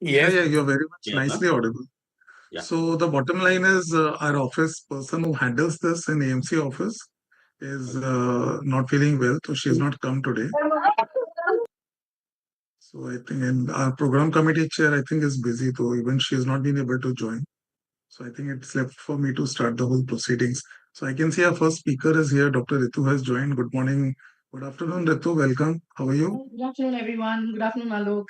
Yeah, Yes. you're very much Yeah, nicely audible. Yeah. So the bottom line is our office person who handles this in AMC office is not feeling well, so she's not come today. So I think, and our program committee chair, I think, is busy, though even she has not been able to join. So I think it's left for me to start the whole proceedings. So I can see our first speaker is here. Dr. Ritu has joined. Good morning. Good afternoon, Ritu. Welcome. How are you? Good afternoon, everyone. Good afternoon, Alok.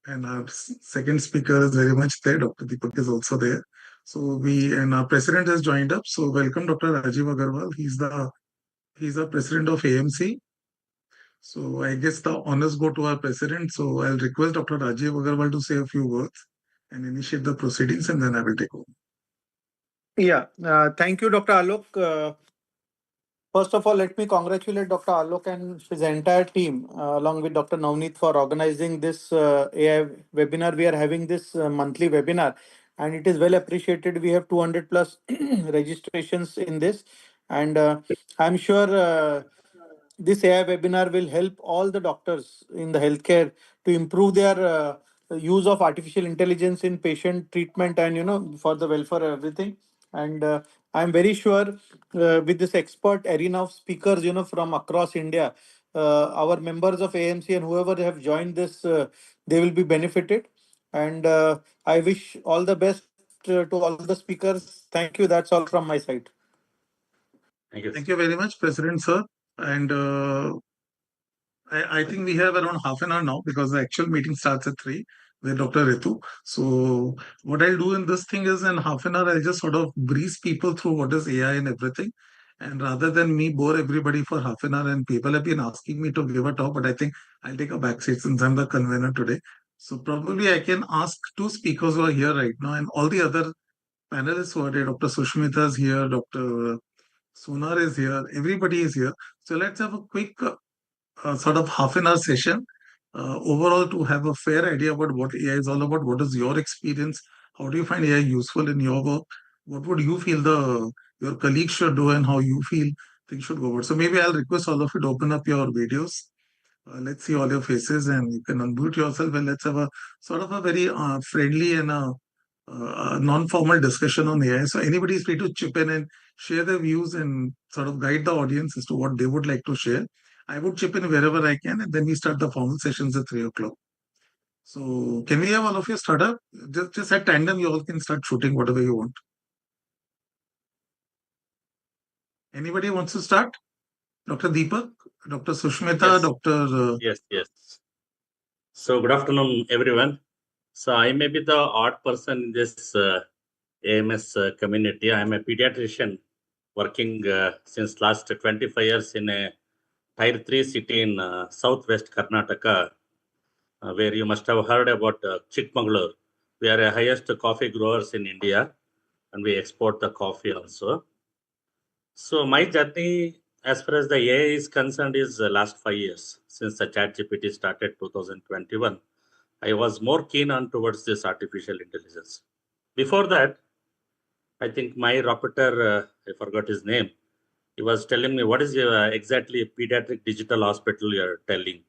And our second speaker is very much there. Dr. Deepak is also there. So and our president has joined up. So welcome, Dr. Rajeev Agarwal. He's the president of AMC. So I guess the honors go to our president. So I'll request Dr. Rajeev Agarwal to say a few words and initiate the proceedings, and then I will take over. Yeah, thank you, Dr. Alok. First of all, let me congratulate Dr. Alok and his entire team, along with Dr. Navneet, for organizing this AI webinar. We are having this monthly webinar, and it is well appreciated. We have 200 plus registrations in this, and I'm sure this AI webinar will help all the doctors in the healthcare to improve their use of artificial intelligence in patient treatment and for the welfare of everything. And I'm very sure with this expert arena of speakers, from across India, our members of AMC and whoever have joined this, they will be benefited. And I wish all the best to all the speakers. Thank you. That's all from my side. Thank you. Thank you very much, President, sir. And I think we have around half an hour now because the actual meeting starts at 3 with Dr. Ritu. So what I'll do in this thing is in half an hour, I'll just sort of breeze people through what is AI and everything. And rather than me bore everybody for half an hour, and people have been asking me to give a talk, but I think I'll take a back seat since I'm the convener today. So probably I can ask two speakers who are here right now, and all the other panelists who are there. Dr. Sushmita is here, Dr. Sonar is here, everybody is here. So let's have a quick sort of half an hour session overall to have a fair idea about what AI is all about. What is your experience? How do you find AI useful in your work? What would you feel your colleagues should do, and how you feel things should go about? So maybe I'll request all of you to open up your videos. Let's see all your faces, and you can unmute yourself, and let's have a sort of a very friendly and non-formal discussion on AI. So anybody is free to chip in and share their views and sort of guide the audience as to what they would like to share. I would chip in wherever I can, and then we start the formal sessions at 3 o'clock. So can we have all of you start up? Just at tandem, you all can start shooting whatever you want. Anybody wants to start? Dr. Deepak, Dr. Sushmita, Yes. Dr. Yes. So good afternoon, everyone. So I may be the odd person in this AMS community. I'm a pediatrician working since last 25 years in a Tier 3 city in southwest Karnataka, where you must have heard about Chikmagalur. We are the highest coffee growers in India, and we export the coffee also. So my journey, as far as the AI is concerned, is the last 5 years since the ChatGPT started 2021. I was more keen on towards this artificial intelligence. Before that, I think my rapporteur, I forgot his name, he was telling me, what is exactly a pediatric digital hospital you're telling?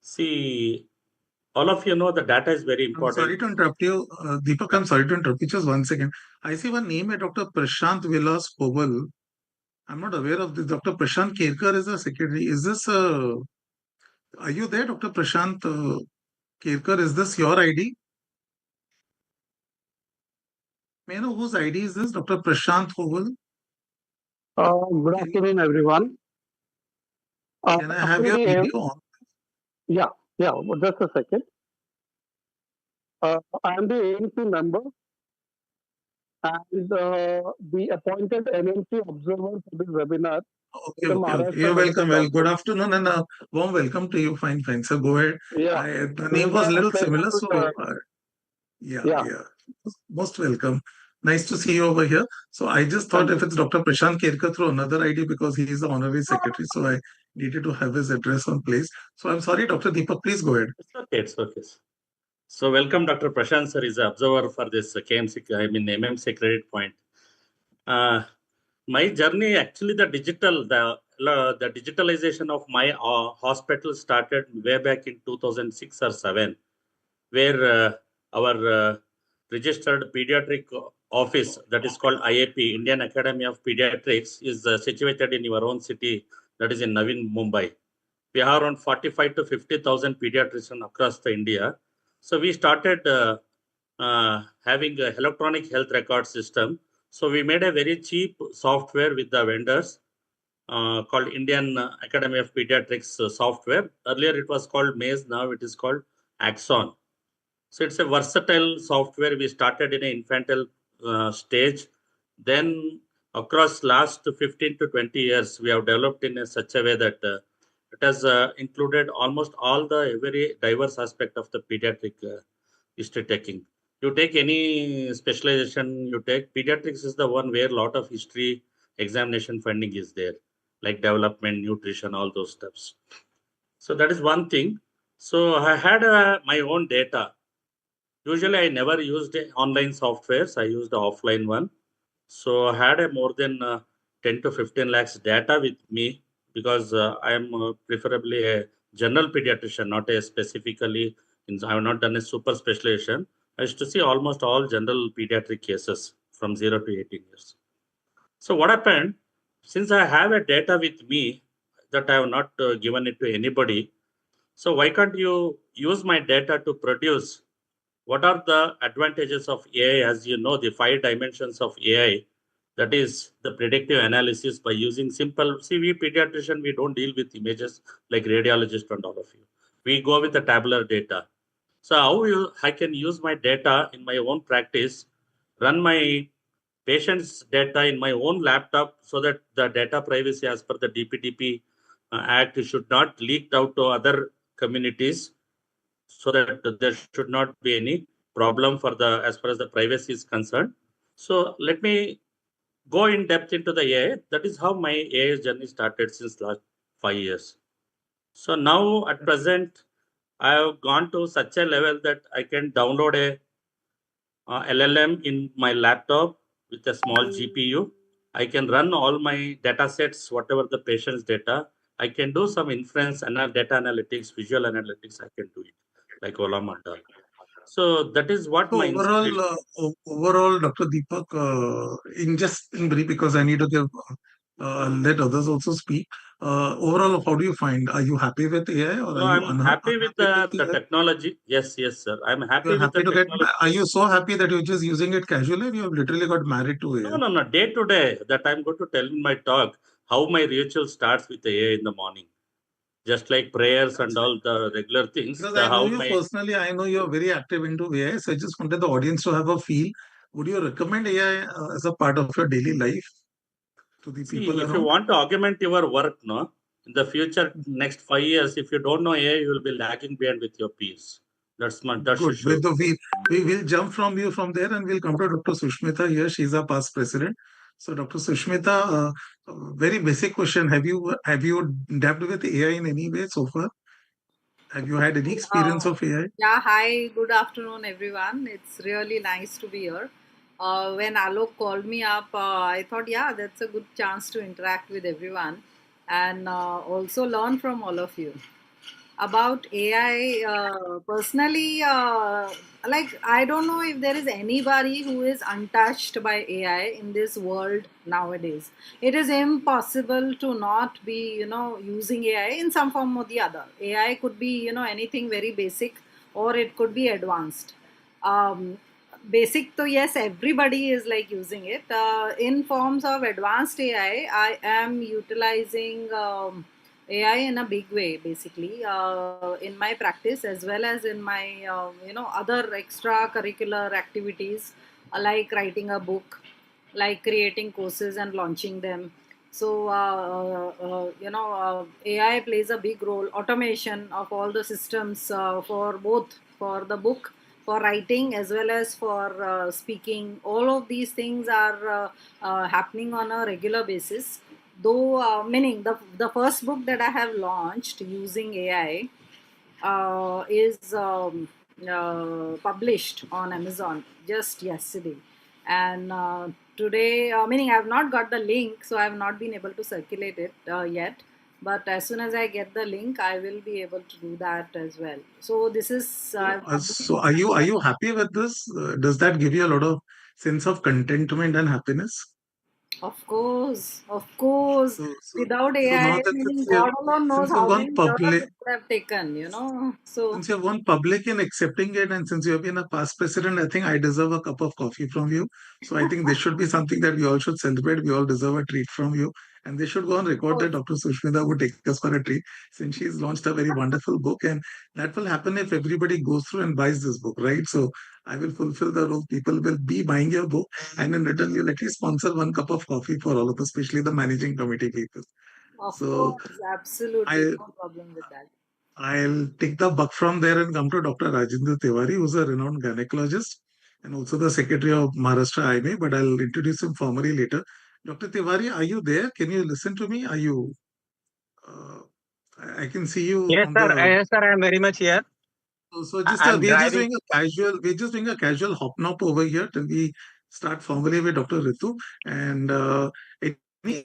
See, all of you know the data is very important. I'm sorry to interrupt you. Deepak, I'm sorry to interrupt you. Just 1 second. I see one name, Dr. Prashant Vilas Koval. I'm not aware of this. Dr. Prashant Kerkar is the secretary. Is this are you there, Dr. Prashant Kerkar? Is this your ID? May I know whose ID is this, Dr. Prashant Koval? Good afternoon, everyone. Can I have your video on? Yeah, just a second. I am the AMC member and the appointed NMC observer for this webinar. Okay. You're welcome. Well, good afternoon and a warm welcome to you. Fine. So go ahead. Yeah. The name was a little similar. So yeah. Most welcome. Nice to see you over here. So I just thought if it's Dr. Prashant Kerkar through another ID because he is the honorary secretary. So I needed to have his address on place. So I'm sorry, Dr. Deepak, please go ahead. It's okay. So welcome, Dr. Prashant sir is the observer for this MMC credit point. My journey, actually the digitalization of my hospital started way back in 2006 or 7. where our registered pediatric office, that is called IAP, Indian Academy of Pediatrics, is situated in your own city, that is in Navi Mumbai. We have around 45 to 50,000 pediatricians across the India. So we started having an electronic health record system. So we made a very cheap software with the vendors called Indian Academy of Pediatrics software. Earlier it was called Maze, now it is called Axon. So it's a versatile software. We started in an infantile stage. Then across last 15 to 20 years, we have developed in such a way that it has included almost all the very diverse aspect of the pediatric history taking. You take any specialization you take, pediatrics is the one where a lot of history examination funding is there, like development, nutrition, all those steps. So that is one thing. So I had my own data. Usually I never used online softwares. I used the offline one. So I had a more than 10 to 15 lakhs data with me because I am preferably a general pediatrician, not a specifically, I have not done a super specialization. I used to see almost all general pediatric cases from 0 to 18 years. So what happened, since I have a data with me that I have not given it to anybody, so why can't you use my data to produce what are the advantages of AI? As you know, the 5 dimensions of AI, that is the predictive analysis by using simple, see, we pediatrician, we don't deal with images like radiologist and all of you. We go with the tabular data. So how I can use my data in my own practice, run my patient's data in my own laptop so that the data privacy as per the DPDP Act should not leak out to other communities, so that there should not be any problem for the as far as the privacy is concerned. So let me go in depth into the AI. That is how my AI journey started since last 5 years. So now at present, I have gone to such a level that I can download a LLM in my laptop with a small GPU. I can run all my data sets, whatever the patient's data. I can do some inference and data analytics, visual analytics. I can do it like Olam and all. So that is what So my overall, inspiration. overall, Dr. Deepak, in just in brief, because I need to give let others also speak. Overall, how do you find? Are you happy with AI or are No, you I'm happy with unhappy with the AI? technology. Yes, yes, sir. I'm You're happy with the happy to get. technology. Are you so happy that you're just using it casually? And you have literally got married to No, AI. no, no. Day to day, that I'm going to tell in my talk how my ritual starts with the AI in the morning. Just like prayers and That's right. all the regular things, Because the I know how you my personally, I know you're very active into AI. So I just wanted the audience to have a feel. Would you recommend AI as a part of your daily life to the see, people if you around? want to augment your work, no, in the future, next 5 years, if you don't know AI, you will be lagging behind with your peers. That's for Good. sure. We will jump from you from there and we'll come to Dr. Sushmita here. She's our past president. So Dr. Sushmita, very basic question. Have you dabbed with AI in any way so far? Have you had any experience Uh, of AI? yeah, hi, good afternoon, everyone. It's really nice to be here. When Alok called me up, I thought, yeah, that's a good chance to interact with everyone and also learn from all of you. About AI, personally, like I don't know if there is anybody who is untouched by AI in this world nowadays. It is impossible to not be, using AI in some form or the other. AI could be, anything very basic or it could be advanced. Basic, so yes, everybody is like using it. In forms of advanced AI, I am utilizing. AI in a big way, basically, in my practice as well as in my, other extracurricular activities, like writing a book, like creating courses and launching them. So, AI plays a big role. Automation of all the systems for both for the book, for writing as well as for speaking. All of these things are happening on a regular basis, though meaning the first book that I have launched using AI is published on Amazon just yesterday, and today, meaning I have not got the link, so I have not been able to circulate it yet. But as soon as I get the link, I will be able to do that as well. So this is So are you happy with this? Does that give you a lot of sense of contentment and happiness? of course, of course. So so Without so AI, now that meaning God alone knows since you've how gone many years public, it would have taken, So since you've gone public in accepting it, and since you have been a past president, I think I deserve a cup of coffee from you. So I think this should be something that we all should celebrate. We all deserve a treat from you. And they should go on record that Dr. Sushmita would take us for a treat since she's launched a very wonderful book. And that will happen if everybody goes through and buys this book, right? So I will fulfill the role. People will be buying your book. And in return, you'll at least sponsor one cup of coffee for all of us, especially the managing committee people. of So course, absolutely I no problem with that. I'll take the buck from there and come to Dr. Rajendra Tiwari, who's a renowned gynecologist and also the secretary of Maharashtra IMA, but I'll introduce him formally later. Dr. Tiwari, are you there? Can you listen to me? Are you? Uh, I can see you Yes, on sir. the. Yes, sir. I'm very much here. So just I'm we're just driving. doing a casual. We're just doing a casual hop nop over here till we start formally with Dr. Ritu. And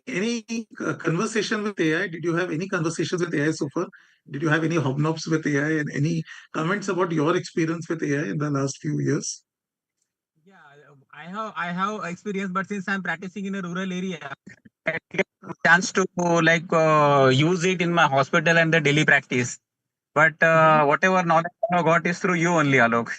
any conversation with AI? Did you have any conversations with AI so far? Did you have any hobnobs with AI and any comments about your experience with AI in the last few years? Yeah, I have experience, but since I'm practicing in a rural area, I get a chance to use it in my hospital and the daily practice. But whatever knowledge I got is through you only, Alok,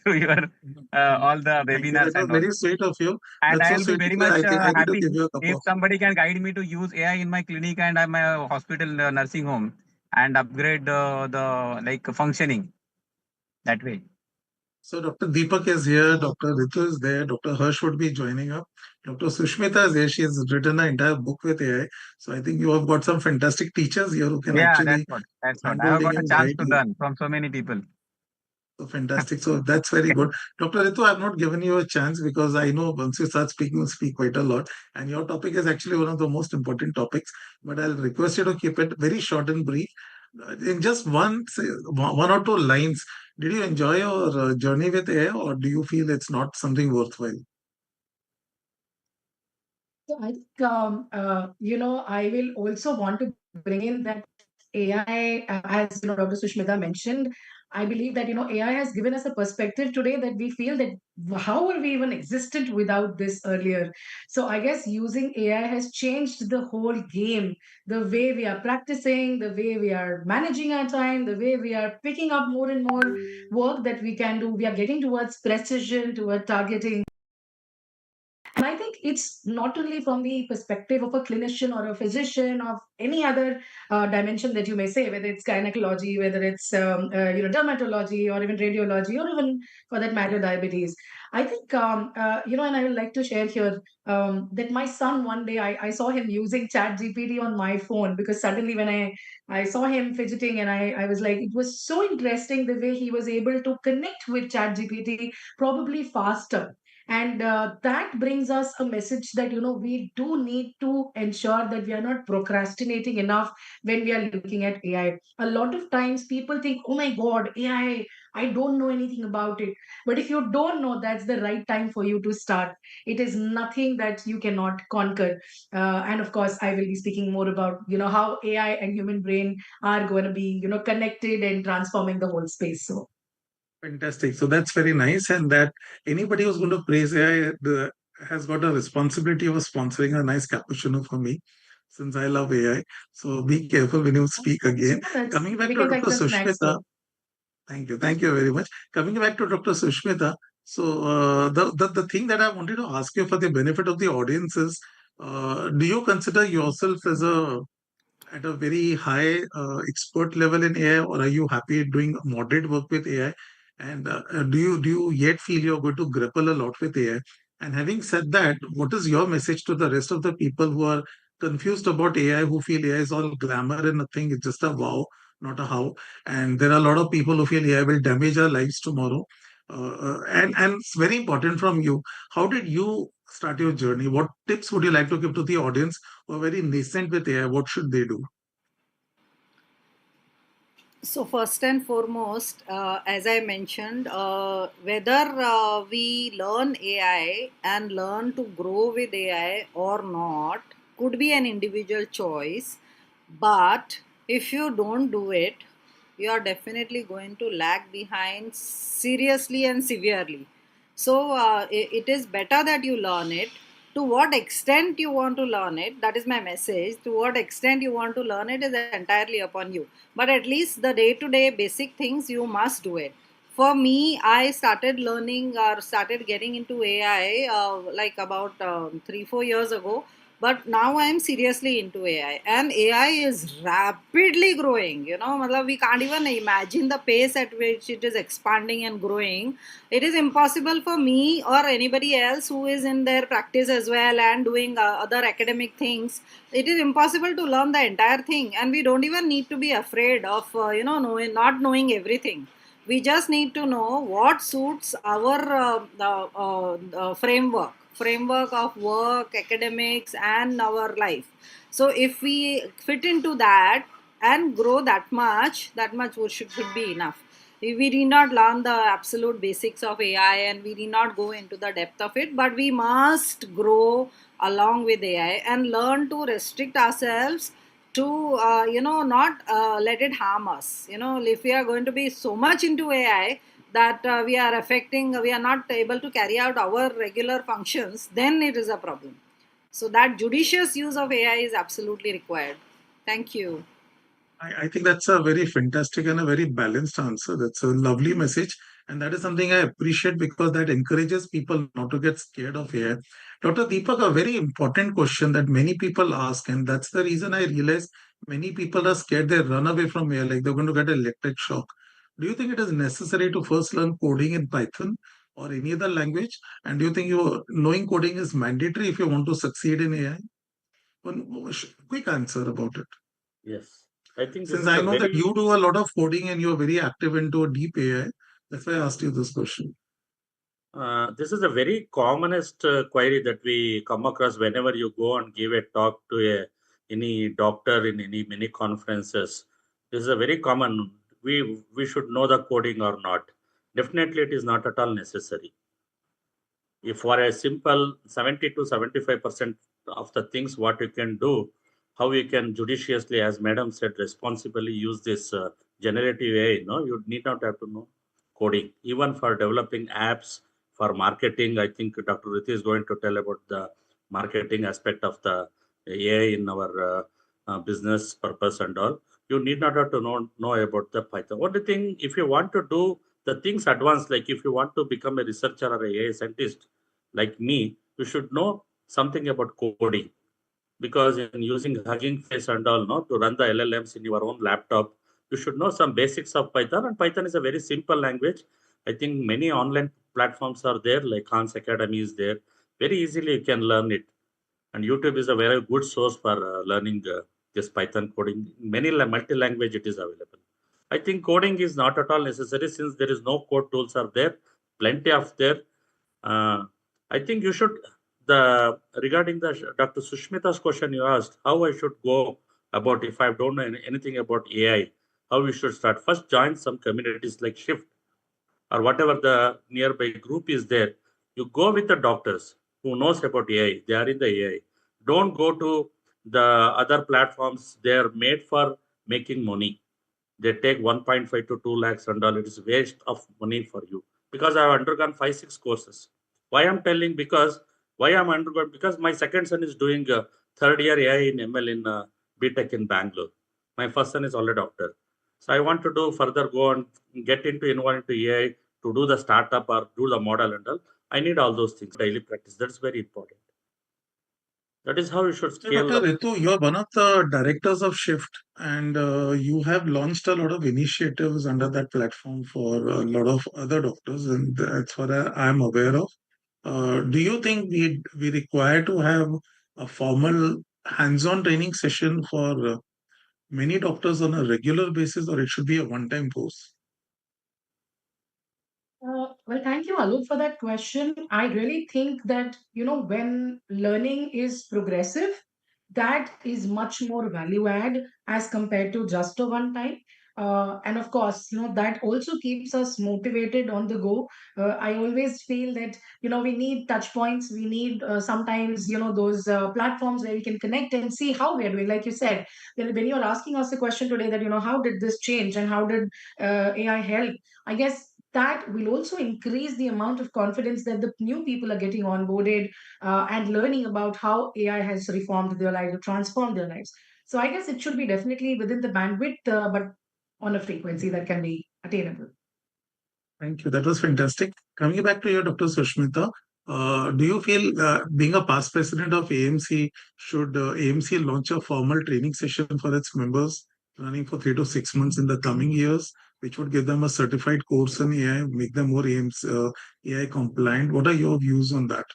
through your all the Thank you. webinars That was and all. very sweet of you. And That's so I'll be sweet of very you. much I need to happy give you a cup if of. somebody can guide me to use AI in my clinic and my hospital nursing home and upgrade the functioning that way. So Dr. Deepak is here, Dr. Ritu is there, Dr. Harsh would be joining up. Dr. Sushmita is here. She has written an entire book with AI. So I think you have got some fantastic teachers here who can Yeah, actually that's what. hand I have holding got a and chance guide to you. learn from so many people. So fantastic. So that's very good. Dr. Ritu, I've not given you a chance because I know once you start speaking, you speak quite a lot. And your topic is actually one of the most important topics. But I'll request you to keep it very short and brief. In just one or two lines, did you enjoy your journey with AI or do you feel it's not something worthwhile? So I think, I will also want to bring in that AI, as Dr. Sushmita mentioned. I believe that AI has given us a perspective today that we feel that how are we even existed without this earlier? So I guess using AI has changed the whole game, the way we are practicing, the way we are managing our time, the way we are picking up more and more work that we can do. We are getting towards precision, toward targeting. And I think it's not only from the perspective of a clinician or a physician of any other dimension that you may say, whether it's gynecology, whether it's dermatology, or even radiology, or even for that matter diabetes. I think and I would like to share here that my son one day I saw him using Chat GPT on my phone because suddenly when I saw him fidgeting and I was like, it was so interesting the way he was able to connect with Chat GPT probably faster, and that brings us a message that we do need to ensure that we are not procrastinating enough when we are looking at AI. A lot of times people think, oh my god, AI, I don't know anything about it. But if you don't know, that's the right time for you to start. It is nothing that you cannot conquer. And of course I will be speaking more about how AI and human brain are going to be connected and transforming the whole space. So Fantastic. So that's very nice. And that anybody who's going to praise AI has got a responsibility of sponsoring a nice cappuccino for me, since I love AI. So be careful when you speak again. Coming back we to can take Dr. some snacks Sushmita, too. thank you. Thank you very much. Coming back to Dr. Sushmita, so the thing that I wanted to ask you for the benefit of the audience is, do you consider yourself as at a very high expert level in AI, or are you happy doing moderate work with AI? And do you yet feel you're going to grapple a lot with AI? And having said that, what is your message to the rest of the people who are confused about AI, who feel AI is all glamour and nothing, it's just a wow, not a how? And there are a lot of people who feel AI will damage our lives tomorrow. And it's very important from you. How did you start your journey? What tips would you like to give to the audience who are very nascent with AI? What should they do? So first and foremost, as I mentioned, whether we learn AI and learn to grow with AI or not could be an individual choice. But if you don't do it, you are definitely going to lag behind seriously and severely. So it is better that you learn it. To what extent you want to learn it, that is my message. To what extent you want to learn it is entirely upon you. But at least the day to day basic things you must do it. For me, I started learning or started getting into AI like about 3 4 years ago, but now I am seriously into AI, and AI is rapidly growing. matlab we can't even imagine the pace at which it is expanding and growing. It is impossible for me or anybody else who is in their practice as well and doing other academic things. It is impossible to learn the entire thing, and we don't even need to be afraid of not knowing everything. We just need to know what suits our framework of work, academics, and our life. So if we fit into that and grow that much should be enough. We need not learn the absolute basics of AI, and we need not go into the depth of it, but we must grow along with AI and learn to restrict ourselves to not let it harm us. If we are going to be so much into AI that we are not able to carry out our regular functions, then it is a problem. So that judicious use of AI is absolutely required. Thank you. I think that's a very fantastic and a very balanced answer. That's a lovely message. And that is something I appreciate because that encourages people not to get scared of AI. Dr. Deepak, a very important question that many people ask, and that's the reason I realize many people are scared they run away from AI, like they're going to get electric shock. Do you think it is necessary to first learn coding in Python or any other language? And do you think knowing coding is mandatory if you want to succeed in AI? One quick answer about it. Yes. I think this Since is I a know that very you do a lot of coding and you're very active into deep AI, that's why I asked you this question. This is a very commonest query that we come across whenever you go and give a talk to any doctor in many conferences. This is a very common. We should know the coding or not. Definitely, it is not at all necessary. If for a simple 70 to 75% of the things what you can do, how you can judiciously, as Madam said, responsibly use this generative AI. No, you need not have to know coding. Even for developing apps, for marketing, I think Dr. Ritu is going to tell about the marketing aspect of the AI in our business purpose and all. You need not have to know about the Python. Only thing, if you want to do the things advanced, like if you want to become a researcher or a AI scientist like me, you should know something about coding, because in using Hugging Face and all, no, to run the LLMs in your own laptop, you should know some basics of Python. And Python is a very simple language. I think many online platforms are there, like Khan's Academy is there. Very easily you can learn it. And YouTube is a very good source for learning this Python coding. Many multi-language it is available. I think coding is not at all necessary, since there is no code tools are there, plenty of there. I think you should, the regarding the Dr. Sushmita's question you asked, how I should go about if I don't know anything about AI, how we should start. First, join some communities like Shift or whatever the nearby group is there. You go with the doctors who knows about AI. They are in the AI. Don't go to the other platforms. They are made for making money. They take 1.5 to 2 lakhs and all. It is waste of money for you, because I have undergone 5 6 courses. Why I'm telling? Because why I'm undergone? Because my second son is doing third year AI in ML in BTech in Bangalore. My first son is already doctor. So I want to do further, go and get into involved into AI to do the startup or do the model and all. I need all those things daily practice. That's very important. That is how you should So, scale Dr. up. Ritu, you're one of the directors of Shift, and you have launched a lot of initiatives under that platform for a lot of other doctors, and that's what I'm aware of. Do you think we require to have a formal hands-on training session for many doctors on a regular basis, or it should be a one-time course? Well, thank you, Alok, for that question. I really think that, when learning is progressive, that is much more value add as compared to just a one time. And of course, that also keeps us motivated on the go. I always feel that, we need touch points. We need sometimes, those platforms where we can connect and see how we're doing. Like you said, when you're asking us the question today that, how did this change and how did AI help? I guess that will also increase the amount of confidence that the new people are getting onboarded and learning about how AI has reformed their lives or transformed their lives. So I guess it should be definitely within the bandwidth, but on a frequency that can be attainable. Thank you. That was fantastic. Coming back to you, Dr. Sushmita, do you feel being a past president of AMC, should AMC launch a formal training session for its members running for 3 to 6 months in the coming years, which would give them a certified course in AI, make them more AI compliant? What are your views on that?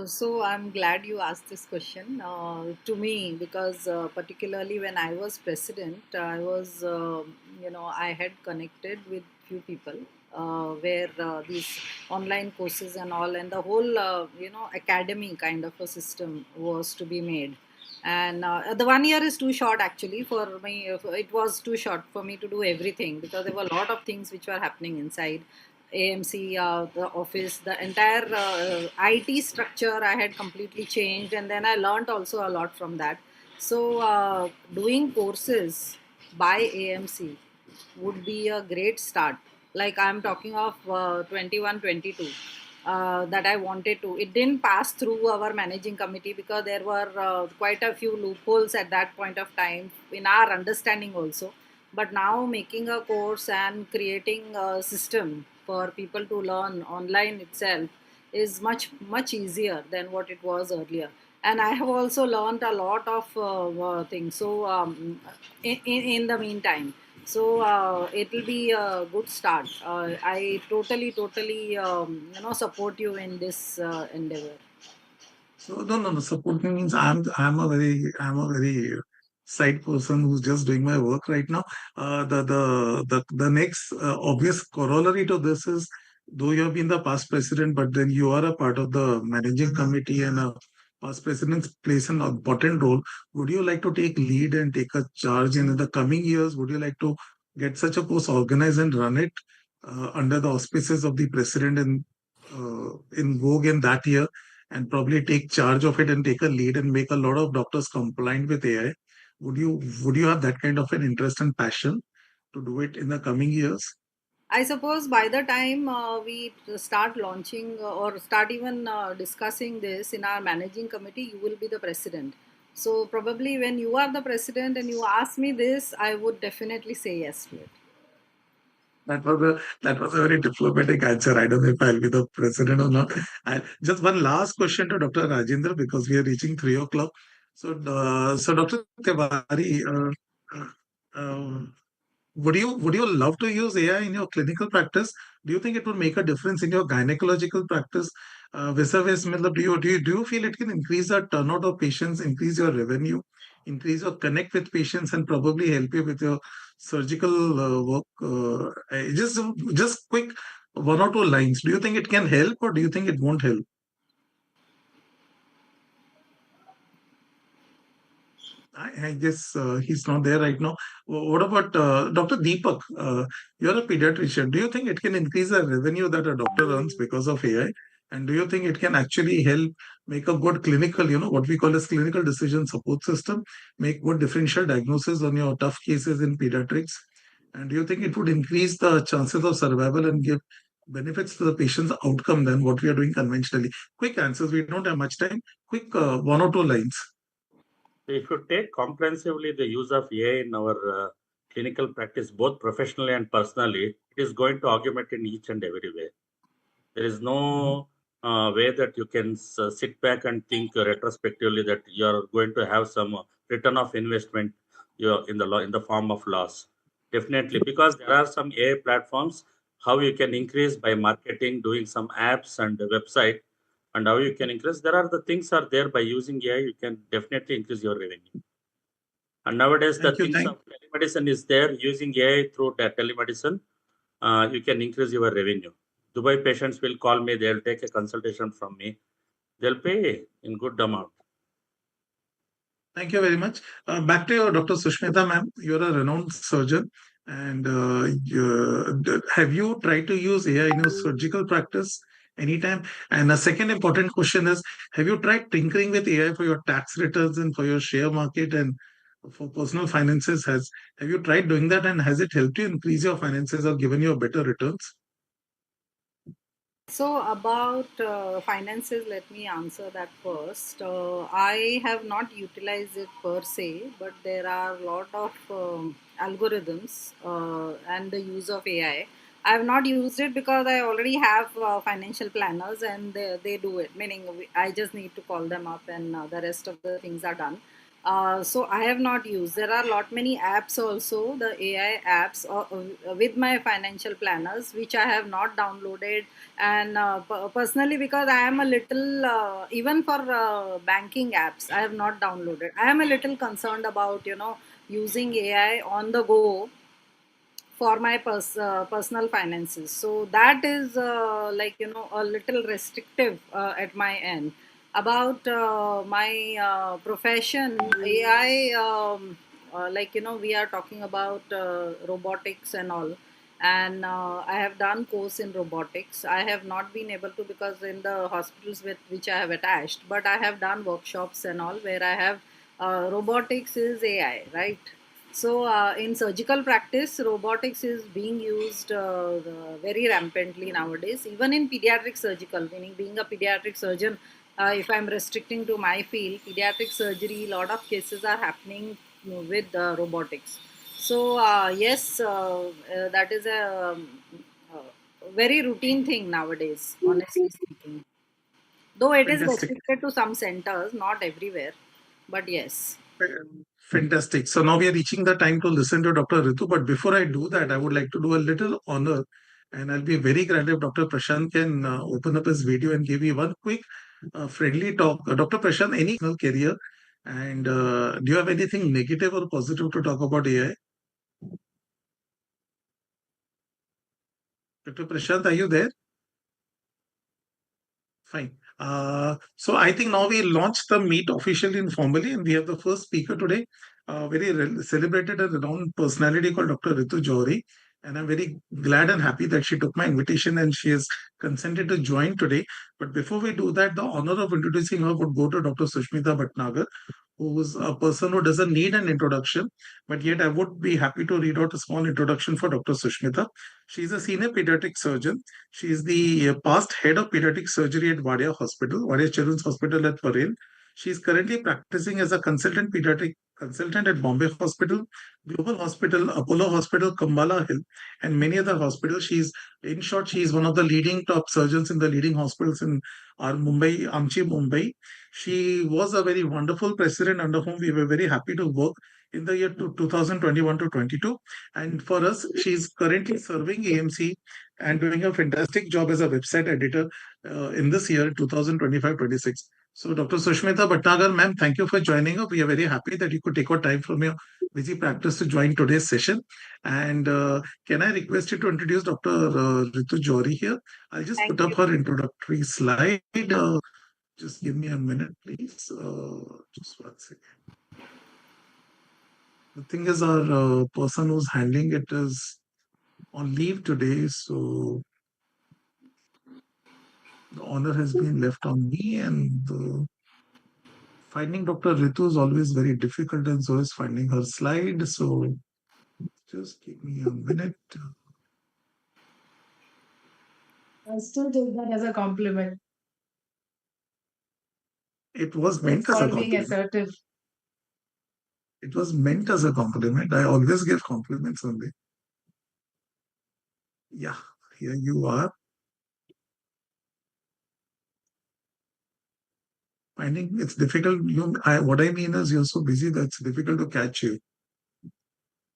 So I'm glad you asked this question to me, because particularly when I was president, I was, I had connected with few people where these online courses and all, and the whole, academy kind of a system was to be made. And the 1 year is too short actually for me. It was too short for me to do everything, because there were a lot of things which were happening inside AMC, the office, the entire IT structure I had completely changed, and then I learned also a lot from that. So, doing courses by AMC would be a great start. Like I'm talking of 21, 22. That I wanted to. It didn't pass through our managing committee because there were quite a few loopholes at that point of time in our understanding also. But now making a course and creating a system for people to learn online itself is much easier than what it was earlier. And I have also learned a lot of things. So in the meantime, so it will be a good start. I totally support you in this endeavor. So no. Supporting means I'm a very side person who's just doing my work right now. The next obvious corollary to this is, though you have been the past president, but then you are a part of the managing committee, and a past presidents plays an important role. Would you like to take lead and take a charge in the coming years? Would you like to get such a course organized and run it under the auspices of the president in vogue in that year? And probably take charge of it and take a lead and make a lot of doctors compliant with AI. Would you have that kind of an interest and passion to do it in the coming years? I suppose by the time we start launching or start even discussing this in our managing committee, you will be the president. So probably when you are the president and you ask me this, I would definitely say yes to it. That was a very diplomatic answer. I don't know if I'll be the president or not. Just one last question to Dr. Rajendra, because we are reaching 3 o'clock. So Dr. Tiwari, would you love to use AI in your clinical practice? Do you think it would make a difference in your gynecological practice? Vis-a-vis, matlab, do you feel it can increase the turnout of patients, increase your revenue, increase your connect with patients, and probably help you with your surgical work? Just quick 1 or 2 lines. Do you think it can help, or do you think it won't help? I guess he's not there right now. What about Dr. Deepak? You're a pediatrician. Do you think it can increase the revenue that a doctor earns because of AI? And do you think it can actually help make a good clinical, what we call as clinical decision support system, make good differential diagnosis on your tough cases in pediatrics? And do you think it would increase the chances of survival and give benefits to the patient's outcome than what we are doing conventionally? Quick answers. We don't have much time. Quick 1 or 2 lines. If you take comprehensively the use of AI in our clinical practice, both professionally and personally, it is going to augment in each and every way. There is no way that you can sit back and think retrospectively that you are going to have some return of investment in the form of loss. Definitely, because there are some AI platforms, how you can increase by marketing, doing some apps and the website, and how you can increase. There are the things are there by using AI, you can definitely increase your revenue. And nowadays, the Thank you. things of telemedicine is there. Using AI through telemedicine, you can increase your revenue. Dubai patients will call me. They'll take a consultation from me. They'll pay in good amount. Thank you very much. Back to you, Dr. Sushmita, ma'am. You're a renowned surgeon. And have you tried to use AI in your surgical practice anytime? And a second important question is, have you tried tinkering with AI for your tax returns and for your share market and for personal finances? Have you tried doing that, and has it helped you increase your finances or given you better returns? So about finances, let me answer that first. I have not utilized it per se, but there are a lot of algorithms and the use of AI. I have not used it because I already have financial planners and they do it, meaning I just need to call them up and the rest of the things are done. So I have not used. There are a lot many apps also, the AI apps with my financial planners, which I have not downloaded. And personally, because I am a little, even for banking apps, I have not downloaded. I am a little concerned about, using AI on the go for my personal finances. So that is a little restrictive at my end. About my profession, AI, we are talking about robotics and all. And I have done course in robotics. I have not been able to because in the hospitals with which I have attached, but I have done workshops and all where I have robotics is AI, right? So, in surgical practice, robotics is being used very rampantly nowadays, even in pediatric surgical, meaning being a pediatric surgeon. If I'm restricting to my field, pediatric surgery, a lot of cases are happening with robotics. So, yes, that is a very routine thing nowadays, honestly speaking. Though it is Fantastic. restricted to some centers, not everywhere, but yes. Fantastic. So now we are reaching the time to listen to Dr. Ritu. But before I do that, I would like to do a little honor. And I'll be very glad if Dr. Prashant can open up his video and give you one quick friendly talk. Dr. Prashant, any career? And do you have anything negative or positive to talk about AI? Dr. Prashant, are you there? Fine. So I think now we launched the meet officially and formally, and we have the first speaker today, very celebrated and renowned personality called Dr. Ritu Johari. And I'm very glad and happy that she took my invitation and she has consented to join today. But before we do that, the honor of introducing her would go to Dr. Sushmita Bhatnagar, who's a person who doesn't need an introduction, but yet I would be happy to read out a small introduction for Dr. Sushmita. She's a senior pediatric surgeon. She is the past head of pediatric surgery at Wadia Hospital, Wadia Children's Hospital at Parel. She is currently practicing as a consultant pediatric consultant at Bombay Hospital, Global Hospital, Apollo Hospital, Kambala Hill, and many other hospitals. In short, she is one of the leading top surgeons in the leading hospitals in our Mumbai, Amchi, Mumbai. She was a very wonderful president under whom we were very happy to work in the year 2021 to 22. And for us, she's currently serving AMC and doing a fantastic job as a website editor in this year, 2025-26. So, Dr. Sushmita Bhatnagar, ma'am, thank you for joining us. We are very happy that you could take out time from your busy practice to join today's session. And can I request you to introduce Dr. Ritu Johari here? I'll just Thank put up you. her introductory slide. Just give me a minute, please. Just one second. The thing is, our person who's handling it is on leave today, so the honor has been left on me. And finding Dr. Ritu is always very difficult, and so is finding her slide. So just give me a minute. I still take that as a compliment. It was meant It's as a called being compliment. assertive. It was meant as a compliment. I always give compliments only. Yeah, here you are. Finding it's difficult. What I mean is, you're so busy that it's difficult to catch you.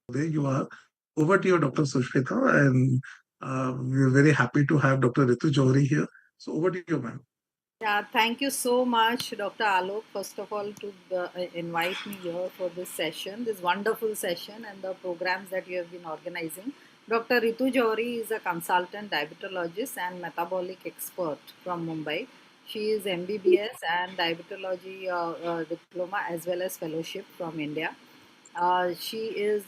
There you are. Over to you, Dr. Sushmita, and we're very happy to have Dr. Ritu Johari here. So over to you, ma'am. Yeah, thank you so much, Dr. Alok, first of all, to invite me here for this session, this wonderful session, and the programs that you have been organizing. Dr. Ritu Johari is a consultant diabetologist and metabolic expert from Mumbai. She is MBBS and diabetology diploma as well as fellowship from India. She is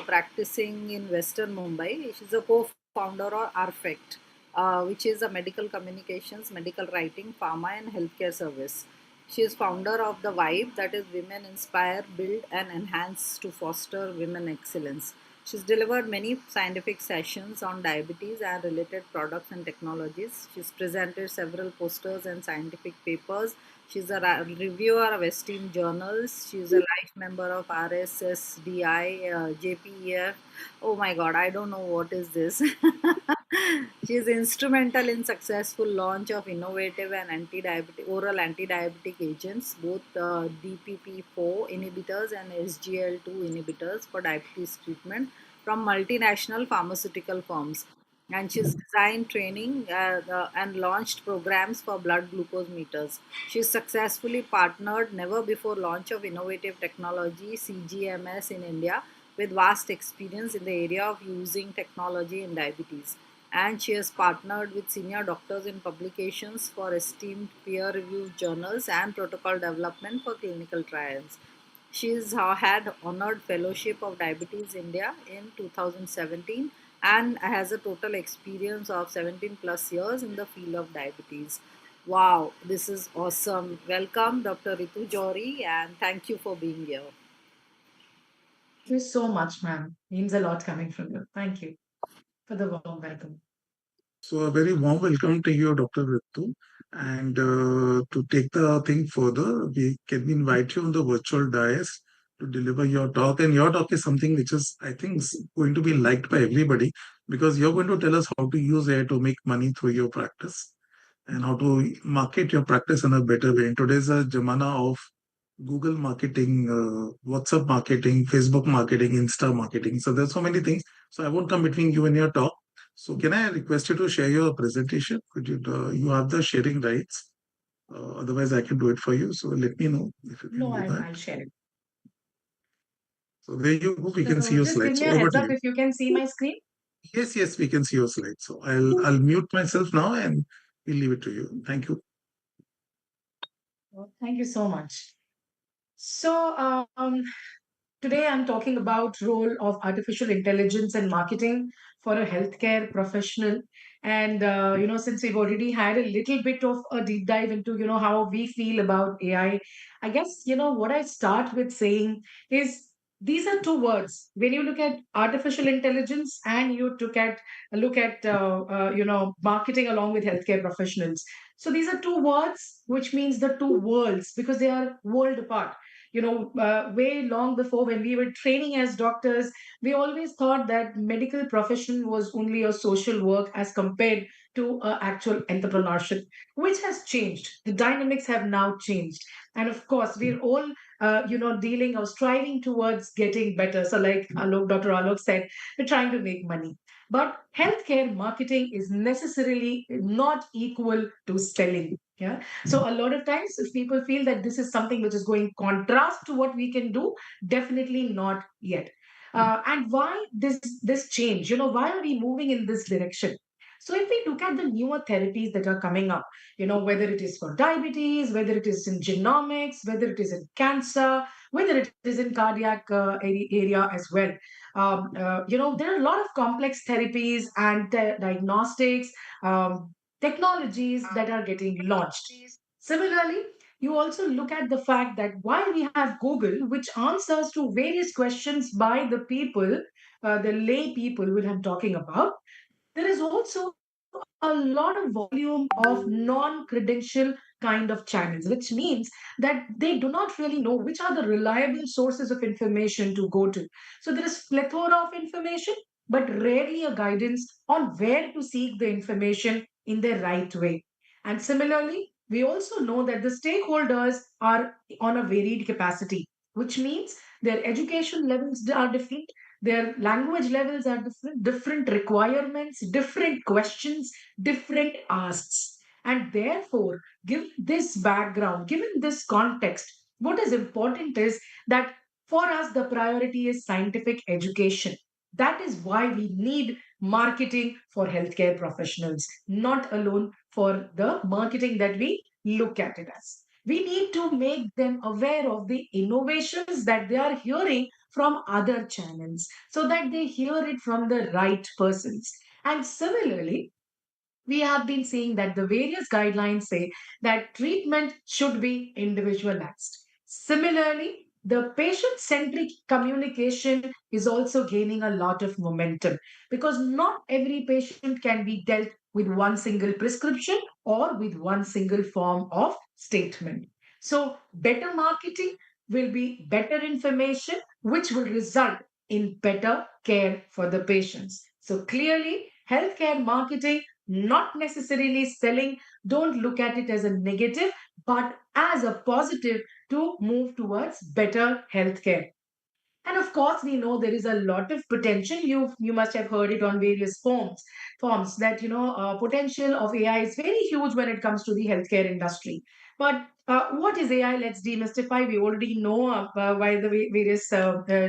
practicing in Western Mumbai. She's a co-founder of RFECT, which is a medical communications, medical writing, pharma, and healthcare service. She is founder of the Vibe, that is Women Inspire, Build, and Enhance to Foster Women Excellence. She's delivered many scientific sessions on diabetes and related products and technologies. She's presented several posters and scientific papers. She's a reviewer of esteemed journals. She's a life member of RSSDI, JPEF. Oh my God, I don't know what is this. She is instrumental in successful launch of innovative and oral anti-diabetic agents, both DPP-4 inhibitors and SGL2 inhibitors for diabetes treatment from multinational pharmaceutical firms. And she's designed training and launched programs for blood glucose meters. She's successfully partnered never before launch of innovative technology CGMS in India with vast experience in the area of using technology in diabetes. And she has partnered with senior doctors in publications for esteemed peer-reviewed journals and protocol development for clinical trials. She's had honored fellowship of Diabetes India in 2017 and has a total experience of 17 plus years in the field of diabetes. Wow, this is awesome. Welcome, Dr. Ritu Johari, and thank you for being here. Thank you so much, ma'am. Means a lot coming from you. Thank you for the warm welcome. So a very warm welcome to you, Dr. Ritu. And to take the thing further, we can invite you on the virtual dais to deliver your talk. And your talk is something which is, I think, is going to be liked by everybody because you're going to tell us how to use AI to make money through your practice and how to market your practice in a better way. In today's jamana of Google marketing, WhatsApp marketing, Facebook marketing, Insta marketing. So there's so many things. So I won't come between you and your talk. So can I request you to share your presentation? Could you? You have the sharing rights. Otherwise, I can do it for you. So let me know if you can No, do that. I'll share it. So there you go. We can see So your just give slides. me So a over heads to up you. if you can see my screen. Yes, we can see your slides. So I'll mute myself now and we'll leave it to you. Thank you. Well, thank you so much. So today I'm talking about role of artificial intelligence and marketing for a healthcare professional. And since we've already had a little bit of a deep dive into how we feel about I guess what I start with saying is these are two words. When you look at artificial intelligence and you look at marketing along with healthcare professionals. So these are two words, which means the two worlds because they are world apart. Way long before when we were training as doctors, we always thought that medical profession was only a social work as compared to actual entrepreneurship, which has changed. The dynamics have now changed. And of course, we're all, dealing or striving towards getting better. So like Dr. Alok said, we're trying to make money. But healthcare marketing is necessarily not equal to selling. Yeah. So a lot of times, if people feel that this is something which is going contrast to what we can do, definitely not yet. And why this change? Why are we moving in this direction? So if we look at the newer therapies that are coming up, whether it is for diabetes, whether it is in genomics, whether it is in cancer, whether it is in cardiac area as well. There are a lot of complex therapies and diagnostics. Technologies that are getting launched. Similarly, you also look at the fact that while we have Google, which answers to various questions by the people, the lay people, which I'm talking about, there is also a lot of volume of non-credential kind of channels, which means that they do not really know which are the reliable sources of information to go to. So there is plethora of information, but rarely a guidance on where to seek the information in the right way. And similarly, we also know that the stakeholders are on a varied capacity, which means their education levels are different, their language levels are different, different requirements, different questions, different asks. And therefore, given this background, given this context, what is important is that for us, the priority is scientific education. That is why we need marketing for healthcare professionals, not alone for the marketing that we look at it as. We need to make them aware of the innovations that they are hearing from other channels so that they hear it from the right persons. And similarly, we have been seeing that the various guidelines say that treatment should be individualized. Similarly, the patient centric communication is also gaining a lot of momentum because not every patient can be dealt with one single prescription or with one single form of statement. So, better marketing will be better information, which will result in better care for the patients. So, clearly, healthcare marketing not necessarily selling. Don't look at it as a negative, but as a positive to move towards better healthcare. And of course, we know there is a lot of potential. You must have heard it on various forms that potential of AI is very huge when it comes to the healthcare industry. But what is AI? Let's demystify. We already know by the various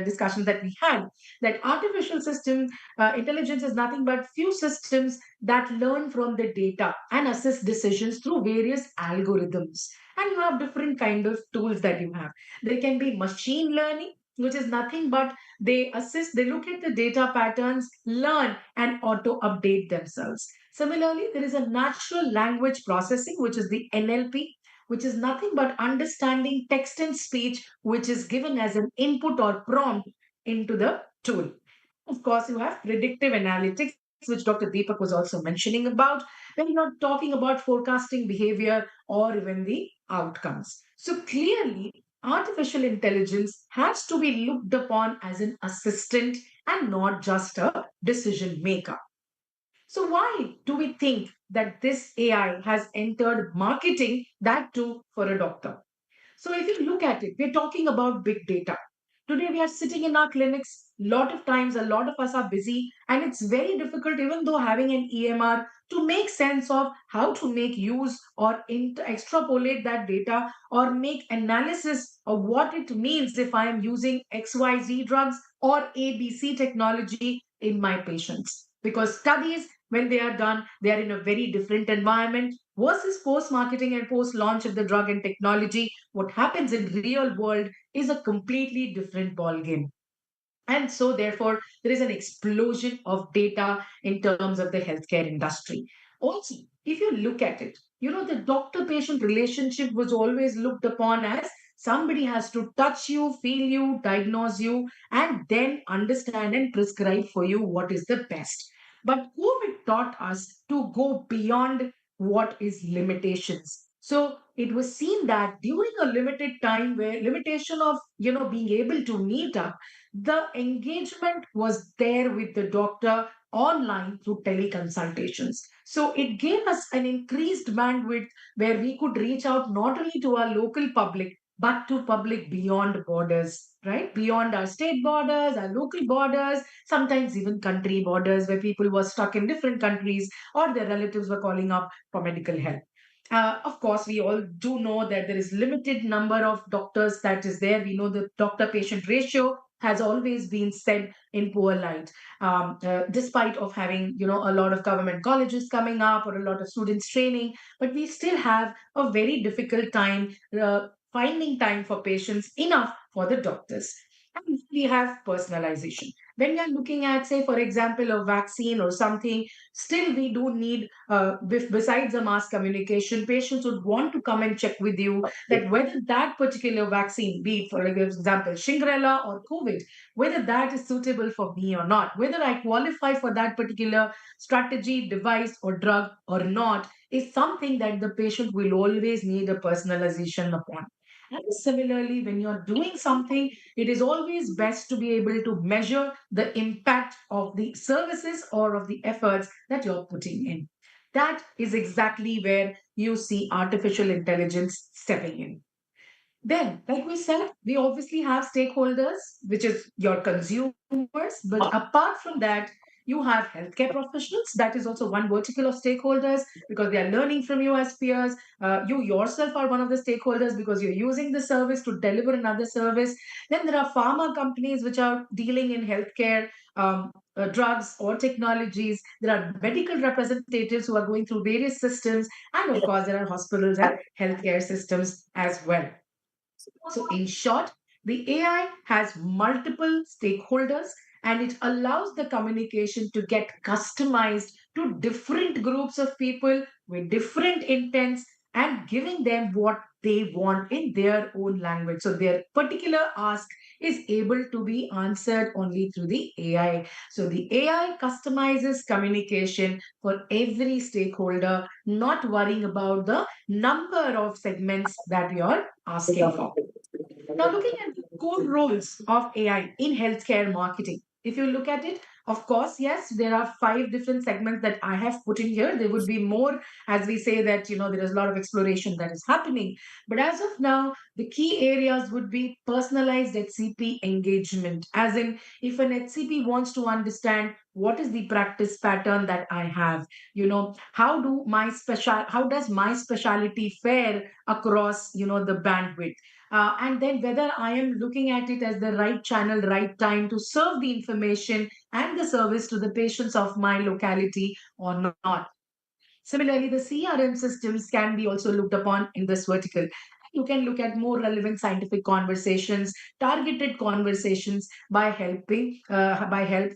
discussions that we had that artificial system intelligence is nothing but few systems that learn from the data and assess decisions through various algorithms. And you have different kind of tools that you have. There can be machine learning, which is nothing but they look at the data patterns, learn, and auto update themselves. Similarly, there is a natural language processing, which is the NLP, which is nothing but understanding text and speech, which is given as an input or prompt into the tool. Of course, you have predictive analytics, which Dr. Deepak was also mentioning about, when you're not talking about forecasting behavior or even the outcomes. So clearly, artificial intelligence has to be looked upon as an assistant and not just a decision maker. So, why do we think that this AI has entered marketing, that too for a doctor? So if you look at it, we're talking about big data. Today we are sitting in our clinics. Lot of times, a lot of us are busy, and it's very difficult, even though having an EMR, to make sense of how to make use or extrapolate that data or make analysis of what it means if I am using XYZ drugs or ABC technology in my patients. Because studies, when they are done, they are in a very different environment versus post marketing and post launch of the drug and technology. What happens in real world is a completely different ball game. And so, therefore, there is an explosion of data in terms of the healthcare industry. Also, if you look at it, the doctor patient relationship was always looked upon as somebody has to touch you, feel you, diagnose you, and then understand and prescribe for you what is the best. But COVID taught us to go beyond what is limitations. So it was seen that during a limited time where limitation of being able to meet up, the engagement was there with the doctor online through teleconsultations. So it gave us an increased bandwidth where we could reach out not only to our local public, but to public beyond borders, right? Beyond our state borders, our local borders, sometimes even country borders where people were stuck in different countries or their relatives were calling up for medical help. Of course, we all do know that there is limited number of doctors that is there. We know the doctor-patient ratio has always been said in poor light, despite of having a lot of government colleges coming up or a lot of students training, but we still have a very difficult time finding time for patients enough for the doctors. And we have personalization. When we are looking at, say, for example, a vaccine or something, still we do need, besides the mass communication, patients would want to come and check with you that whether that particular vaccine, be it, for example, Shingorella or COVID, whether that is suitable for me or not, whether I qualify for that particular strategy, device, or drug or not, is something that the patient will always need a personalization upon. And similarly, when you're doing something, it is always best to be able to measure the impact of the services or of the efforts that you're putting in. That is exactly where you see artificial intelligence stepping in. Then, like we said, we obviously have stakeholders, which is your consumers. But apart from that, You have healthcare professionals, that is also one vertical of stakeholders because they are learning from you as peers. You yourself are one of the stakeholders because you're using the service to deliver another service. Then there are pharma companies which are dealing in healthcare, drugs or technologies. There are medical representatives who are going through various systems. And of course, there are hospitals and healthcare systems as well. So, in short, the AI has multiple stakeholders and it allows the communication to get customized to different groups of people with different intents and giving them what they want in their own language. So, their particular ask is able to be answered only through the AI. So, the AI customizes communication for every stakeholder, not worrying about the number of segments that you're asking for. Now, looking at the core roles of AI in healthcare marketing, if you look at it, of course, yes, there are five different segments that I have put in here. There would be more as we say that, there is a lot of exploration that is happening. But as of now, the key areas would be personalized HCP engagement, as in if an HCP wants to understand what is the practice pattern that I have, how does my specialty fare across, the bandwidth, and then whether I am looking at it as the right channel, right time to serve the information and the service to the patients of my locality or not. Similarly, the CRM systems can be also looked upon in this vertical. You can look at more relevant scientific conversations, targeted conversations by help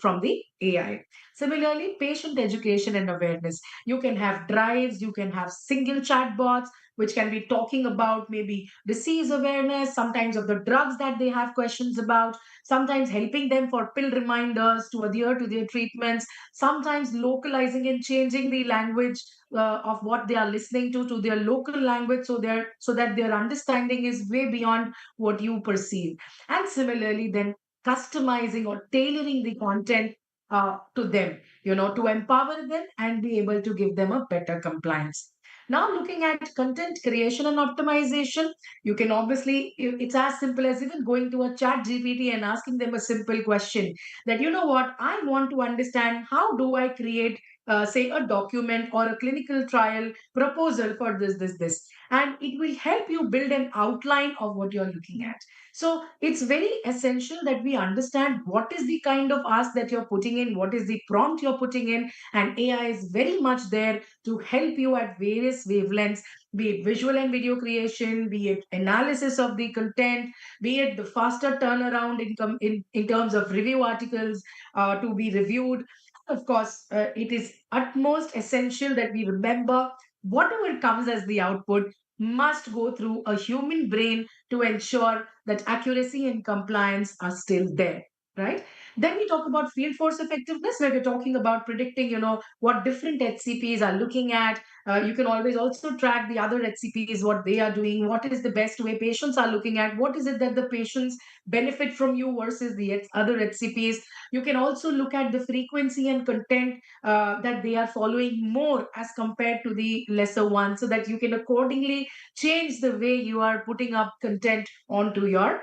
from the AI. Similarly, patient education and awareness. You can have drives, you can have single chatbots, which can be talking about maybe disease awareness, sometimes of the drugs that they have questions about, sometimes helping them for pill reminders to adhere to their treatments, sometimes localizing and changing the language of what they are listening to their local language, so that their understanding is way beyond what you perceive. And similarly, then customizing or tailoring the content to them, to empower them and be able to give them a better compliance. Now, looking at content creation and optimization, you can obviously, it's as simple as even going to a chat GPT and asking them a simple question that, what, I want to understand how do I create, say, a document or a clinical trial proposal for this. And it will help you build an outline of what you're looking at. So it's very essential that we understand what is the kind of ask that you're putting in, what is the prompt you're putting in, and AI is very much there to help you at various wavelengths, be it visual and video creation, be it analysis of the content, be it the faster turnaround in terms of review articles to be reviewed. Of course, it is utmost essential that we remember whatever comes as the output must go through a human brain to ensure that accuracy and compliance are still there, right? Then we talk about field force effectiveness, where we're talking about predicting, what different HCPs are looking at. You can always also track the other HCPs, what they are doing, what is the best way patients are looking at, what is it that the patients benefit from you versus the other HCPs. You can also look at the frequency and content that they are following more as compared to the lesser one, so that you can accordingly change the way you are putting up content onto your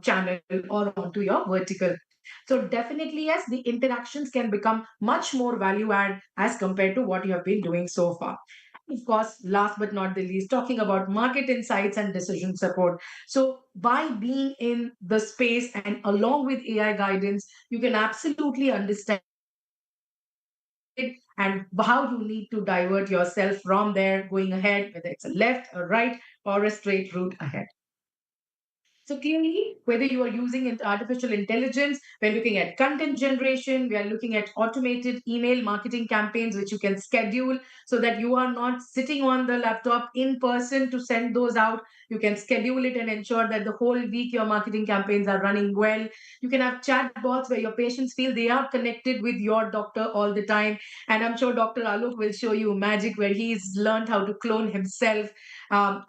channel or onto your vertical. So definitely, yes, the interactions can become much more value add as compared to what you have been doing so far. Of course, last but not the least, talking about market insights and decision support. So, by being in the space and along with AI guidance, you can absolutely understand and how you need to divert yourself from there going ahead, whether it's a left, a right, or a straight route ahead. So clearly, whether you are using artificial intelligence, we're looking at content generation, we are looking at automated email marketing campaigns, which you can schedule so that you are not sitting on the laptop in person to send those out. You can schedule it and ensure that the whole week your marketing campaigns are running well. You can have chat bots where your patients feel they are connected with your doctor all the time. And I'm sure Dr. Alok will show you magic where he's learned how to clone himself.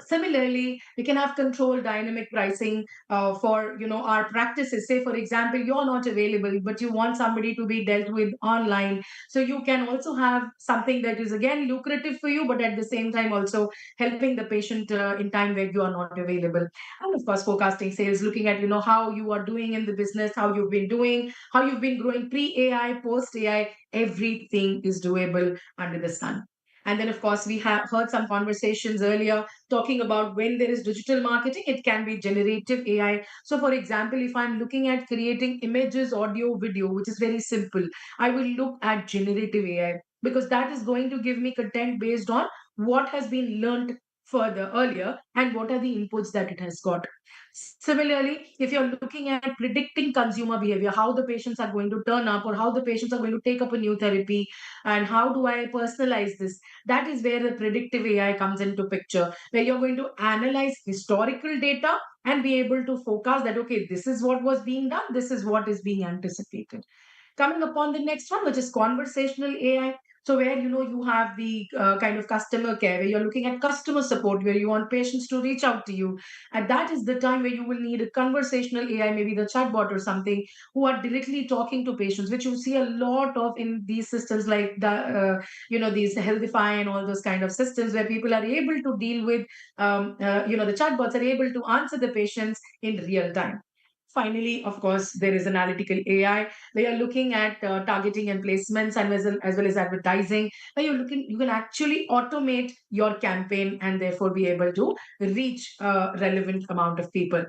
Similarly, we can have control dynamic pricing something for our practices. Say for example, you're not available, but you want somebody to be dealt with online. So you can also have something that is again lucrative for you, but at the same time also helping the patient in time where you are not available. And of course, forecasting sales, looking at how you are doing in the business, how you've been doing, how you've been growing pre-AI, post-AI. Everything is doable under the sun. And then, of course, we have heard some conversations earlier talking about when there is digital marketing, it can be generative AI. So, for example, if I'm looking at creating images, audio, video, which is very simple, I will look at generative AI because that is going to give me content based on what has been learned further earlier and what are the inputs that it has got. Similarly, if you're looking at predicting consumer behavior, how the patients are going to turn up or how the patients are going to take up a new therapy, and how do I personalize this, that is where the predictive AI comes into picture, where you're going to analyze historical data and be able to forecast that, okay, this is what was being done, this is what is being anticipated. Coming upon the next one, which is conversational AI. So where you have the kind of customer care, where you're looking at customer support, where you want patients to reach out to you, and that is the time where you will need a conversational AI, maybe the chatbot or something, who are directly talking to patients, which you see a lot of in these systems like the these Healthify and all those kind of systems, where people are able to deal with the chatbots are able to answer the patients in real time. Finally, of course, there is analytical AI. They are looking at targeting and placements, and as well as advertising. Where you can actually automate your campaign and therefore be able to reach a relevant amount of people.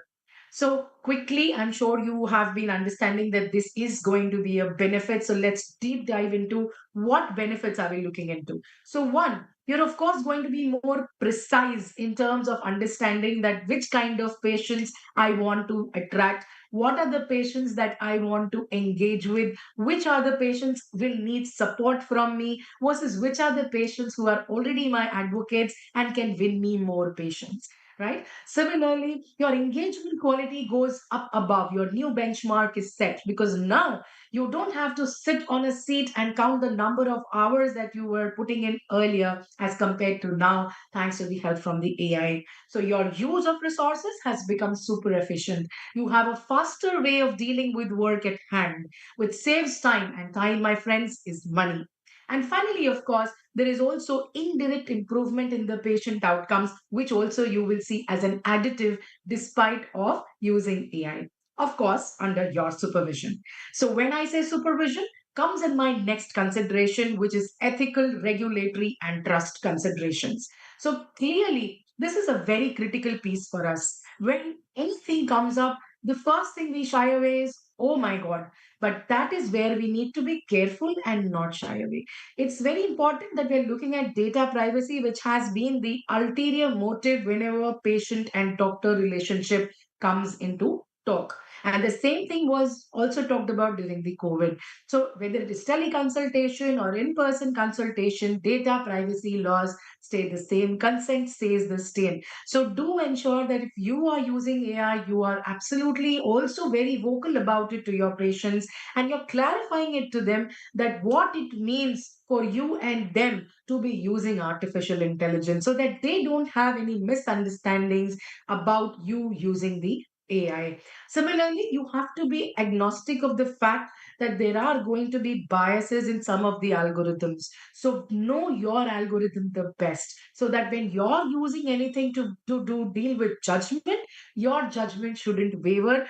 So quickly, I'm sure you have been understanding that this is going to be a benefit. So let's deep dive into what benefits are we looking into. So one, you're of course going to be more precise in terms of understanding that which kind of patients I want to attract, what are the patients that I want to engage with, which are the patients will need support from me versus which are the patients who are already my advocates and can win me more patients, right? Similarly, your engagement quality goes up above. Your new benchmark is set because now you don't have to sit on a seat and count the number of hours that you were putting in earlier as compared to now, thanks to the help from the AI. So your use of resources has become super efficient. You have a faster way of dealing with work at hand, which saves time, and time, my friends, is money. And finally, of course, there is also indirect improvement in the patient outcomes, which also you will see as an additive despite of using AI. Of course, under your supervision. So when I say supervision, comes in my next consideration, which is ethical, regulatory, and trust considerations. So clearly, this is a very critical piece for us. When anything comes up, the first thing we shy away is, oh my God. But that is where we need to be careful and not shy away. It's very important that we're looking at data privacy, which has been the ulterior motive whenever patient and doctor relationship comes into talk. And the same thing was also talked about during the COVID. So whether it is teleconsultation or in-person consultation, data privacy laws stay the same. Consent stays the same. So do ensure that if you are using AI, you are absolutely also very vocal about it to your patients and you're clarifying it to them that what it means for you and them to be using artificial intelligence so that they don't have any misunderstandings about you using the AI. Similarly, you have to be agnostic of the fact that there are going to be biases in some of the algorithms. So know your algorithm the best so that when you're using anything to do deal with judgment, your judgment shouldn't waver,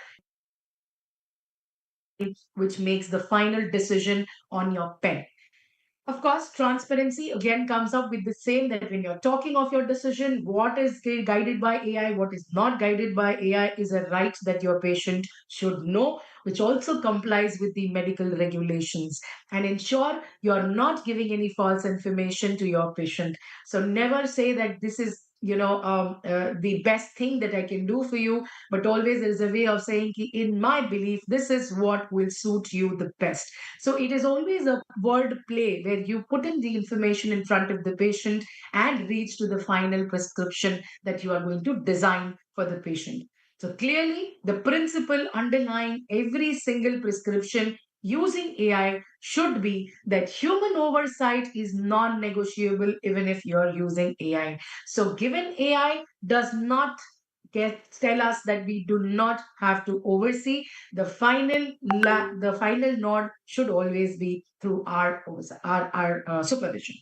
which makes the final decision on your pen. Of course, transparency again comes up with the same that when you're talking of your decision, what is guided by AI, what is not guided by AI is a right that your patient should know, which also complies with the medical regulations. And ensure you're not giving any false information to your patient. So never say that this is the best thing that I can do for you, but always there is a way of saying, "Ki, in my belief, this is what will suit you the best." So it is always a word play where you put in the information in front of the patient and reach to the final prescription that you are going to design for the patient. So clearly, the principle underlying every single prescription using AI should be that human oversight is non negotiable even if you're using AI. So, given AI does not tell us that we do not have to oversee. The final nod should always be through our supervision.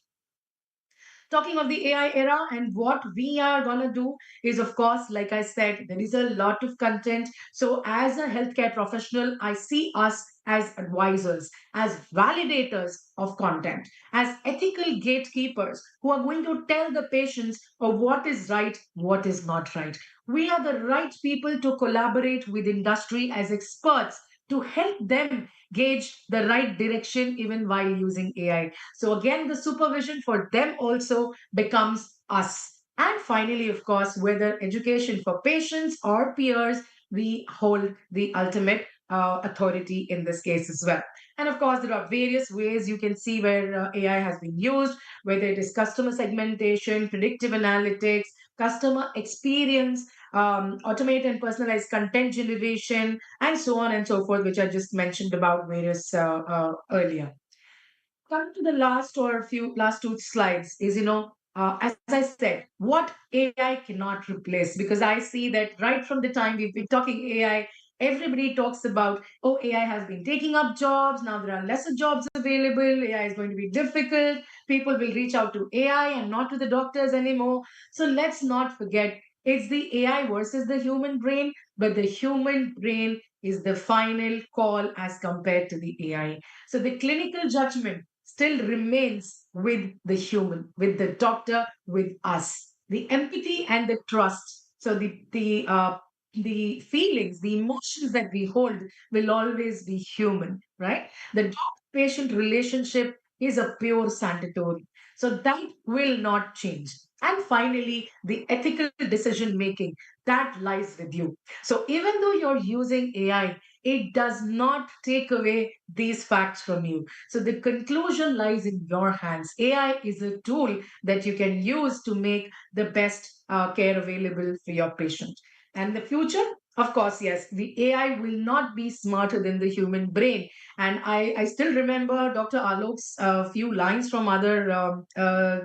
Talking of the AI era, and what we are going to do is, of course, like I said, there is a lot of content. So, as a healthcare professional, I see us as advisors, as validators of content, as ethical gatekeepers who are going to tell the patients of what is right, what is not right. We are the right people to collaborate with industry as experts to help them gauge the right direction even while using AI. So, again, the supervision for them also becomes us. And finally, of course, whether education for patients or peers, we hold the ultimate authority in this case as well. And of course, there are various ways you can see where AI has been used, whether it is customer segmentation, predictive analytics, customer experience, automate and personalized content generation, and so on and so forth, which I just mentioned about various earlier. Come to the last two slides is, as I said, what AI cannot replace, because I see that right from the time we've been talking AI, everybody talks about, oh, AI has been taking up jobs, now there are lesser jobs available, AI is going to be difficult, people will reach out to AI and not to the doctors anymore. So let's not forget, it's the AI versus the human brain, but the human brain is the final call as compared to the AI. So the clinical judgment still remains with the human, with the doctor, with us. The empathy and the trust. So the feelings, the emotions that we hold will always be human, right? The doctor-patient relationship is a pure sanctuary. So that will not change. And finally, the ethical decision making that lies with you. So even though you're using AI, it does not take away these facts from you. So the conclusion lies in your hands. AI is a tool that you can use to make the best care available for your patient. And the future, of course, yes, the AI will not be smarter than the human brain. And I still remember Dr. Alok's few lines from other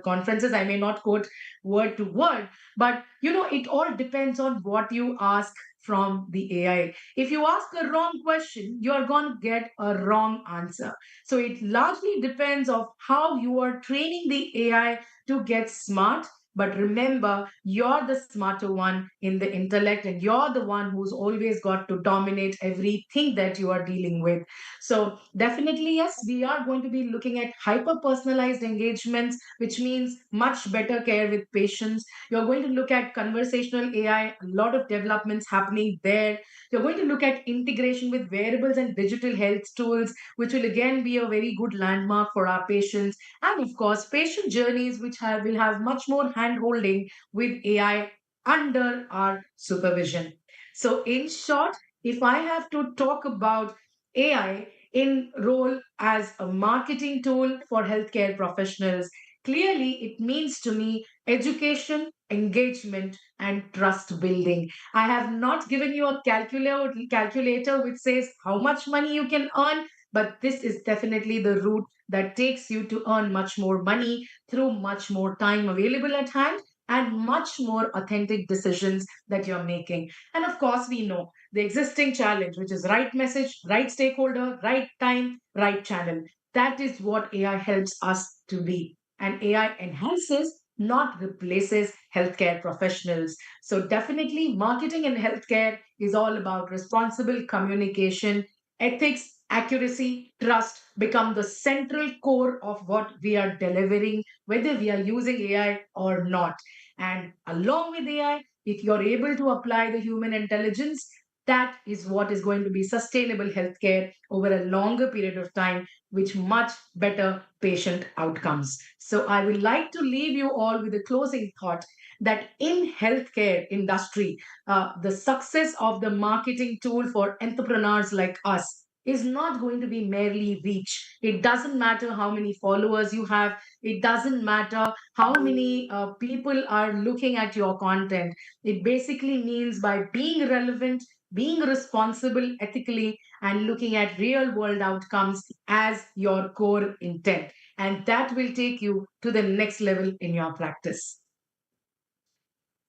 conferences. I may not quote word to word, but it all depends on what you ask from the AI. If you ask a wrong question, you're going to get a wrong answer. So it largely depends of how you are training the AI to get smart. But remember, you're the smarter one in the intellect, and you're the one who's always got to dominate everything that you are dealing with. So, definitely, yes, we are going to be looking at hyper personalized engagements, which means much better care with patients. You're going to look at conversational AI, a lot of developments happening there. You're going to look at integration with wearables and digital health tools, which will again be a very good landmark for our patients. And of course, patient journeys, which will have much more hand holding with AI under our supervision. So, in short, if I have to talk about AI in role as a marketing tool for healthcare professionals, clearly it means to me education, engagement, and trust building. I have not given you a calculator which says how much money you can earn, but this is definitely the route that takes you to earn much more money through much more time available at hand and much more authentic decisions that you're making. And of course, we know the existing challenge, which is right message, right stakeholder, right time, right channel. That is what AI helps us to be. And AI enhances, not replaces healthcare professionals. So, definitely, marketing in healthcare is all about responsible communication, ethics, accuracy, trust become the central core of what we are delivering, whether we are using AI or not. And along with AI, if you're able to apply the human intelligence, that is what is going to be sustainable healthcare over a longer period of time, with much better patient outcomes. So I would like to leave you all with a closing thought that in healthcare industry, the success of the marketing tool for entrepreneurs like us is not going to be merely reach. It doesn't matter how many followers you have. It doesn't matter how many people are looking at your content. It basically means by being relevant, being responsible ethically, and looking at real world outcomes as your core intent. And that will take you to the next level in your practice.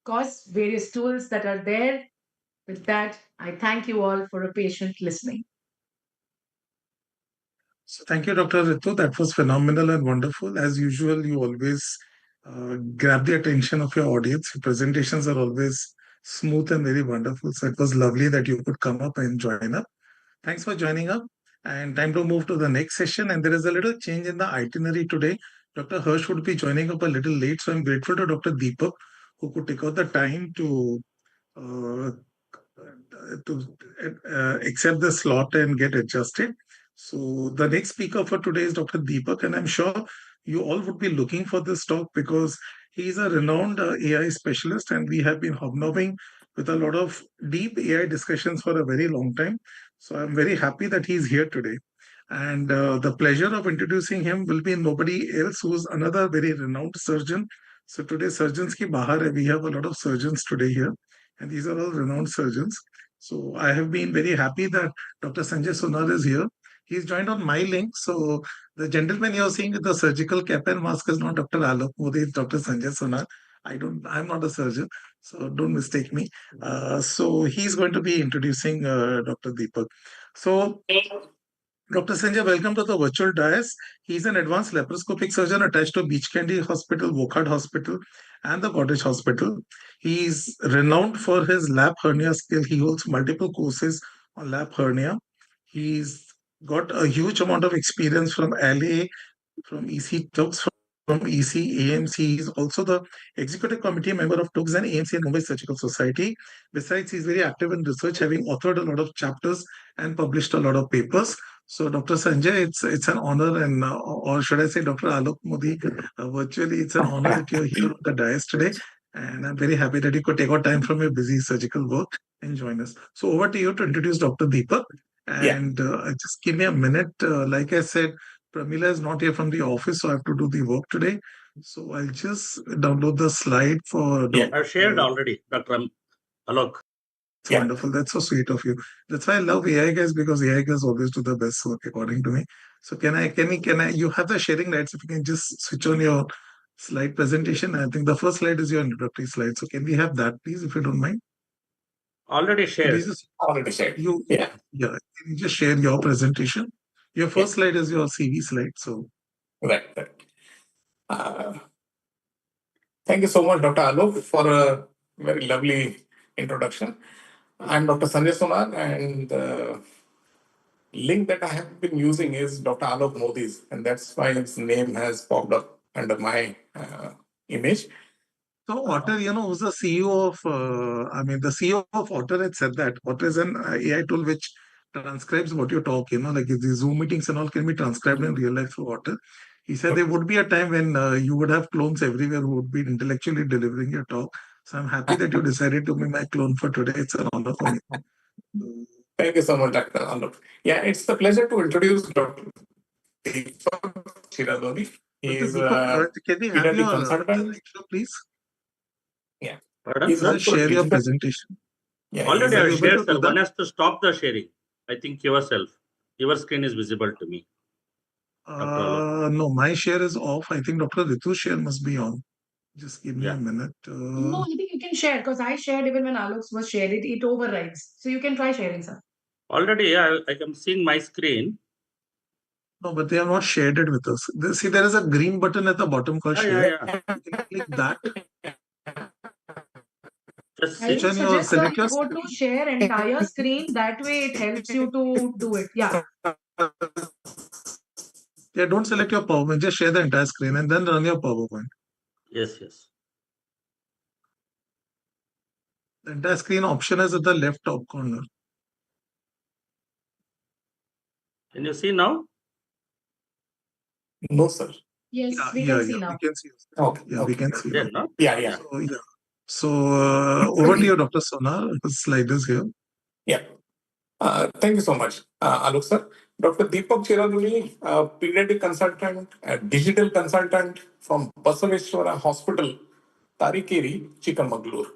course, various tools that are there. With that, I thank you all for a patient listening. So thank you, Dr. Ritu. That was phenomenal and wonderful. As usual, you always grab the attention of your audience. Your presentations are always smooth and very wonderful. So it was lovely that you could come up and join up. Thanks for joining up. And time to move to the next session. And there is a little change in the itinerary today. Dr. Hirsch would be joining up a little late. So I'm grateful to Dr. Deepak, who could take out the time uh, to accept the slot and get adjusted. So the next speaker for today is Dr. Deepak, and I'm sure you all would be looking for this talk because he's a renowned AI specialist, and we have been hobnobbing with a lot of deep AI discussions for a very long time. So I'm very happy that he's here today. And the pleasure of introducing him will be nobody else who's another very renowned surgeon. So today, surgeons ki bahar hai. We have a lot of surgeons today here, and these are all renowned surgeons. So I have been very happy that Dr. Sanjay Sonar is here. He's joined on my link. So the gentleman you're seeing with the surgical cap and mask is not Dr. Alok Modi, it's Dr. Sanjay Sonar. I'm not a surgeon, so don't mistake me. So he's going to be introducing Dr. Deepak. So Dr. Sanjay, welcome to the virtual dais. He's an advanced laparoscopic surgeon attached to Beach Candy Hospital, Wokhad Hospital, and the Cottage Hospital. He's renowned for his lap hernia skill. He holds multiple courses on lap hernia. He's got a huge amount of experience from LA, from EC Talks, from EC AMC. He's also the executive committee member of TUGS and AMC and Mumbai Surgical Society. Besides, he's very active in research, having authored a lot of chapters and published a lot of papers. So, Dr. Sanjay, it's an honor, and or should I say, Dr. Alok Modi, virtually, it's an honor that you're here on the dais today. And I'm very happy that you could take out time from your busy surgical work and join us. So, over to you to introduce Dr. Deepak. And just give me a minute. Like I said, Pramila is not here from the office, so I have to do the work today. So I'll just download the slide for. Yeah, I've shared already, Dr. Alok. It's wonderful. That's so sweet of you. That's why I love AI guys, because AI guys always do the best work according to me. So can I, you have the sharing rights. If you can just switch on your slide presentation. I think the first slide is your introductory slide. So can we have that, please, if you don't mind? Already shared. Already shared. Yeah. Can you just share your presentation? Your first slide is your CV slide. So. Right. Thank you so much, Dr. Alok, for a very lovely introduction. I'm Dr. Sanjay Sonar, and the link that I have been using is Dr. Alok Modi's, and that's why his name has popped up under my image. So Otter, who's the CEO of, the CEO of Otter had said that Otter is an AI tool which transcribes what you talk, like the Zoom meetings and all can be transcribed in real life through Otter. He said there would be a time when you would have clones everywhere who would be intellectually delivering your talk. So I'm happy that you decided to be my clone for today. It's an honor for me. Thank you so much, Dr. Alok. Yeah, it's the pleasure to introduce Dr. Deepak Chiradoni. He is a pediatric consultant. Please? Yeah. Just share your presentation. Yeah, already I have shared, sir. One has to stop the sharing. I think yourself. Your screen is visible to me. No, my share is off. I think Dr. Ritu's share must be on. Just give me a minute. No, I think you can share because I shared even when Alok's was shared. It overrides. So you can try sharing, sir. Already, I am seeing my screen. No, but they have not shared it with us. See, there is a green button at the bottom called share. You can click that. Just I would suggest that you go to share entire screen. That way it helps you to do it. Yeah. Yeah, don't select your PowerPoint. Just share the entire screen and then run your PowerPoint. Yes. The entire screen option is at the left top corner. Can you see now? No, sir. Yes, we can see now. We can see. Okay. We can see. No? Yeah. So over to you, Dr. Sonar. The slide is here. Yeah. Thank you so much, Alok sir. Dr. Deepak Chiradoni, pediatric consultant, digital consultant from Basaveshwara Hospital, Tarikeri, Chikamagalur.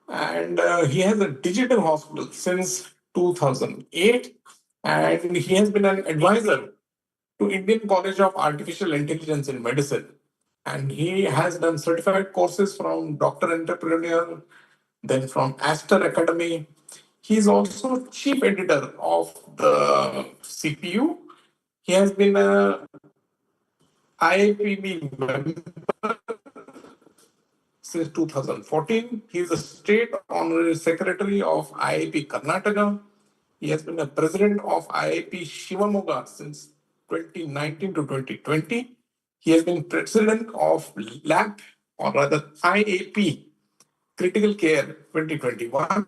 And he has a digital hospital since 2008, and he has been an advisor to Indian College of Artificial Intelligence in Medicine And he has done certified courses from Doctor Entrepreneur, then from Aster Academy. He's also chief editor of the CPU. He has been a IAPB member since 2014. He is the state honorary secretary of IIP Karnataka. He has been a president of IIP Shivamogga since 2019 to 2020. He has been president of LAP, or rather IAP, Critical Care 2021.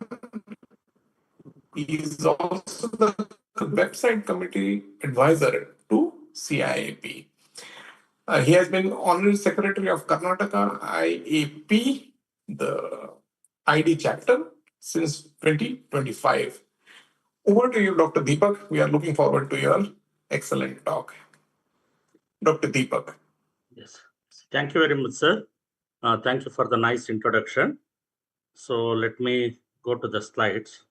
He is also the website committee advisor to CIAP. He has been honorary secretary of Karnataka IAP, the ID chapter, since 2025. Over to you, Dr. Deepak. We are looking forward to your excellent talk. Dr. Deepak. Yes. Thank you very much, sir. Thank you for the nice introduction. So let me go to the slides.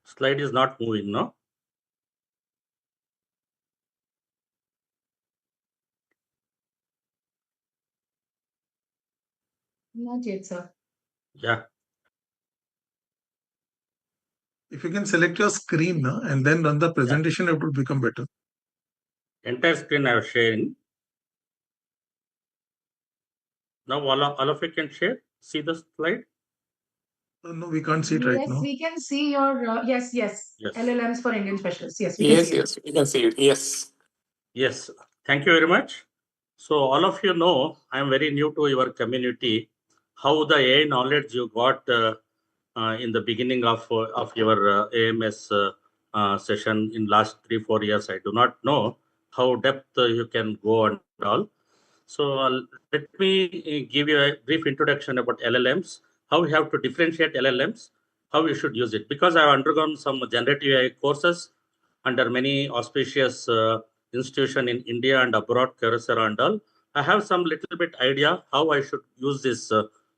Slide is not moving, no? Not yet, sir. Yeah. If you can select your screen and then run the presentation, it will become better. Entire screen I have sharing. Now all of you can share. See the slide. No, we can't see it right Yes, now. we can see your yes. LLMs for Indian specialists. Yes, we can see it. Yes, we can see it. Yes. Yes. Thank you very much. So all of you know, I am very new to your community. How the AI knowledge you got in the beginning of your AMS session in last 3-4 years, I do not know how depth you can go and all. So let me give you a brief introduction about LLMs, how we have to differentiate LLMs, how we should use it. Because I have undergone some generative AI courses under many auspicious institution in India and abroad, Kerkar and all. I have some little bit idea how I should use this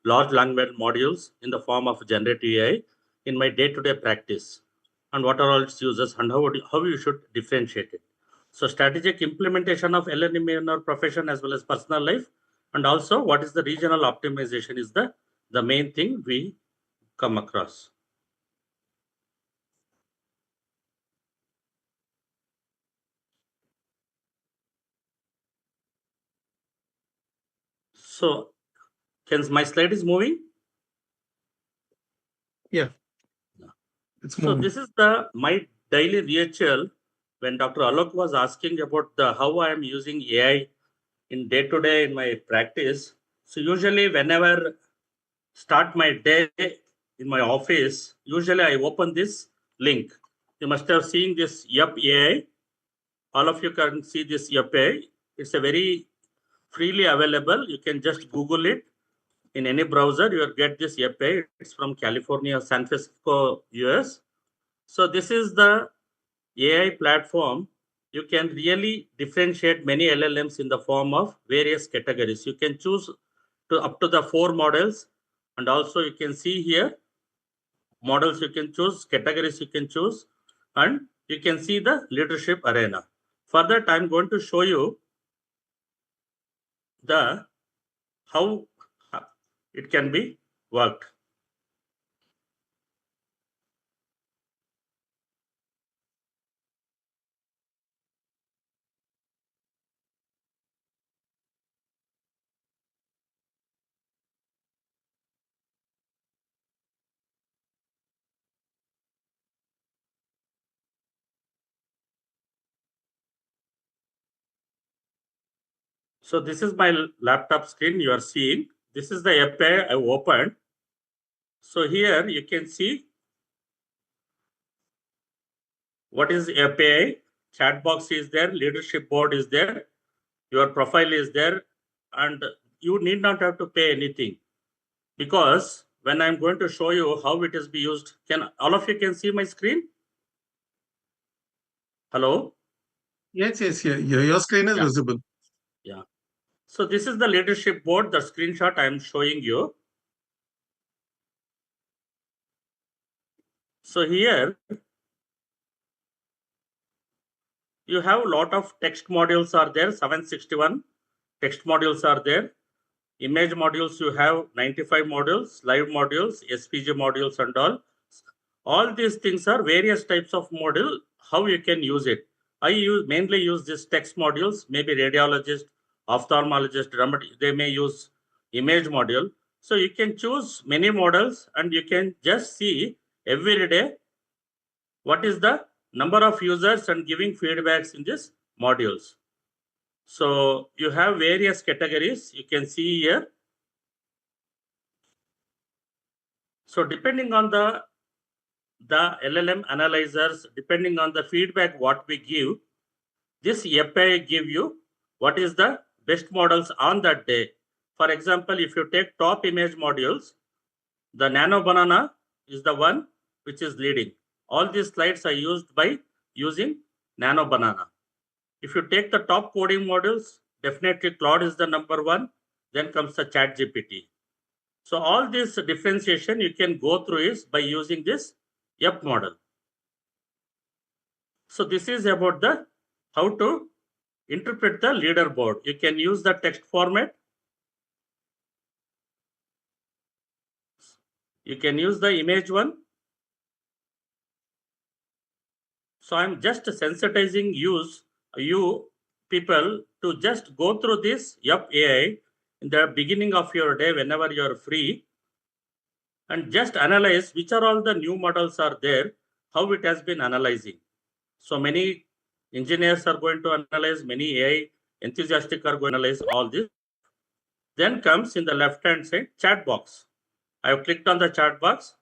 large language modules in the form of generative AI in my day-to-day practice, and what are all its uses and how you should differentiate it. So strategic implementation of LLM in our profession as well as personal life, and also what is the regional optimization is the main thing we come across. So my slide is moving? Yeah. It's so moving. This is my daily ritual when Dr. Alok was asking about how I am using AI in day-to-day in my practice. So usually whenever start my day in my office, usually I open this link. You must have seen this Yup AI. All of you can see this Yup AI. It's a very freely available. You can just Google it in any browser. You will get this Yup AI. It's from California, San Francisco, US. So this is the AI platform. You can really differentiate many LLMs in the form of various categories. You can choose up to the 4 models, and also you can see here models you can choose, categories you can choose, and you can see the leadership arena. For that, I'm going to show you how it can be worked. So this is my laptop screen you are seeing. This is the API I opened. So here you can see what is API. Chat box is there, leadership board is there, your profile is there, and you need not have to pay anything, because when I'm going to show you how it is be used, can all of you can see my screen? Hello? Yes. Your screen is visible. Yeah. So this is the leadership board, the screenshot I am showing you. So here you have a lot of text modules are there, 761 text modules are there. Image modules, you have 95 modules, live modules, SPG modules and all. All these things are various types of module, how you can use it. I mainly use these text modules, maybe radiologist, ophthalmologist, they may use image module. So you can choose many models and you can just see every day what is the number of users and giving feedbacks in these modules. So you have various categories you can see here. So depending on the LLM analyzers, depending on the feedback what we give, this API give you what is the best models on that day. For example, if you take top image modules, the Nano Banana is the one which is leading. All these slides are used by using Nano Banana. If you take the top coding modules, definitely Claude is the number one. Then comes the ChatGPT. So all this differentiation you can go through is by using this YEP model. So this is about the how to interpret the leaderboard. You can use the text format. You can use the image one. So I'm just sensitizing you people to just go through this YEP AI in the beginning of your day whenever you're free, and just analyze which are all the new models are there, how it has been analyzing. So many engineers are going to analyze, many AI enthusiastic are going to analyze all this. Then comes in the left hand side chat box. I have clicked on the chat box.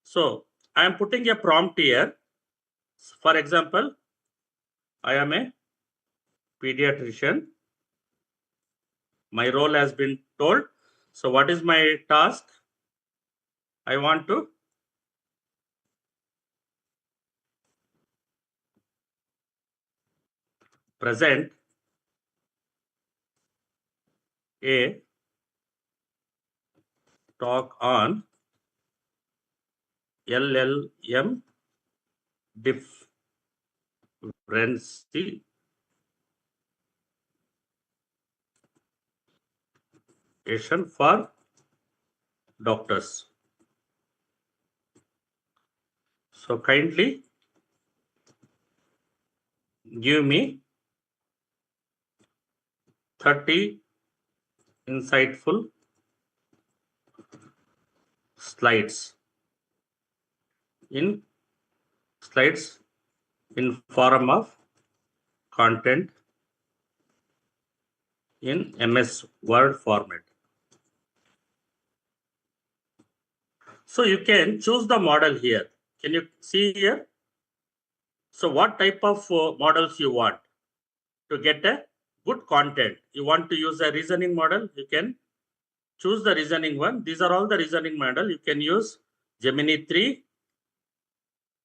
So I am putting a prompt here. For example, I am a pediatrician. My role has been told. So what is my task? I want to present a talk on LLM differentiation for doctors. So kindly give me 30 insightful slides in form of content in MS Word format. So you can choose the model here. Can you see here? So what type of models you want to get a good content? You want to use a reasoning model? You can choose the reasoning one. These are all the reasoning model. You can use Gemini 3.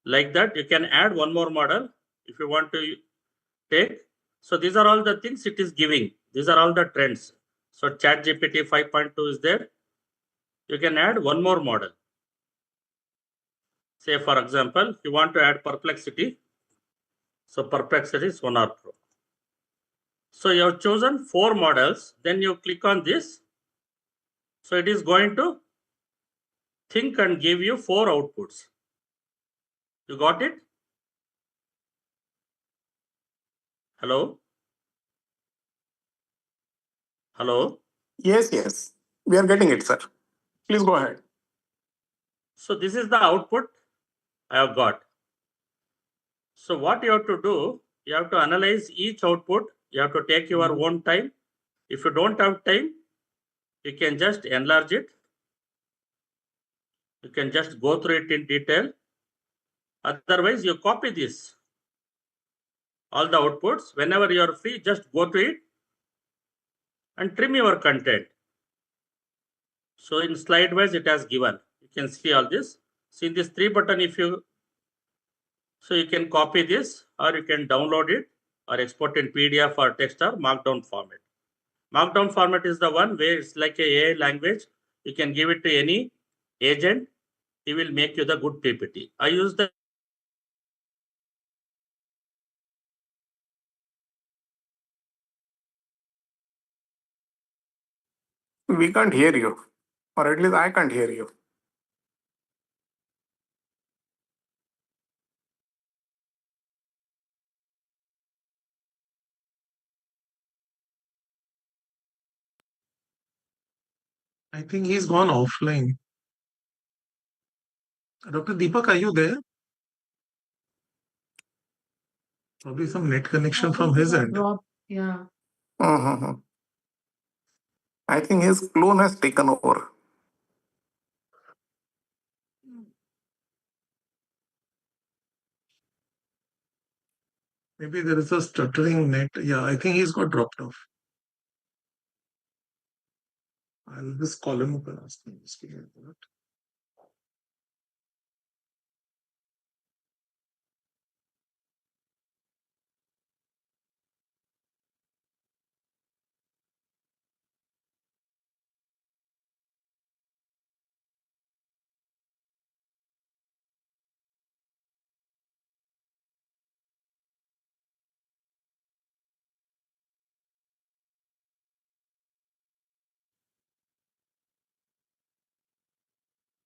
Like that, you can add one more model if you want to take. So these are all the things it is giving. These are all the trends. So ChatGPT 5.2 is there. You can add one more model. Say, for example, you want to add perplexity. So perplexity Sonar Pro. So you have chosen 4 models. Then you click on this. So it is going to think and give you 4 outputs. You got it? Hello? Hello? Yes, yes. We are getting it, sir. Please go ahead. So this is the output I have got. So what you have to do, you have to analyze each output. You have to take your own time. If you don't have time, you can just enlarge it. You can just go through it in detail. Otherwise, you copy this. All the outputs. Whenever you are free, just go to it and trim your content. So in slide wise, it has given. You can see all this. See this 3 button so you can copy this or you can download it or export in PDF or text or markdown format. Markdown format is the one where it's like a AI language. You can give it to any agent. he will make you the good PPT. I use the We can't hear you, or at least I can't hear you. I think he's gone offline. Dr. Deepak, are you there? Probably some net connection from his end. Yeah. Mm-hmm. I think his clone has taken over. Maybe there is a stuttering net. Yeah, I think he's got dropped off. I'll just call him up and ask him to speak about that.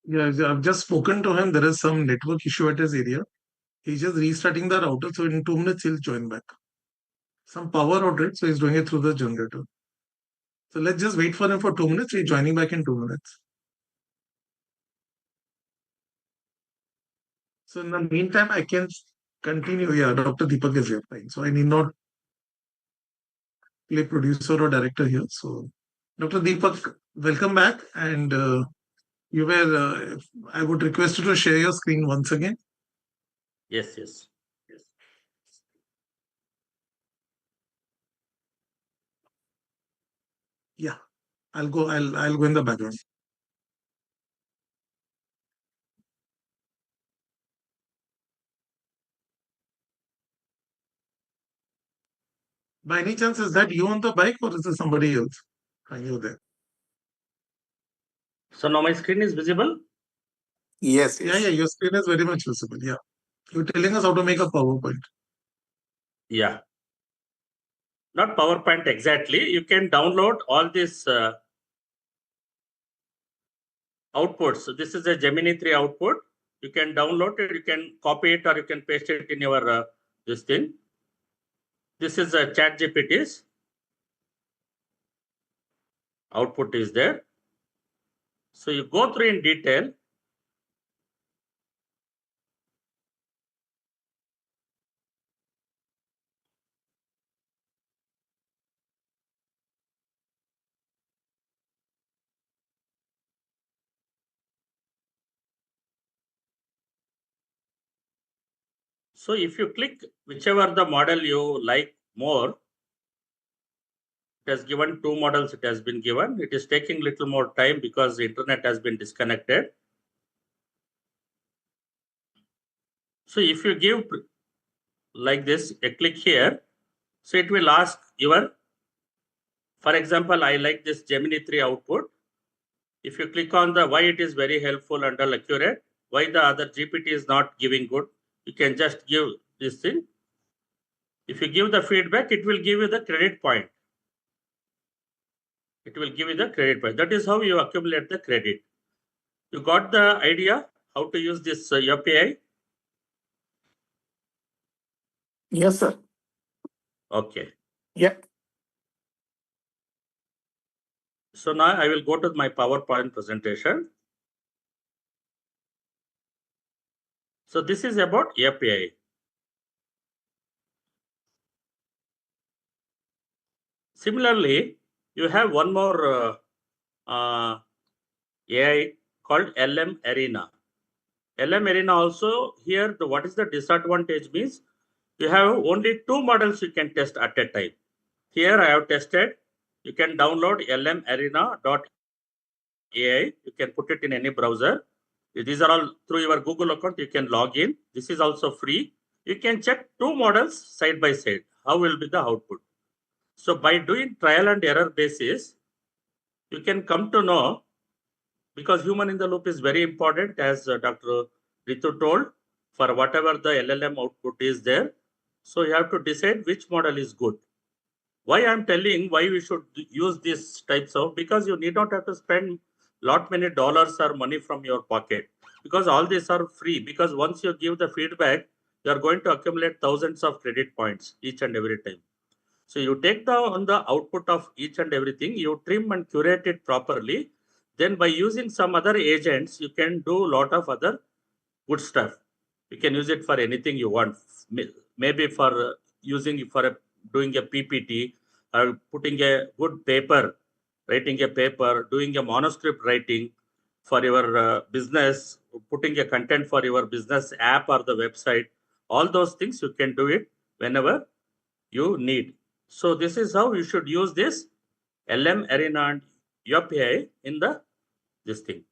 Yeah, I've just spoken to him. There is some network issue at his area. He's just restarting the router, so in 2 minutes he'll join back. Some power outage, so he's doing it through the generator. So let's just wait for him for 2 minutes. He's joining back in 2 minutes. So in the meantime, I can continue. Yeah, Dr. Deepak is here. Fine. So I need not play producer or director here. So Dr. Deepak, welcome back. And you were, I would request you to share your screen once again. yes, yes. Yeah, I'll go in the background. By any chance, is that you on the bike or is it somebody else? Are you there? So now my screen is visible? Yes, Yeah, your screen is very much visible. Yeah. You're telling us how to make a PowerPoint. Yeah. Not PowerPoint exactly. You can download all these outputs. So this is a Gemini 3 output. You can download it, you can copy it, or you can paste it in your this thing. This is a chat GPT's output is there. So you go through in detail. So if you click whichever the model you like more, it has given 2 models, it has been given. It is taking little more time because the internet has been disconnected. So if you give like this, a click here, so it will ask your, for example, I like this Gemini 3 output. If you click on the why it is very helpful and accurate, why the other GPT is not giving good, you can just give this thing. If you give the feedback, it will give you the credit point. It will give you the credit point. That is how you accumulate the credit. You got the idea how to use this API? Yes, sir. Okay. Yeah. So now I will go to my PowerPoint presentation. So this is about API. Similarly, you have one more AI called LM Arena. LM Arena also here, what is the disadvantage means you have only 2 models you can test at a time. Here I have tested. You can download lmarena.ai. You can put it in any browser. These are all through your Google account. You can log in. This is also free. You can check 2 models side by side. How will be the output? So by doing trial and error basis, you can come to know because human in the loop is very important, as Dr. Ritu told, for whatever the LLM output is there. So you have to decide which model is good. Why I'm telling why we should use these types of, because you need not have to spend many dollars or money from your pocket, because all these are free. Because once you give the feedback, you are going to accumulate thousands of credit points each and every time. So you take on the output of each and everything, you trim and curate it properly. Then by using some other agents, you can do a lot of other good stuff. You can use it for anything you want. Maybe for using it for doing a PPT, or putting a good paper, writing a paper, doing a manuscript writing for your business, putting a content for your business app or the website. All those things you can do it whenever you need. So this is how you should use this LM Arena and API in this thing.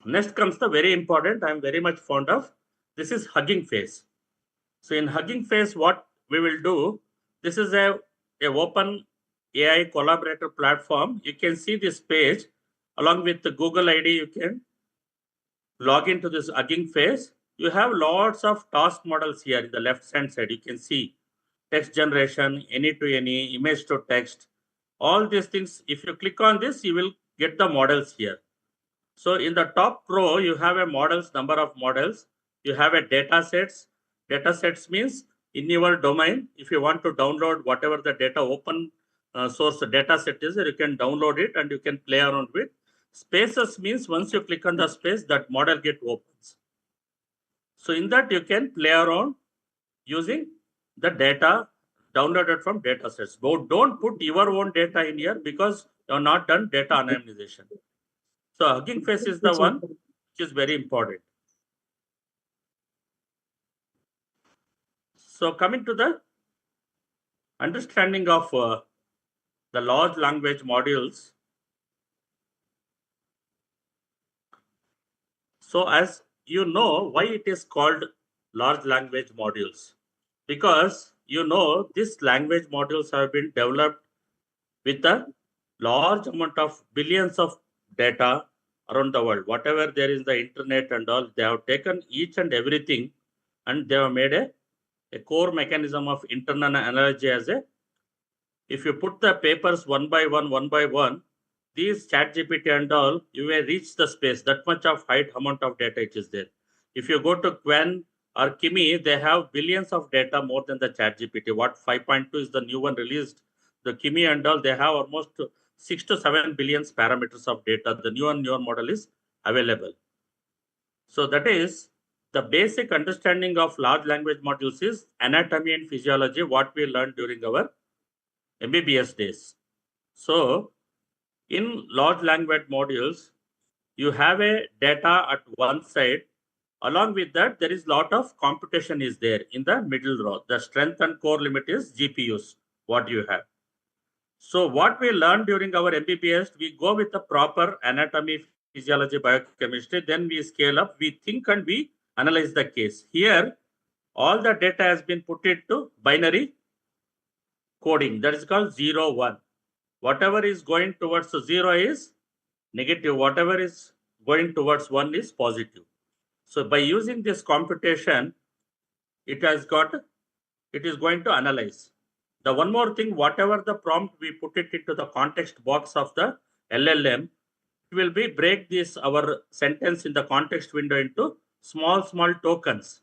Next comes the very important, I'm very much fond of. This is Hugging Face. So in Hugging Face, what we will do, this is a open AI collaborator platform. You can see this page along with the Google ID. You can log into this Hugging Face. You have lots of task models here in the left hand side. You can see text generation, any to any, image to text, all these things. If you click on this, you will get the models here. So in the top row, you have a models, number of models. You have a data sets. Data sets means in your domain, if you want to download whatever the data open source data set is, you can download it and you can play around with. Spaces means once you click on the space, that model get opens. So in that you can play around using the data downloaded from data sets. But don't put your own data in here because you have not done data anonymization. So Hugging Face is the one which is very important. So coming to the understanding of the large language modules. So as you know, why it is called large language modules? Because you know these language modules have been developed with a large amount of billions of data around the world. Whatever there is the internet and all, they have taken each and everything and they have made a core mechanism of internal analogy as a, if you put the papers one by one, these ChatGPT and all, you may reach the space, that much of height amount of data it is there. If you go to Quen or Kimi, they have billions of data more than the ChatGPT. What 5.2 is the new one released. The Kimi and all, they have almost 6 to 7 billion parameters of data. The newer model is available. So that is the basic understanding of large language modules is anatomy and physiology, what we learned during our MBBS days. So in large language modules, you have a data at one side. Along with that, there is lot of computation is there in the middle row. The strength and core limit is GPUs, what you have. So what we learned during our MBBS, we go with the proper anatomy, physiology, biochemistry, then we scale up, we think and we analyze the case. Here, all the data has been put into binary coding. That is called 0, 1. Whatever is going towards 0 is negative. Whatever is going towards 1 is positive. So by using this computation, it is going to analyze. The one more thing, whatever the prompt we put it into the context box of the LLM, it will be break this our sentence in the context window into small tokens.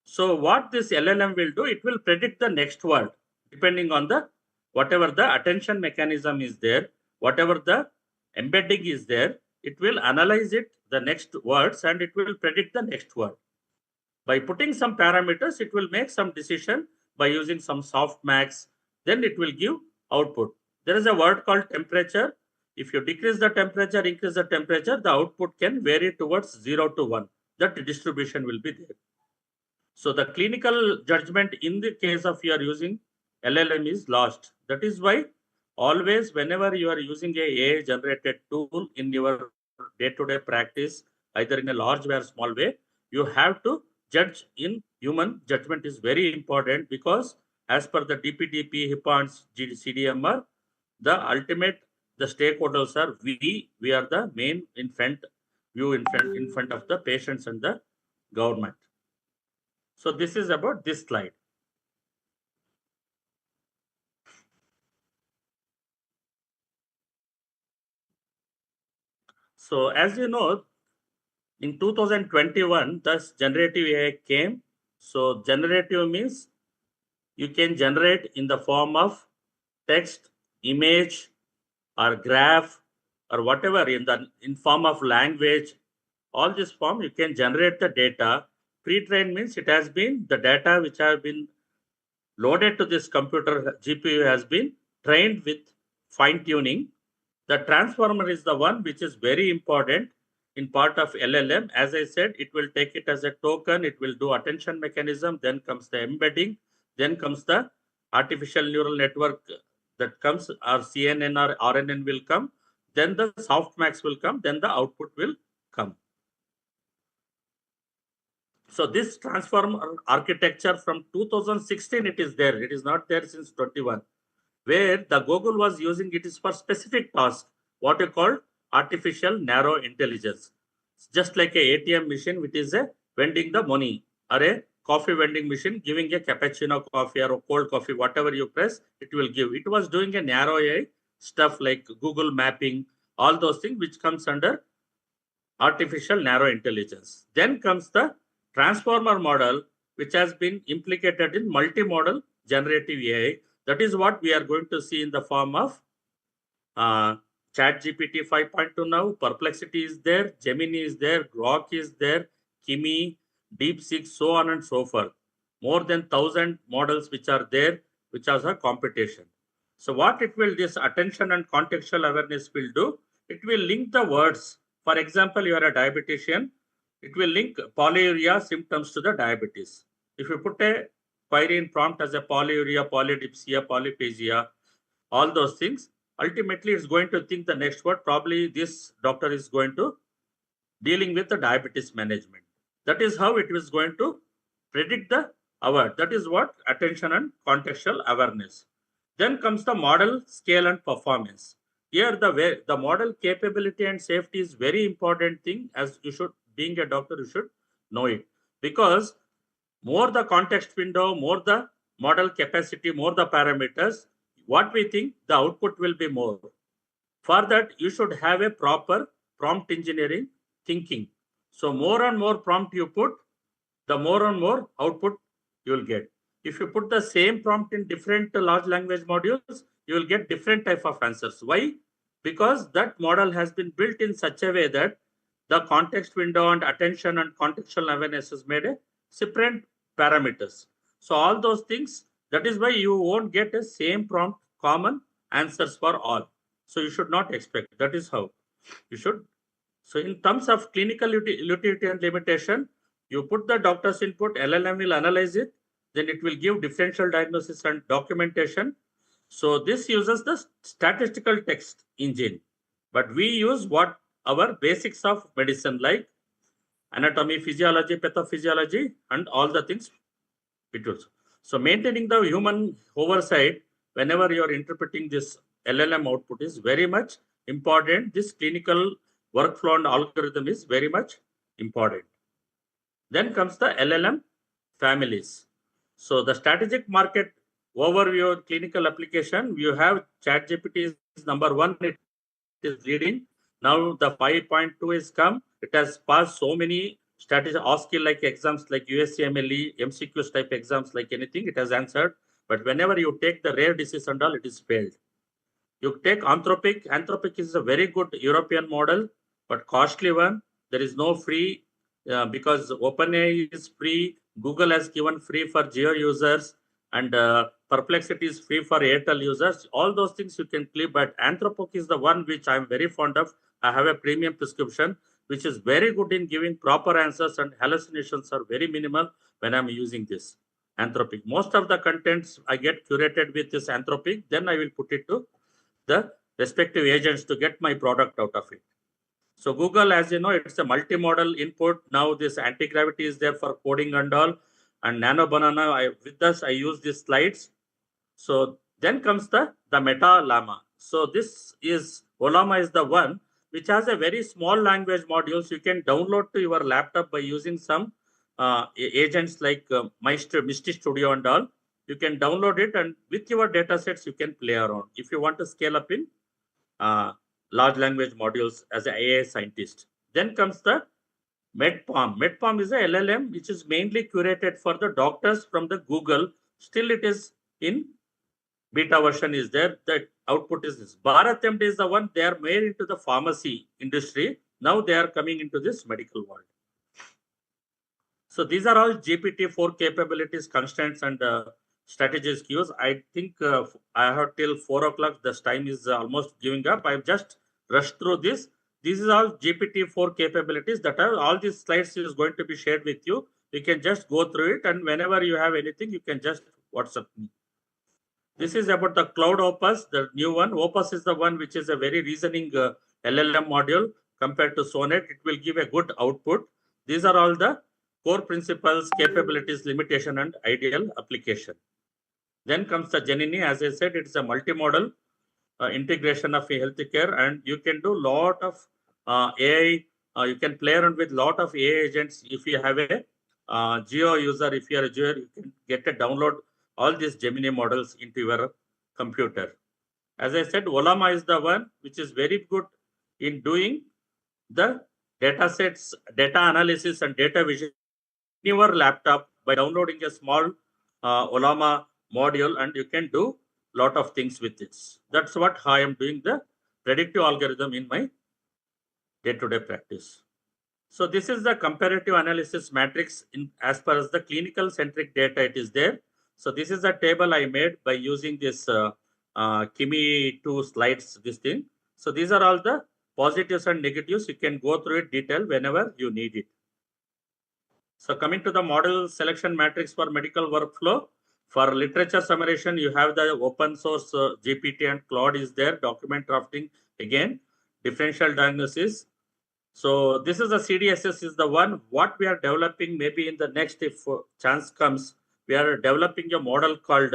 So what this LLM will do, it will predict the next word depending on the whatever the attention mechanism is there, whatever the embedding is there, it will analyze it, the next words, and it will predict the next word. By putting some parameters, it will make some decision by using some softmax, then it will give output. There is a word called temperature. If you decrease the temperature, increase the temperature, the output can vary towards 0 to 1. That distribution will be there. So the clinical judgment in the case of you are using LLM is lost. That is why always whenever you are using a AI generated tool in your day-to-day practice, either in a large way or small way, you have to judge in human. Judgment is very important because as per the DPDP, HIPAA and CDMR, the ultimate the stakeholders are we are the main in front of the patients and the government. So this is about this slide. So as you know, in 2021, thus generative AI came. So generative means you can generate in the form of text, image, or graph, or whatever in form of language. All this form you can generate the data. Pre-trained means it has been the data which have been loaded to this computer GPU has been trained with fine tuning. The transformer is the one which is very important in part of LLM. As I said, it will take it as a token, it will do attention mechanism, then comes the embedding, then comes the artificial neural network that comes, or CNN or RNN will come, then the softmax will come, then the output will come. So this transformer architecture from 2016, it is there. It is not there since 21. Where the Google was using it is for specific task, what you call artificial narrow intelligence. It's just like a ATM machine, which is a vending the money, or a coffee vending machine giving a cappuccino coffee or a cold coffee, whatever you press, it will give. It was doing a narrow AI stuff like Google mapping, all those things which comes under artificial narrow intelligence. Then comes the transformer model, which has been implicated in multimodal generative AI. That is what we are going to see in the form of ChatGPT 5.2 now. Perplexity is there, Gemini is there, Grok is there, Kimi, DeepSeek, so on and so forth. More than 1,000 models which are there, which are a competition. So what it will, this attention and contextual awareness will do, it will link the words. For example, you are a diabetician, it will link polyuria symptoms to the diabetes. If you put a query in prompt as a polyuria, polydipsia, polyphagia, all those things, ultimately it's going to think the next word. Probably this doctor is going to dealing with the diabetes management. That is how it is going to predict the award. That is what attention and contextual awareness. Then comes the model scale and performance. Here the model capability and safety is very important thing, as you should, being a doctor, you should know it. Because more the context window, more the model capacity, more the parameters, what we think the output will be more. For that, you should have a proper prompt engineering thinking. So more and more prompt you put, the more and more output you will get. If you put the same prompt in different large language modules, you will get different type of answers. Why? Because that model has been built in such a way that the context window and attention and contextual awareness is made a separate parameters. So all those things, that is why you won't get a same prompt common answers for all. So you should not expect. That is how you should. So in terms of clinical utility and limitation, you put the doctor's input, LLM will analyze it, then it will give differential diagnosis and documentation. So this uses the statistical text engine, but we use what our basics of medicine like anatomy, physiology, pathophysiology, and all the things it was. So maintaining the human oversight whenever you are interpreting this LLM output is very much important. This clinical workflow and algorithm is very much important. Then comes the LLM families. So the strategic market overview clinical application, you have ChatGPT is number one, it is leading. Now the 5.2 is come. It has passed so many strategy OSCE like exams like USCMLE, MCQs type exams like anything, it has answered. But whenever you take the rare disease and all, it is failed. You take Anthropic. Anthropic is a very good European model, but costly one. There is no free because OpenAI is free. Google has given free for Geo users, and Perplexity is free for Airtel users. All those things you can click, but Anthropic is the one which I'm very fond of. I have a premium prescription, which is very good in giving proper answers, and hallucinations are very minimal when I'm using this Anthropic. Most of the contents I get curated with this Anthropic, then I will put it to the respective agents to get my product out of it. So Google, as you know, it's a multimodal input. Now this anti-gravity is there for coding and all. And Nano Banana, with us, I use these slides. So then comes the Meta Llama. So this is Olama is the one which has a very small language modules you can download to your laptop by using some agents like Misty Studio and all. You can download it, and with your data sets you can play around if you want to scale up in large language modules as an AI scientist. Then comes the MedPalm. MedPalm is a LLM which is mainly curated for the doctors from the Google. Still, it is in beta version is there. The output is this. Bharat MD is the one they are made into the pharmacy industry. Now they are coming into this medical world. So these are all GPT-4 capabilities, constraints, and strategies queues. I think I have till 4 o'clock. This time is almost giving up. I've just rushed through this. This is all GPT-4 capabilities that are all these slides is going to be shared with you. You can just go through it, and whenever you have anything, you can just WhatsApp me. This is about the Cloud Opus, the new one. Opus is the one which is a very reasoning LLM module compared to Sonar. It will give a good output. These are all the core principles, capabilities, limitation, and ideal application. Then comes the Gemini. As I said, it's a multimodal integration of healthcare, and you can do lot of AI. You can play around with lot of AI agents. If you have a Geo user, if you are a Geo, you can get a download all these Gemini models into your computer. As I said, Olama is the one which is very good in doing the data sets, data analysis, and data vision in your laptop by downloading a small Olama module, and you can do lot of things with it. That's what I am doing the predictive algorithm in my day-to-day practice. So this is the comparative analysis matrix in as per as the clinical centric data it is there. So this is a table I made by using this Kimi 2 slides, this thing. So these are all the positives and negatives. You can go through it detail whenever you need it. So coming to the model selection matrix for medical workflow, for literature summarization, you have the open source GPT and Claude is there, document drafting, again, differential diagnosis. So this is the CDSS is the one what we are developing maybe in the next, if chance comes, we are developing a model called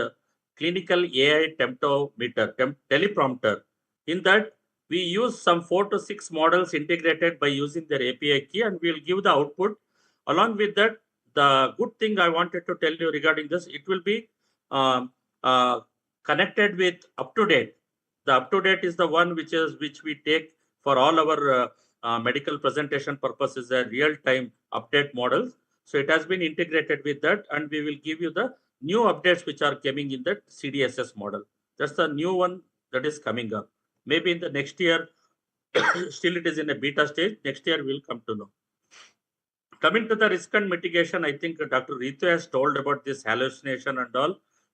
clinical AI temptometer, teleprompter. In that, we use some 4 to 6 models integrated by using their API key, and we'll give the output. Along with that, the good thing I wanted to tell you regarding this, it will be connected with UpToDate. The UpToDate is the one which we take for all our medical presentation purposes, a real-time update models. So it has been integrated with that, and we will give you the new updates which are coming in that CDSS model. That's the new one that is coming up. Maybe in the next year, still it is in a beta stage. Next year we'll come to know. Coming to the risk and mitigation, I think Dr. Ritu has told about this hallucination and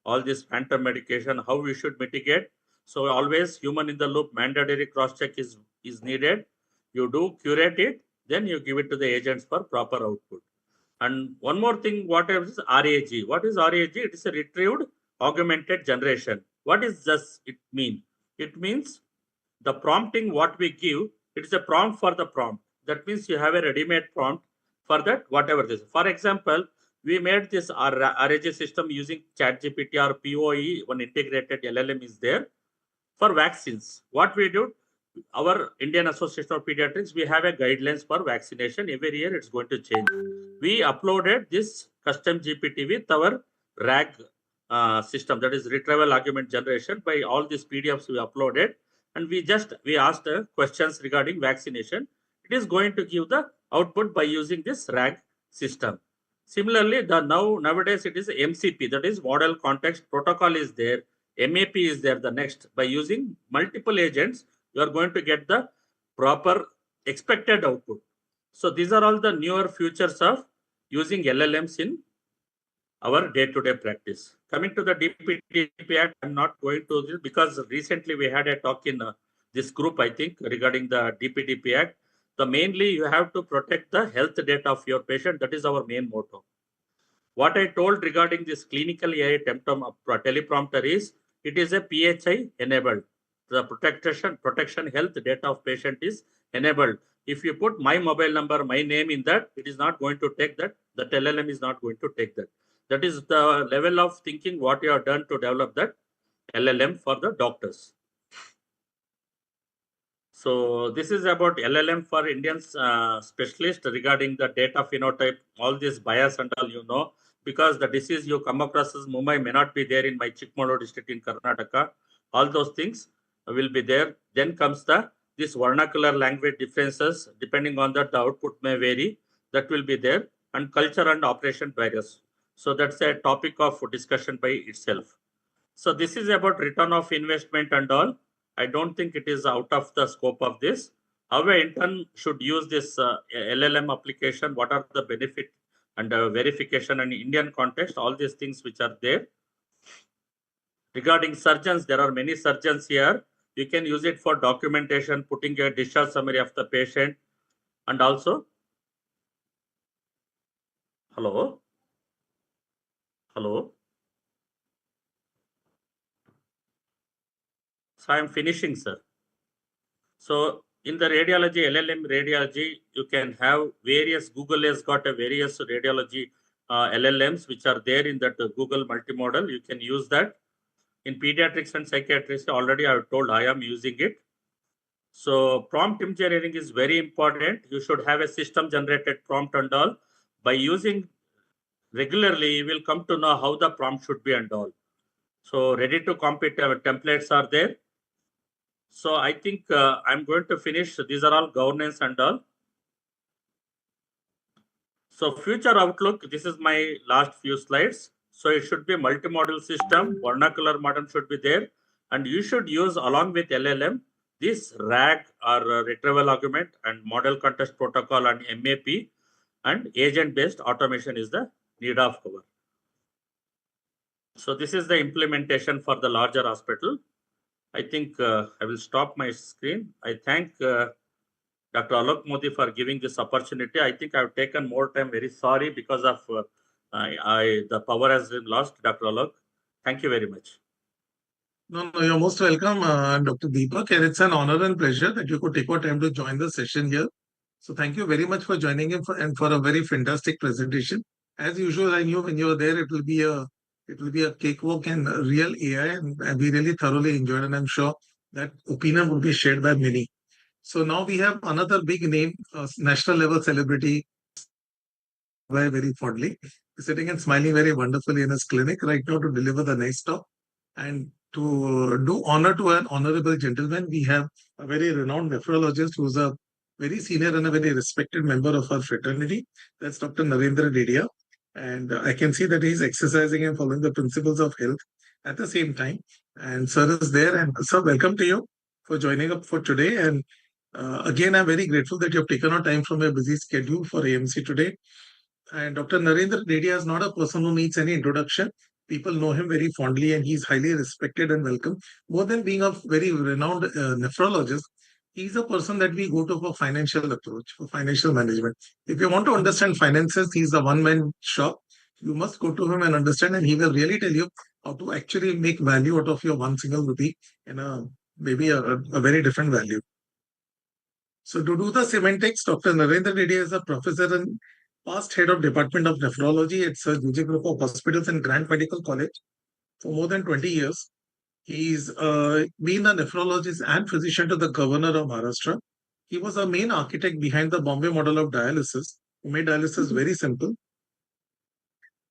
all this phantom medication, how we should mitigate. So always human in the loop, mandatory cross-check is needed. You do curate it, then you give it to the agents for proper output. And one more thing, what is RAG? What is RAG? It is a retrieved augmented generation. What does it mean? It means the prompting what we give, it is a prompt for the prompt. That means you have a ready-made prompt for that, whatever this. For example, we made this RAG system using ChatGPT or POE, one integrated LLM is there for vaccines. What we do, our Indian Association of Pediatrics, we have a guidelines for vaccination. Every year it's going to change. We uploaded this custom GPT with our RAG system, that is retrieval augmented generation. By all these PDFs we uploaded, and we asked questions regarding vaccination. It is going to give the output by using this RAG system. Similarly, nowadays it is MCP, that is model context protocol is there. MAP is there. The next, by using multiple agents, you are going to get the proper expected output. So these are all the newer features of using LLMs in our day-to-day practice. Coming to the DPTP Act, I'm not going to this because recently we had a talk in this group, I think, regarding the DPTP Act. So mainly you have to protect the health data of your patient. That is our main motto. What I told regarding this clinical AI teleprompter is, it is a PHI enabled. The protection health data of patient is enabled. If you put my mobile number, my name in that, it is not going to take that. The LLM is not going to take that. That is the level of thinking what you have done to develop that LLM for the doctors. So this is about LLM for Indian specialist regarding the data phenotype, all this bias and all, because the disease you come across as Mumbai may not be there in my Chikmagalur district in Karnataka. All those things will be there. Then comes this vernacular language differences, depending on that, the output may vary. That will be there, and culture and operation barriers. So that's a topic of discussion by itself. So this is about return of investment and all. I don't think it is out of the scope of this. However, intern should use this LLM application. What are the benefit and verification and Indian context? All these things which are there. Regarding surgeons, there are many surgeons here. You can use it for documentation, putting a discharge summary of the patient, and also, hello. So I am finishing, sir. So in the radiology, LLM radiology, you can have various, Google has got a various radiology LLMs which are there in that Google multimodal. You can use that. In pediatrics and psychiatrists, already I have told I am using it. So prompt engineering is very important. You should have a system generated prompt and all. By using regularly, you will come to know how the prompt should be and all. So ready to compete templates are there. So I think I'm going to finish. These are all governance and all. So future outlook, this is my last few slides. So it should be multimodal system, vernacular model should be there. And you should use along with LLM, this RAG or retrieval argument and model context protocol and MAP and agent-based automation is the need of cover. So this is the implementation for the larger hospital. I think I will stop my screen. I thank Dr. Alok Modi for giving this opportunity. I think I've taken more time. Very sorry because of the power has been lost. Dr. Alok, thank you very much. No, you're most welcome, Dr. Deepak, and it's an honor and pleasure that you could take your time to join the session here. So thank you very much for joining in and for a very fantastic presentation. As usual, I knew when you were there, it will be a cakewalk and a real AI, and we really thoroughly enjoyed, and I'm sure that opinion will be shared by many. So now we have another big name, national level celebrity, very fondly, sitting and smiling very wonderfully in his clinic right now to deliver the next talk. And to do honor to an honorable gentleman, we have a very renowned nephrologist who's a very senior and a very respected member of our fraternity. That's Dr. Narendra Dedhia. And I can see that he's exercising and following the principles of health at the same time. And sir is there. And sir, welcome to you for joining up for today. And again, I'm very grateful that you have taken out time from your busy schedule for AMC today. And Dr. Narendra Dedhia is not a person who needs any introduction. People know him very fondly and he's highly respected and welcome. More than being a very renowned nephrologist, he's a person that we go to for financial approach, for financial management. If you want to understand finances, he's a one-man shop. You must go to him and understand, and he will really tell you how to actually make value out of your one single rupee in maybe a very different value. So to do the semantics, Dr. Narendra Dedhia is a professor and past head of Department of Nephrology at Sir Juji Group of Hospitals and Grant Medical College for more than 20 years. He's been a nephrologist and physician to the Governor of Maharashtra. He was a main architect behind the Bombay model of dialysis, who made dialysis very simple.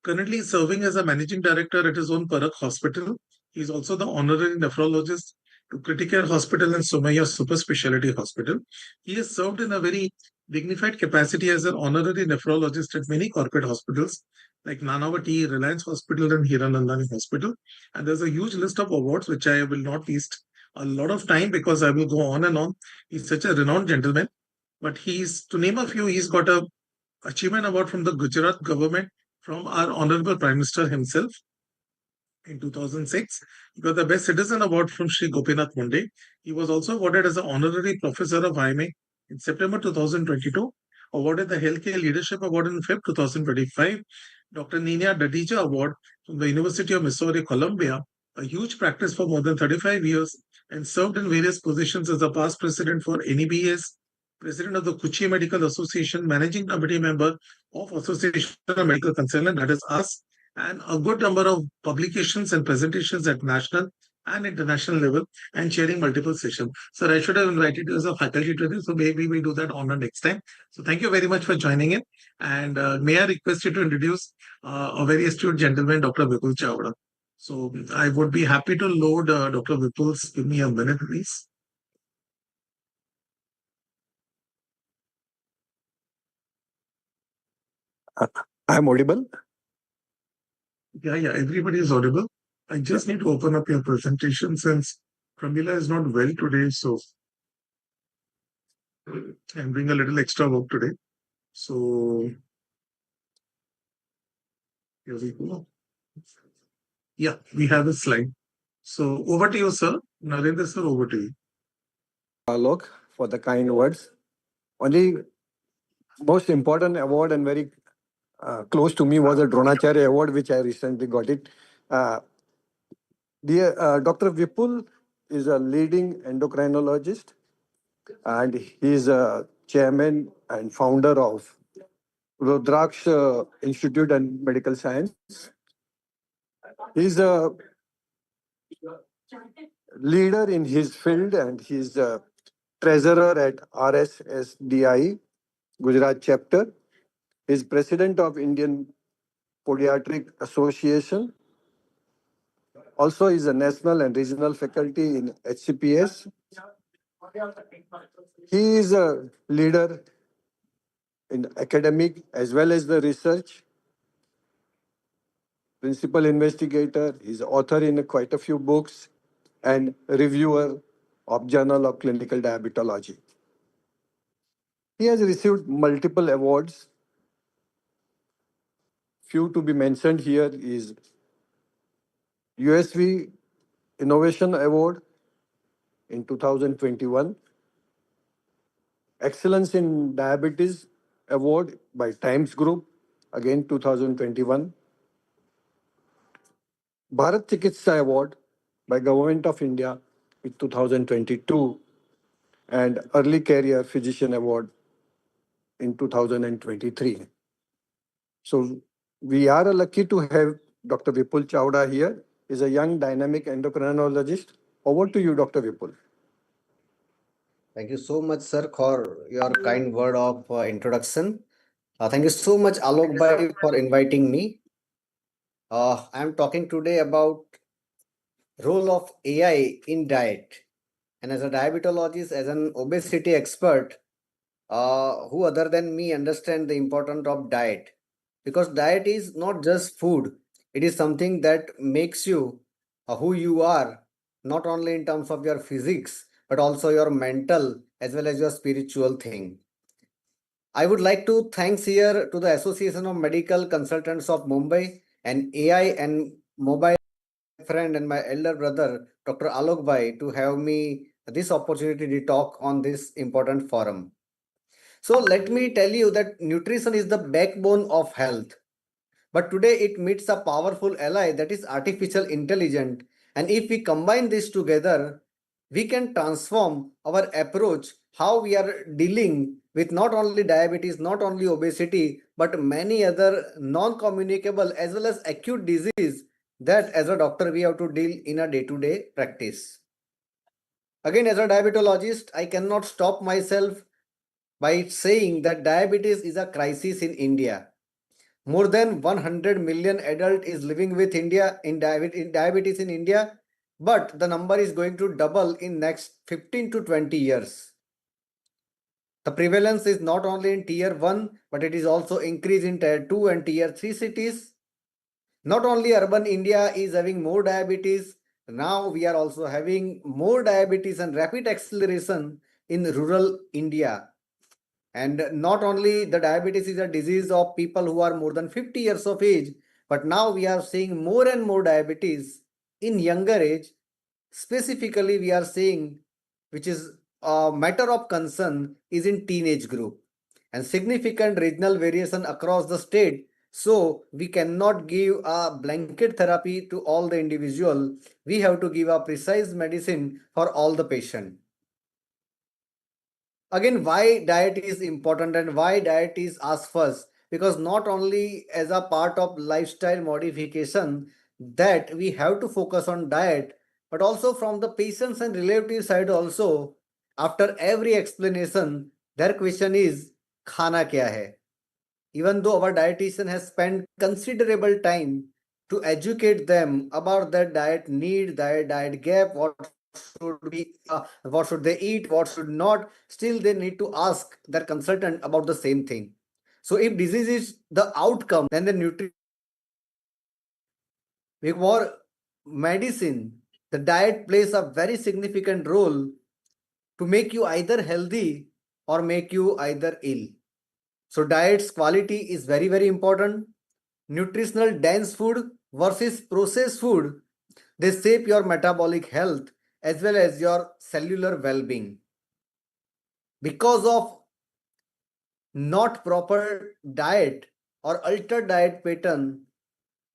Currently serving as a managing director at his own Parak Hospital. He's also the honorary nephrologist to Criticare Hospital and Somaiya Super Speciality Hospital. He has served in a very dignified capacity as an honorary nephrologist at many corporate hospitals like Nanavati, Reliance Hospital, and Hiranandani Hospital. And there's a huge list of awards, which I will not waste a lot of time because I will go on and on. He's such a renowned gentleman. But to name a few, he's got a achievement award from the Gujarat government from our Honorable Prime Minister himself in 2006. He got the Best Citizen Award from Sri Gopinath Munde. He was also awarded as an honorary professor of IMA in September 2022, awarded the Healthcare Leadership Award in Feb 2025, Dr. Nina Dadija Award from the University of Missouri, Columbia, a huge practice for more than 35 years, and served in various positions as a past president for NEBS, president of the Kuchi Medical Association, managing committee member of Association of Medical Consultants, that is us, and a good number of publications and presentations at national and international level and chairing multiple sessions. Sir, I should have invited you as a faculty today, so maybe we'll do that on the next time. So thank you very much for joining in. And may I request you to introduce a very astute gentleman, Dr. Vipul Chawda. So I would be happy to load Dr. Vipul's. Give me a minute, please. I'm audible. Yeah, everybody is audible. I just need to open up your presentation since Pramila is not well today, so I'm doing a little extra work today. So here we go. Yeah, we have a slide. So over to you, sir. Narendra, sir, over to you. Alok, for the kind words. Only most important award and very close to me was a Dronacharya award, which I recently got it. Dr. Vipul is a leading endocrinologist, and he is a chairman and founder of Rudraksh Institute and Medical Science. He's a leader in his field, and he's a treasurer at RSSDI, Gujarat chapter. He's president of Indian Podiatric Association. Also, is a national and regional faculty in HCPS. He is a leader in academic as well as the research. Principal investigator. He's author in quite a few books and reviewer of Journal of Clinical Diabetology. He has received multiple awards. Few to be mentioned here is USV Innovation Award in 2021, Excellence in Diabetes Award by Times Group, again 2021, Bharat Chikitsa Award by Government of India in 2022, and Early Career Physician Award in 2023. So we are lucky to have Dr. Vipul Chawda here. He's a young dynamic endocrinologist. Over to you, Dr. Vipul. Thank you so much, sir, for your kind word of introduction. Thank you so much, Alok Bhai, for inviting me. I am talking today about role of AI in diet. And as a diabetologist, as an obesity expert, who other than me understand the importance of diet? Because diet is not just food; it is something that makes you who you are, not only in terms of your physics, but also your mental as well as your spiritual thing. I would like to thanks here to the Association of Medical Consultants of Mumbai and AI and mobile friend and my elder brother, Dr. Alok Bhai, to have me this opportunity to talk on this important forum. So let me tell you that nutrition is the backbone of health. But today it meets a powerful ally, that is artificial intelligence. And if we combine this together, we can transform our approach, how we are dealing with not only diabetes, not only obesity, but many other non-communicable as well as acute disease that as a doctor we have to deal in a day-to-day practice. Again, as a diabetologist, I cannot stop myself by saying that diabetes is a crisis in India. More than 100 million adult is living with diabetes in India, but the number is going to double in next 15 to 20 years. The prevalence is not only in tier 1, but it is also increased in tier 2 and tier 3 cities. Not only urban India is having more diabetes, now we are also having more diabetes and rapid acceleration in rural India. And not only the diabetes is a disease of people who are more than 50 years of age, but now we are seeing more and more diabetes in younger age. Specifically, we are seeing, which is a matter of concern, is in teenage group and significant regional variation across the state. So we cannot give a blanket therapy to all the individual. We have to give a precise medicine for all the patient. Again, why diet is important and why diet is asked first? Because not only as a part of lifestyle modification that we have to focus on diet, but also from the patients and relative side also. After every explanation, their question is, khana kya hai? Even though our dietitian has spent considerable time to educate them about their diet need, their diet gap, what should they eat, what should not, still they need to ask their consultant about the same thing. So if disease is the outcome, then the nutrition. For medicine, the diet plays a very significant role to make you either healthy or make you either ill. So diet's quality is very, very important. Nutritional dense food versus processed food, they shape your metabolic health as well as your cellular well-being. Because of not proper diet or altered diet pattern,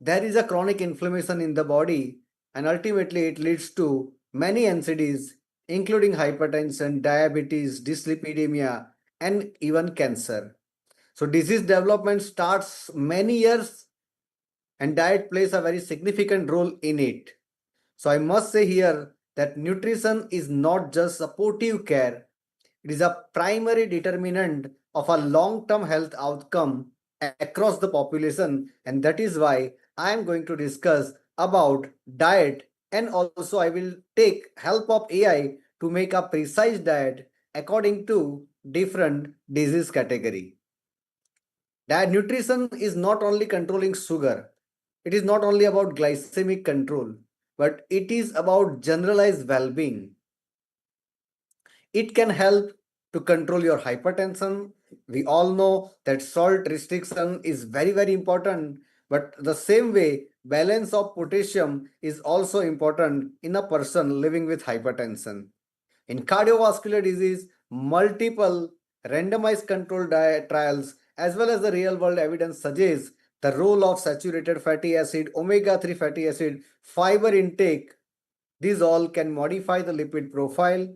there is a chronic inflammation in the body, and ultimately it leads to many NCDs, including hypertension, diabetes, dyslipidemia, and even cancer. So disease development starts many years, and diet plays a very significant role in it. So I must say here that nutrition is not just supportive care, it is a primary determinant of a long-term health outcome across the population, and that is why I am going to discuss about diet, and also I will take help of AI to make a precise diet according to different disease category. Diet nutrition is not only controlling sugar, it is not only about glycemic control, but it is about generalized well-being. It can help to control your hypertension. We all know that salt restriction is very, very important, but the same way, balance of potassium is also important in a person living with hypertension. In cardiovascular disease, multiple randomized controlled trials as well as the real world evidence suggests the role of saturated fatty acid, omega-3 fatty acid, fiber intake. These all can modify the lipid profile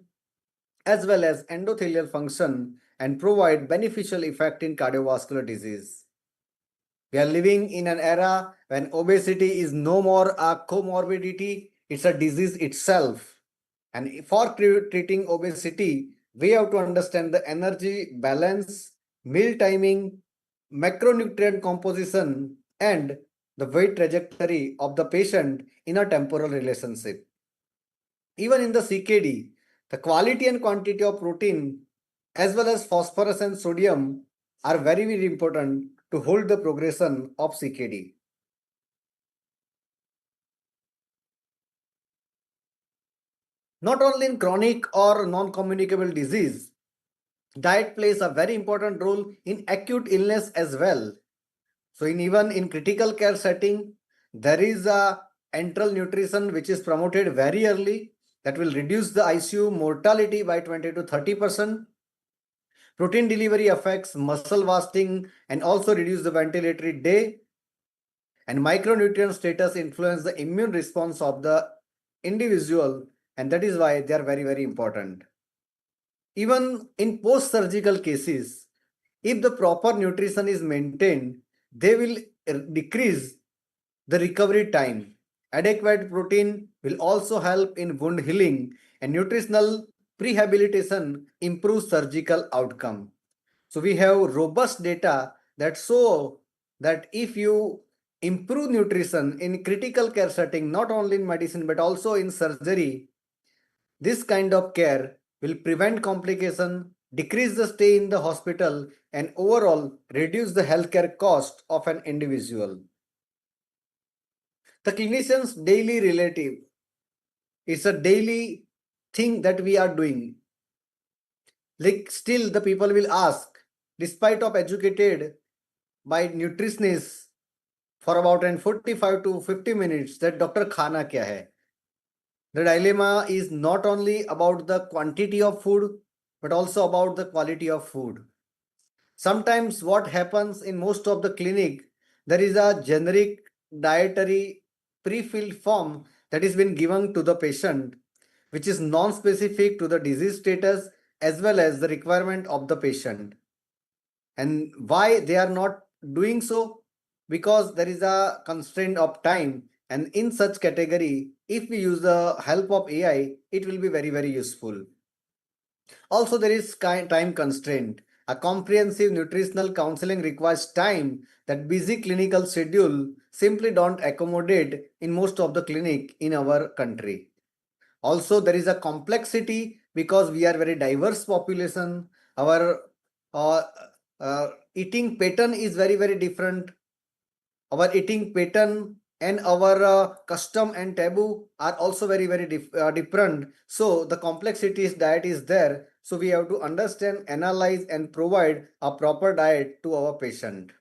as well as endothelial function and provide beneficial effect in cardiovascular disease. We are living in an era when obesity is no more a comorbidity, it's a disease itself. And for treating obesity, we have to understand the energy balance, meal timing, macronutrient composition, and the weight trajectory of the patient in a temporal relationship. Even in the CKD, the quality and quantity of protein as well as phosphorus and sodium are very, very important to hold the progression of CKD. Not only in chronic or non-communicable disease, diet plays a very important role in acute illness as well. So even in critical care setting, there is a enteral nutrition which is promoted very early that will reduce the ICU mortality by 20 to 30%. Protein delivery affects muscle wasting and also reduce the ventilatory day. And micronutrient status influence the immune response of the individual, and that is why they are very, very important. Even in post-surgical cases, if the proper nutrition is maintained, they will decrease the recovery time. Adequate protein will also help in wound healing, and nutritional rehabilitation improves surgical outcome. So we have robust data that show that if you improve nutrition in critical care setting, not only in medicine but also in surgery, this kind of care will prevent complication, decrease the stay in the hospital, and overall reduce the healthcare cost of an individual. The clinician's daily relative is a daily thing that we are doing. Like still the people will ask, despite of educated by nutritionists for about 45 to 50 minutes, that doctor khana kya hai? The dilemma is not only about the quantity of food, but also about the quality of food. Sometimes what happens in most of the clinic, there is a generic dietary pre-filled form that is been given to the patient, which is non-specific to the disease status as well as the requirement of the patient. And why they are not doing so? Because there is a constraint of time And in such category, if we use the help of AI, it will be very, very useful. Also, there is time constraint. A comprehensive nutritional counseling requires time that busy clinical schedule simply don't accommodate in most of the clinic in our country. Also, there is a complexity because we are very diverse population. Our uh, eating pattern is very, very different. Our eating pattern and our custom and taboo are also very, very different. So the complexities diet is there. So we have to understand, analyze, and provide a proper diet to our patient.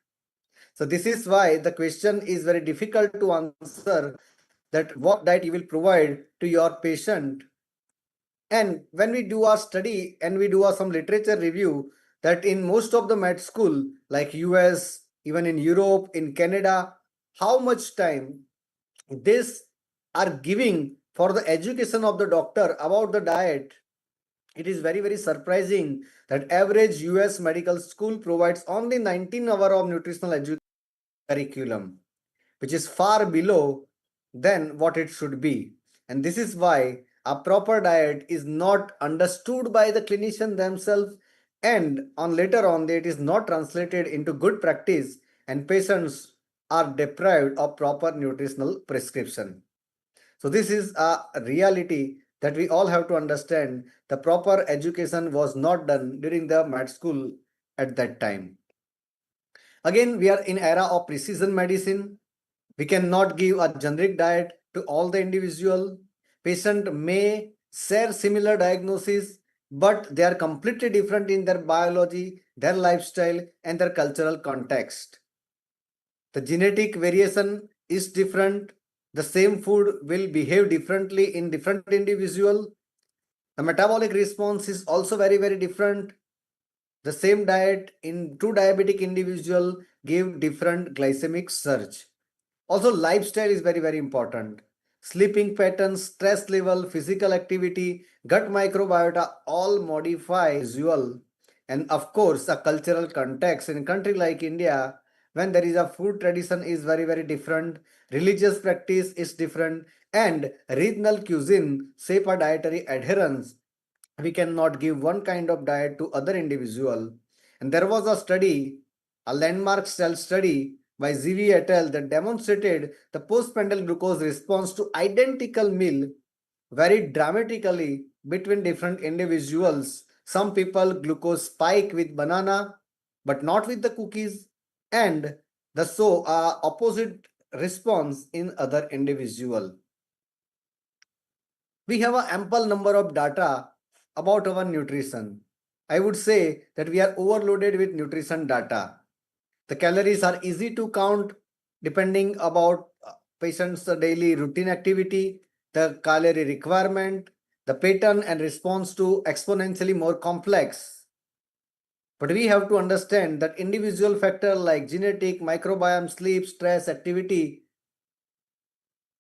So this is why the question is very difficult to answer, that what diet you will provide to your patient. And when we do our study and we do some literature review, that in most of the med school, like US, even in Europe, in Canada, how much time this are giving for the education of the doctor about the diet. It is very, very surprising that average US medical school provides only 19 hours of nutritional education curriculum, which is far below than what it should be. And this is why a proper diet is not understood by the clinician themselves, and on later on it is not translated into good practice, and patients are deprived of proper nutritional prescription. So this is a reality that we all have to understand. The proper education was not done during the med school at that time. Again, we are in era of precision medicine. We cannot give a generic diet to all the individual. Patient may share similar diagnosis, but they are completely different in their biology, their lifestyle, and their cultural context. The genetic variation is different. The same food will behave differently in different individual. The metabolic response is also very, very different. The same diet in two diabetic individual give different glycemic surge. Also, lifestyle is very, very important. Sleeping patterns, stress level, physical activity, gut microbiota all modify visual. And of course, a cultural context in a country like India, when there is a food tradition is very, very different, religious practice is different, and regional cuisine shape a dietary adherence. We cannot give one kind of diet to other individual. And there was a study, a landmark cell study by ZV et al. That demonstrated the postprandial glucose response to identical meal varied dramatically between different individuals. Some people glucose spike with banana, but not with the cookies, and the so opposite response in other individual. We have an ample number of data about our nutrition. I would say that we are overloaded with nutrition data. The calories are easy to count depending about patient's daily routine activity, the calorie requirement, the pattern and response to exponentially more complex. But we have to understand that individual factors like genetic, microbiome, sleep, stress, activity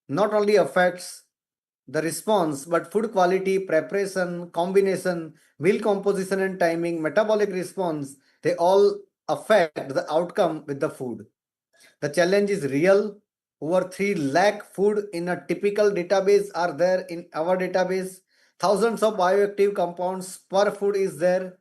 not only affects the response, but food quality, preparation, combination, meal composition and timing, metabolic response, they all affect the outcome with the food. The challenge is real. Over 3 lakh food in a typical database are there in our database. Thousands of bioactive compounds per food is there.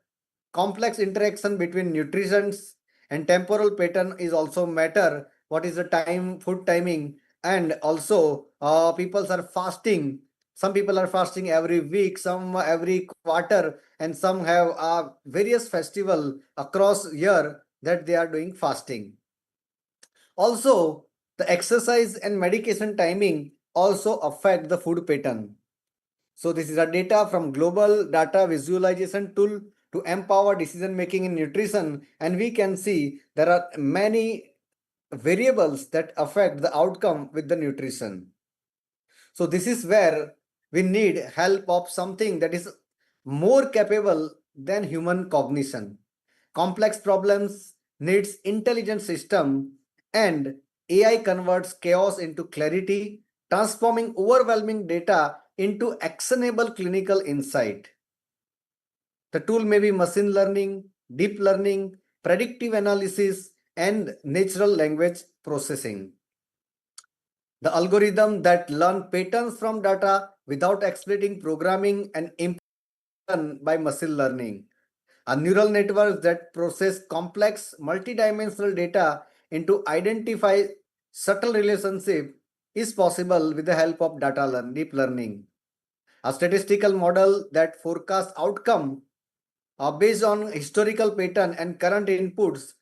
Complex interaction between nutrients and temporal pattern is also matter. What is the time, food timing, and also people are fasting. Some people are fasting every week, some every quarter, and some have various festival across year that they are doing fasting. Also, the exercise and medication timing also affect the food pattern. So this is a data from global data visualization tool to empower decision making in nutrition, and we can see there are many variables that affect the outcome with the nutrition. So this is where we need help of something that is more capable than human cognition. Complex problems needs intelligent system, and AI converts chaos into clarity, transforming overwhelming data into actionable clinical insight. The tool may be machine learning, deep learning, predictive analysis, and natural language processing. The algorithm that learn patterns from data without exploiting programming and implemented by machine learning. A neural networks that process complex multidimensional data into identify subtle relationship is possible with the help of deep learning. A statistical model that forecasts outcome based on historical pattern and current inputs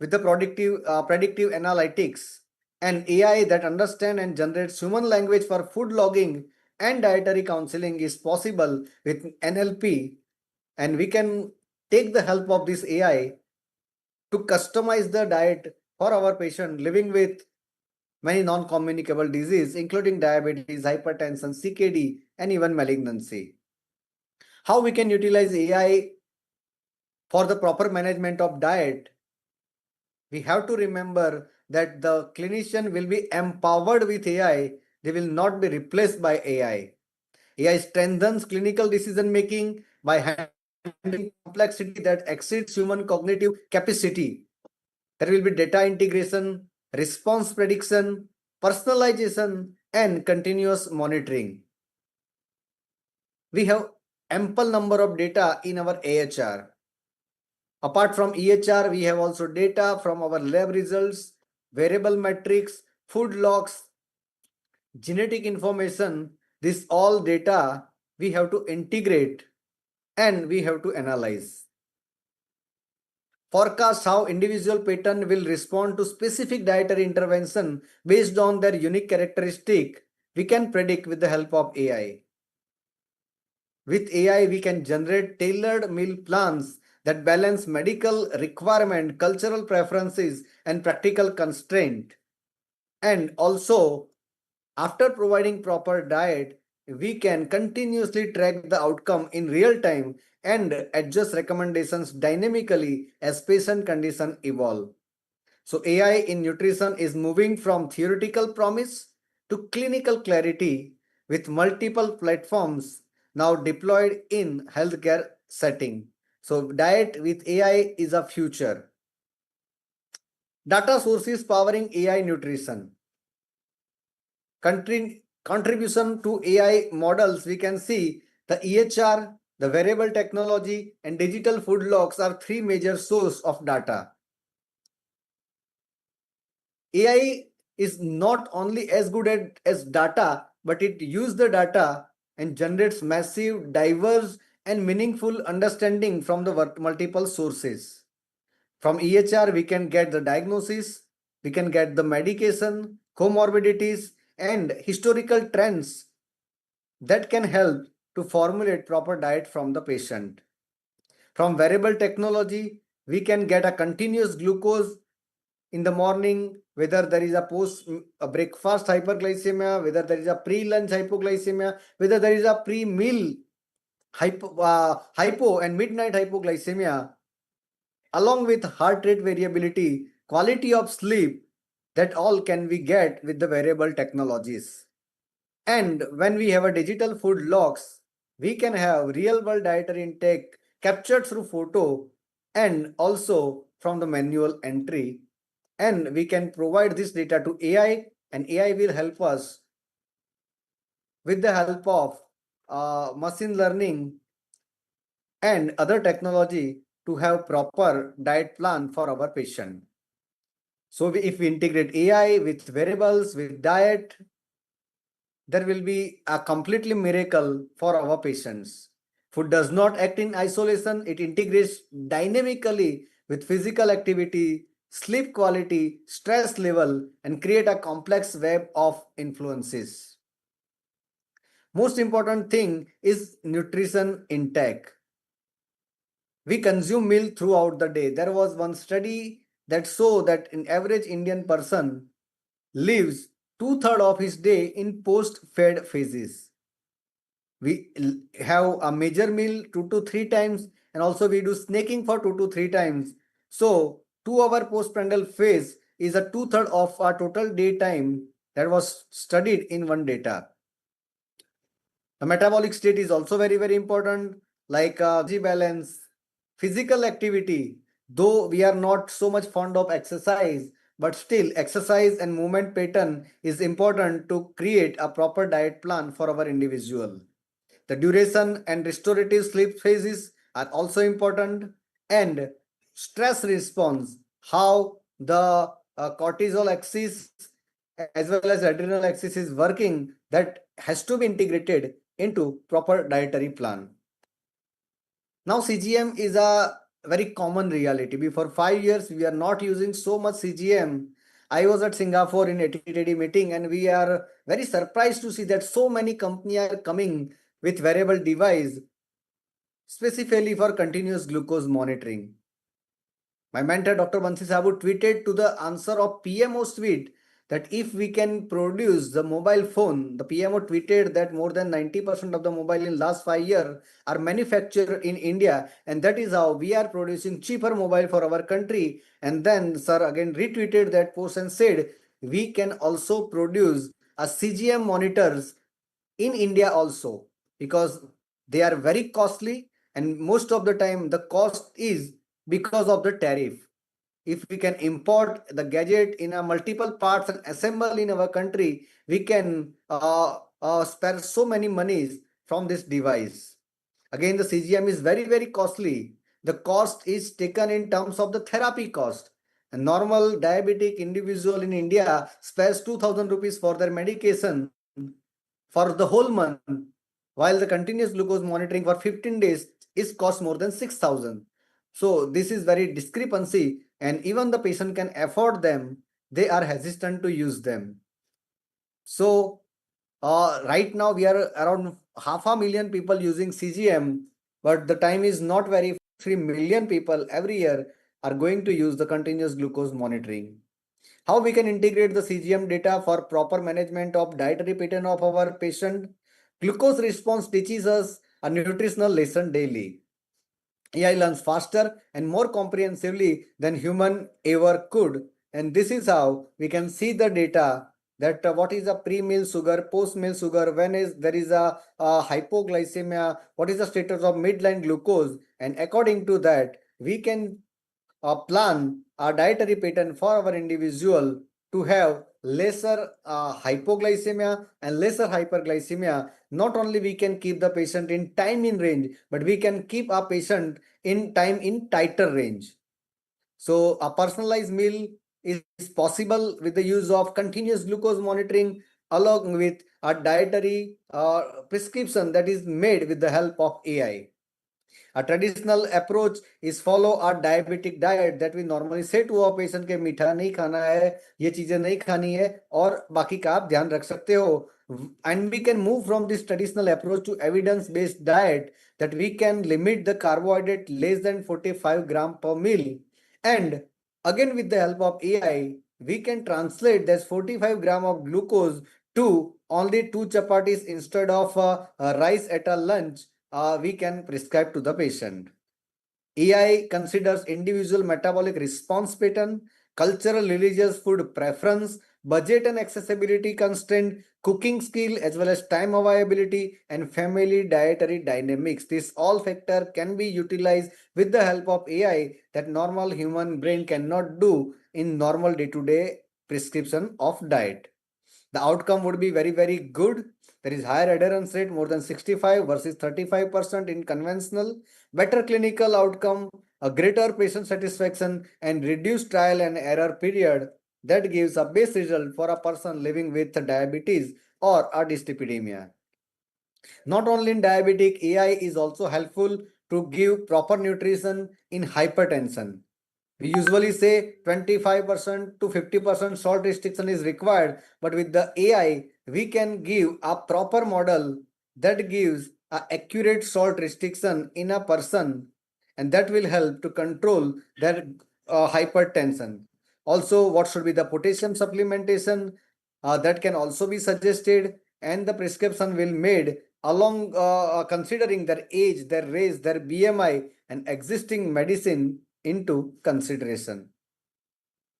with the predictive analytics, and AI that understand and generates human language for food logging and dietary counseling is possible with NLP, and we can take the help of this AI to customize the diet for our patient living with many non-communicable diseases including diabetes, hypertension, CKD, and even malignancy. How we can utilize AI for the proper management of diet? We have to remember that the clinician will be empowered with AI. They will not be replaced by AI. AI strengthens clinical decision making by handling complexity that exceeds human cognitive capacity. There will be data integration, response prediction, personalization, and continuous monitoring. We have ample number of data in our AHR. Apart from EHR, we have also data from our lab results, variable metrics, food logs, genetic information. This all data we have to integrate and we have to analyze. Forecast how individual pattern will respond to specific dietary intervention based on their unique characteristic. We can predict with the help of AI. With AI, we can generate tailored meal plans that balance medical requirement, cultural preferences, and practical constraint. And also, after providing proper diet, we can continuously track the outcome in real time and adjust recommendations dynamically as patient condition evolve. So AI in nutrition is moving from theoretical promise to clinical clarity with multiple platforms now deployed in healthcare setting. So diet with AI is a future. Data sources powering AI nutrition. Contribution to AI models, we can see the EHR, the wearable technology, and digital food logs are three major sources of data. AI is not only as good as data, but it uses the data and generates massive, diverse, and meaningful understanding from the multiple sources. From EHR, we can get the diagnosis, we can get the medication, comorbidities, and historical trends that can help to formulate proper diet from the patient. From wearable technology, we can get a continuous glucose in the morning, whether there is a breakfast hyperglycemia, whether there is a pre-lunch hypoglycemia, whether there is a pre-meal hypo and midnight hypoglycemia, along with heart rate variability, quality of sleep, that all can we get with the wearable technologies. And when we have a digital food logs, we can have real world dietary intake captured through photo and also from the manual entry. And we can provide this data to AI, and AI will help us with the help of machine learning and other technology to have proper diet plan for our patient. So if we integrate AI with variables, with diet, there will be a completely miracle for our patients. Food does not act in isolation. It integrates dynamically with physical activity, sleep quality, stress level, and create a complex web of influences. Most important thing is nutrition intake. We consume milk throughout the day. There was one study that showed that an average Indian person lives 2/3 of his day in post-fed phases. We have a major meal 2 to 3 times, and also we do snacking for 2 to 3 times. So 2 hour postprandial phase is a 2/3 of our total day time that was studied in one data. The metabolic state is also very, very important, like energy balance, physical activity. Though we are not so much fond of exercise, but still exercise and movement pattern is important to create a proper diet plan for our individual. The duration and restorative sleep phases are also important, and stress response, how the cortisol axis as well as adrenal axis is working, that has to be integrated into proper dietary plan. Now CGM is a very common reality. Before 5 years, we are not using so much CGM. I was at Singapore in ATTD meeting, and we are very surprised to see that so many companies are coming with wearable device specifically for continuous glucose monitoring. My mentor Dr. Bansi Sabu tweeted to the answer of PMO tweet that if we can produce the mobile phone, the PMO tweeted that more than 90% of the mobile in last 5 years are manufactured in India, and that is how we are producing cheaper mobile for our country. And then sir again retweeted that post and said we can also produce a CGM monitors in India also, because they are very costly, and most of the time the cost is because of the tariff. If we can import the gadget in a multiple parts and assemble in our country, we can spare so many monies from this device. Again, the CGM is very costly. The cost is taken in terms of the therapy cost. A normal diabetic individual in India spares 2000 rupees for their medication for the whole month, while the continuous glucose monitoring for 15 days is cost more than 6000. So this is very discrepancy, and even the patient can afford them, they are hesitant to use them. So right now we are around 500,000 people using CGM, but the time is not very. 3 million people every year are going to use the continuous glucose monitoring. How we can integrate the CGM data for proper management of dietary pattern of our patient? Glucose response teaches us a nutritional lesson daily. AI learns faster and more comprehensively than human ever could. And this is how we can see the data that what is the pre-meal sugar, post-meal sugar, when is there is a hypoglycemia, what is the status of midline glucose, and according to that we can plan a dietary pattern for our individual to have lesser hypoglycemia and lesser hyperglycemia. Not only we can keep the patient in time in range, but we can keep our patient in time in tighter range. So a personalized meal is possible with the use of continuous glucose monitoring along with a dietary prescription that is made with the help of AI. A traditional approach is follow a diabetic diet that we normally say to our patient के मीठा नहीं खाना है, ये चीजें नहीं खानी है और बाकी का आप ध्यान रख सकते हो. And we can move from this traditional approach to evidence-based diet that we can limit the carbohydrate less than 45 gram per meal. And again with the help of AI, we can translate this 45 gram of glucose to only 2 chapatis instead of rice at a lunch. We can prescribe to the patient. AI considers individual metabolic response pattern, cultural religious food preference, budget and accessibility constraint, cooking skill as well as time availability, and family dietary dynamics. This all factor can be utilized with the help of AI that normal human brain cannot do in normal day-to-day prescription of diet. The outcome would be very good. There is higher adherence rate, more than 65 versus 35% in conventional, better clinical outcome, a greater patient satisfaction, and reduced trial and error period that gives a best result for a person living with diabetes or a dyslipidemia. Not only in diabetic, AI is also helpful to give proper nutrition in hypertension. We usually say 25% to 50% salt restriction is required, but with the AI, we can give a proper model that gives an accurate salt restriction in a person, and that will help to control their hypertension. Also, what should be the potassium supplementation that can also be suggested, and the prescription will made along considering their age, their race, their BMI, and existing medicine into consideration.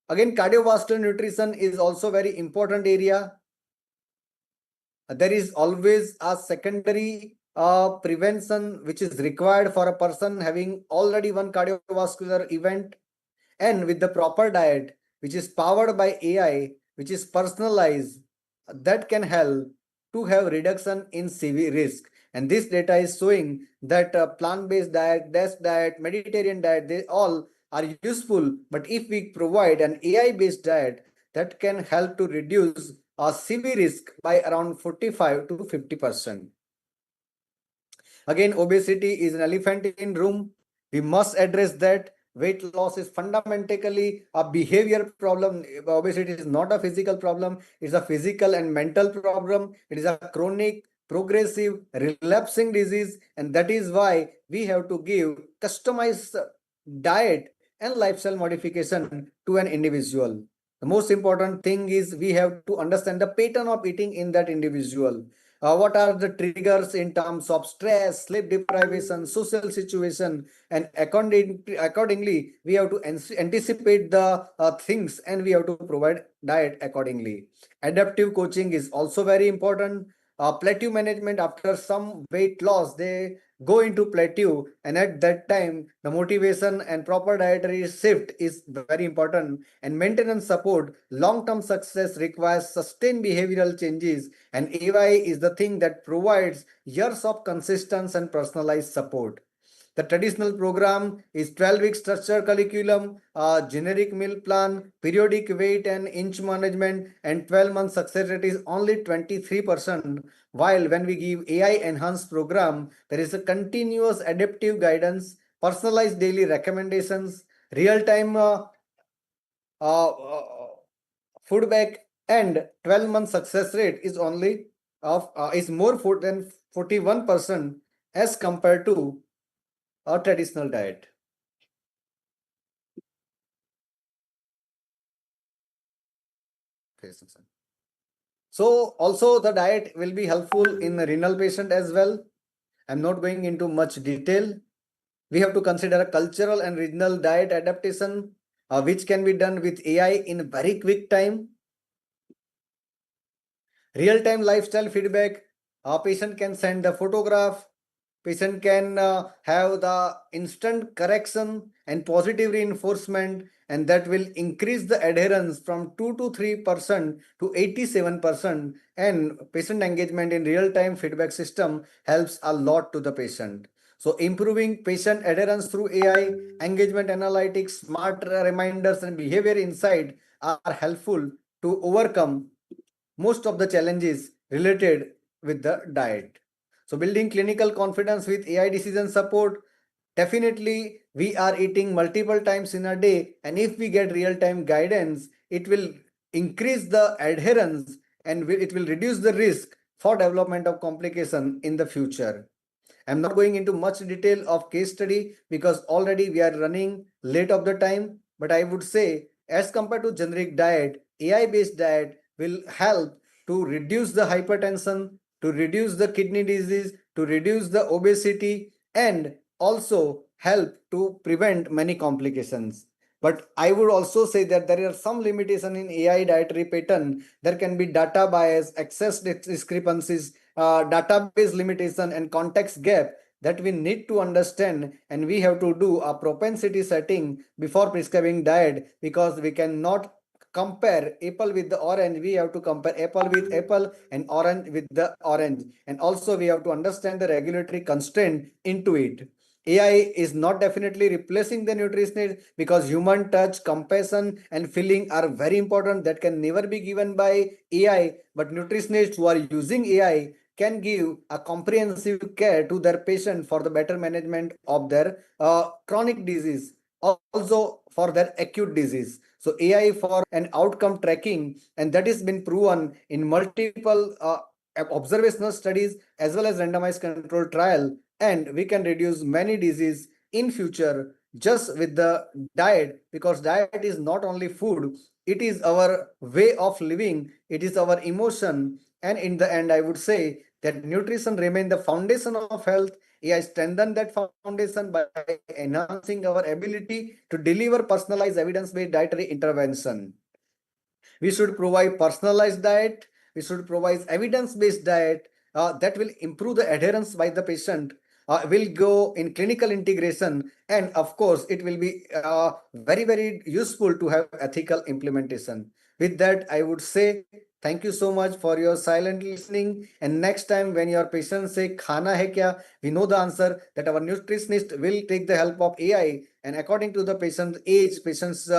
Again, cardiovascular nutrition is also very important area. There is always a secondary prevention which is required for a person having already one cardiovascular event, and with the proper diet which is powered by AI, which is personalized, that can help to have reduction in CV risk. And this data is showing that plant-based diet, desk diet, Mediterranean diet, they all are useful. But if we provide an AI-based diet, that can help to reduce our CV risk by around 45 to 50%. Again, obesity is an elephant in room. We must address that. Weight loss is fundamentally a behavior problem. Obesity is not a physical problem. It's a physical and mental problem. It is a chronic, progressive, relapsing disease. And that is why we have to give customized diet and lifestyle modification to an individual. The most important thing is we have to understand the pattern of eating in that individual. What are the triggers in terms of stress, sleep deprivation, social situation, and accordingly, we have to anticipate the things and we have to provide diet accordingly. Adaptive coaching is also very important. Plateau management, after some weight loss, they go into plateau, and at that time the motivation and proper dietary shift is very important. And maintenance support, long-term success requires sustained behavioral changes, and AI is the thing that provides years of consistent and personalized support. The traditional program is 12-week structured curriculum, generic meal plan, periodic weight and inch management, and 12-month success rate is only 23%. While when we give AI enhanced program, there is a continuous adaptive guidance, personalized daily recommendations, real-time feedback, and 12-month success rate is only is more than 41% as compared to a traditional diet. So also the diet will be helpful in the renal patient as well. I'm not going into much detail. We have to consider a cultural and regional diet adaptation, which can be done with AI in very quick time. Real-time lifestyle feedback. A patient can send a photograph. Patient can have the instant correction and positive reinforcement, and that will increase the adherence from 2 to 3% to 87%. And patient engagement in real-time feedback system helps a lot to the patient. So improving patient adherence through AI, engagement analytics, smart reminders, and behavior insight are helpful to overcome most of the challenges related with the diet. So building clinical confidence with AI decision support, definitely we are eating multiple times in a day, and if we get real-time guidance, it will increase the adherence and it will reduce the risk for development of complication in the future. I'm not going into much detail of case study because already we are running late of the time, but I would say as compared to generic diet, AI-based diet will help to reduce the hypertension, to reduce the kidney disease, to reduce the obesity, and also help to prevent many complications. But I would also say that there are some limitation in AI dietary pattern. There can be data bias, access discrepancies, database limitation, and context gap that we need to understand, and we have to do a propensity setting before prescribing diet, because we cannot compare apple with the orange. We have to compare apple with apple and orange with the orange, and also we have to understand the regulatory constraint into it. AI is not definitely replacing the nutritionist, because human touch, compassion, and feeling are very important that can never be given by AI. But nutritionists who are using AI can give a comprehensive care to their patient for the better management of their chronic disease, also for their acute disease. So AI for an outcome tracking, and that has been proven in multiple observational studies as well as randomized control trial, and we can reduce many disease in future just with the diet, because diet is not only food, it is our way of living, it is our emotion. And in the end, I would say that nutrition remains the foundation of health. AI strengthen that foundation by enhancing our ability to deliver personalized evidence-based dietary intervention. We should provide personalized diet. We should provide evidence-based diet that will improve the adherence by the patient. will go in clinical integration, and of course it will be very, very useful to have ethical implementation. With that, I would say thank you so much for your silent listening. And next time when your patient say khana hai kya, we know the answer, that our nutritionist will take the help of AI, and according to the patient's age, patient's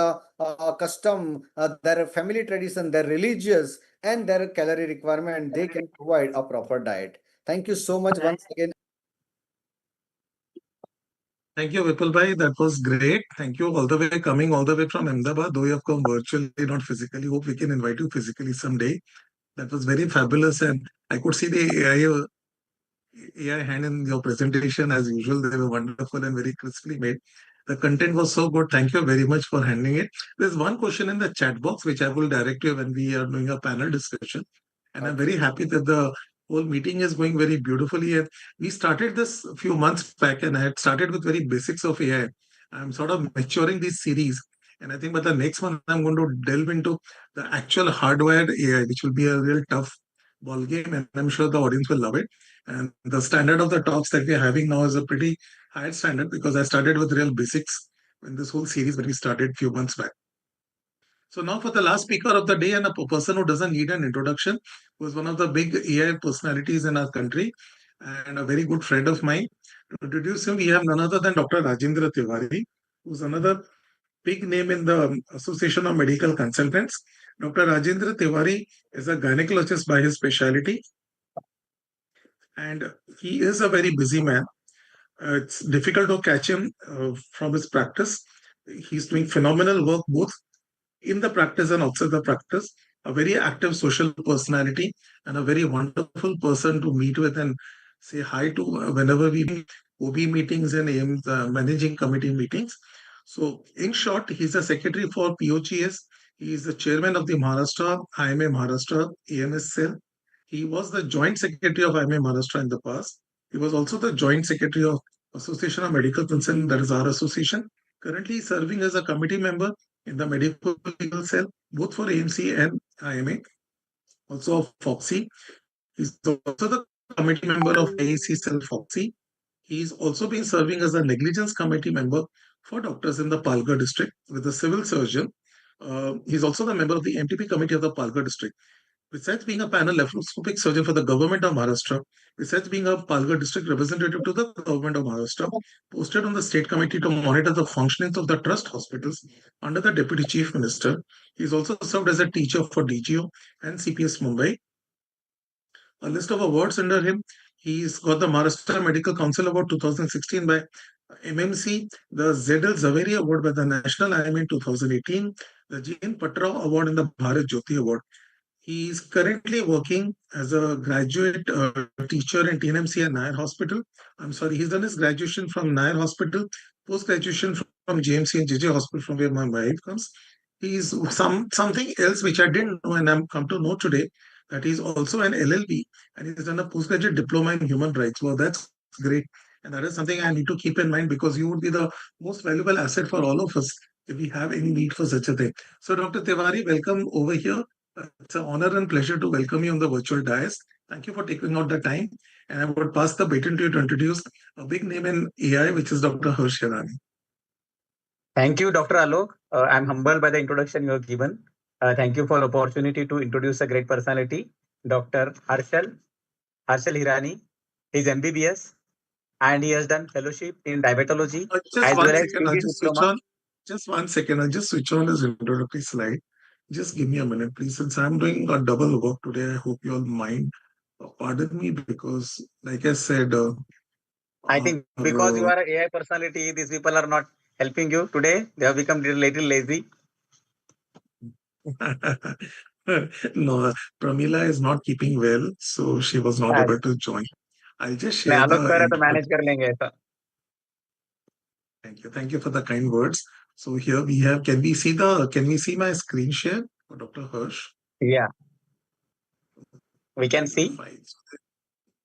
custom, their family tradition, their religious, and their calorie requirement, they can provide a proper diet. Thank you so much once again. Thank you, Vipul bhai. That was great. Thank you all the way, coming all the way from Ahmedabad, though you have come virtually, not physically. Hope we can invite you physically someday. That was very fabulous. And I could see the AI hand in your presentation as usual. They were wonderful and very crisply made. The content was so good. Thank you very much for handling it. There's one question in the chat box which I will direct you when we are doing a panel discussion. And I'm very happy that the whole meeting is going very beautifully. And we started this a few months back, and I had started with very basics of AI. I'm sort of maturing this series. And I think by the next month, I'm going to delve into the actual hardwired AI, which will be a real tough ball game. And I'm sure the audience will love it. And the standard of the talks that we're having now is a pretty high standard, because I started with real basics in this whole series when we started a few months back. So now for the last speaker of the day, and a person who doesn't need an introduction, who is one of the big AI personalities in our country and a very good friend of mine. To introduce him, we have none other than Dr. Rajendra Tiwari, who's another big name in the Association of Medical Consultants. Dr. Rajendra Tiwari is a gynecologist by his specialty, and he is a very busy man. It's difficult to catch him from his practice. He's doing phenomenal work both in the practice and outside the practice. A very active social personality and a very wonderful person to meet with and say hi to whenever we meet OB meetings and managing committee meetings. So, in short, he's a secretary for POGS. He is the chairman of the Maharashtra IMA Maharashtra AMS cell. He was the joint secretary of IMA Maharashtra in the past. He was also the joint secretary of Association of Medical Consultants, that is our association. Currently serving as a committee member in the medical legal cell, both for AMC and IMA, also of FOXY. He's also the committee member of AAC cell FOXY. He's also been serving as a negligence committee member for doctors in the Palghar district with a civil surgeon. He's also the member of the MTP committee of the Palghar district. Besides being a panel laparoscopic surgeon for the government of Maharashtra, besides being a Palghar district representative to the government of Maharashtra, posted on the state committee to monitor the functionings of the trust hospitals under the deputy chief minister, he's also served as a teacher for DGO and CPS Mumbai. A list of awards under him: he's got the Maharashtra Medical Council Award 2016 by MMC, the ZL Zaveri Award by the National IMA in 2018, the G.N. Patrao Award and the Bharat Jyoti Award. He is currently working as a graduate teacher in TNMC and Nair Hospital. I'm sorry, he's done his graduation from Nair Hospital, post-graduation from JMC and JJ Hospital, from where my wife comes. He's something else which I didn't know, and I'm come to know today, that he's also an LLB, and he's done a postgraduate diploma in human rights. Well, that's great. And that is something I need to keep in mind, because you would be the most valuable asset for all of us if we have any need for such a thing. So, Dr. Tiwari, welcome over here. It's an honor and pleasure to welcome you on the virtual dais. Thank you for taking out the time. And I would pass the baton to you to introduce a big name in AI, which is Dr. Hirani. Thank you, Dr. Alok. I'm humbled by the introduction you have given. Thank you for the opportunity to introduce a great personality, Dr. Harshal Hirani. He's MBBS and he has done fellowship in diabetology as well as PG diploma. Just 1 second. I'll just switch on his introductory slide. Just give me a minute, please. Since I'm doing a double work today, I hope you all mind. Pardon me, because, like I said, I think because you are an AI personality, these people are not helping you today. They have become a little lazy. No, Pramila is not keeping well, so she was not able to join. I'll just share manage kar lenge aisa. Thank you for the kind words. So here we have, can we see my screen share for Dr. Hirsch? Yeah. We can see.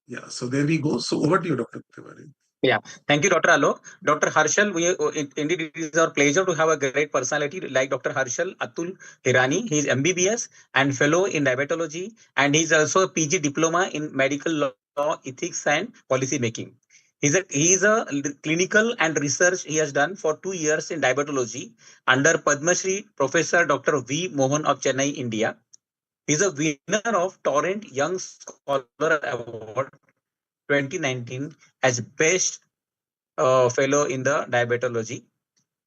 Yeah, so there we go. So over to you, Dr. Tiwari. Yeah, thank you, Dr. Alok. Dr. Harshal, indeed it is our pleasure to have a great personality like Dr. Harshal Atul Hirani. He is MBBS and fellow in diabetology, and he's also a PG diploma in medical law, ethics, and policy making. He's a clinical and research he has done for 2 years in diabetology under Padma Shri Professor Dr. V. Mohan of Chennai, India. He's a winner of Torrent Young Scholar Award 2019 as Best Fellow in the Diabetology.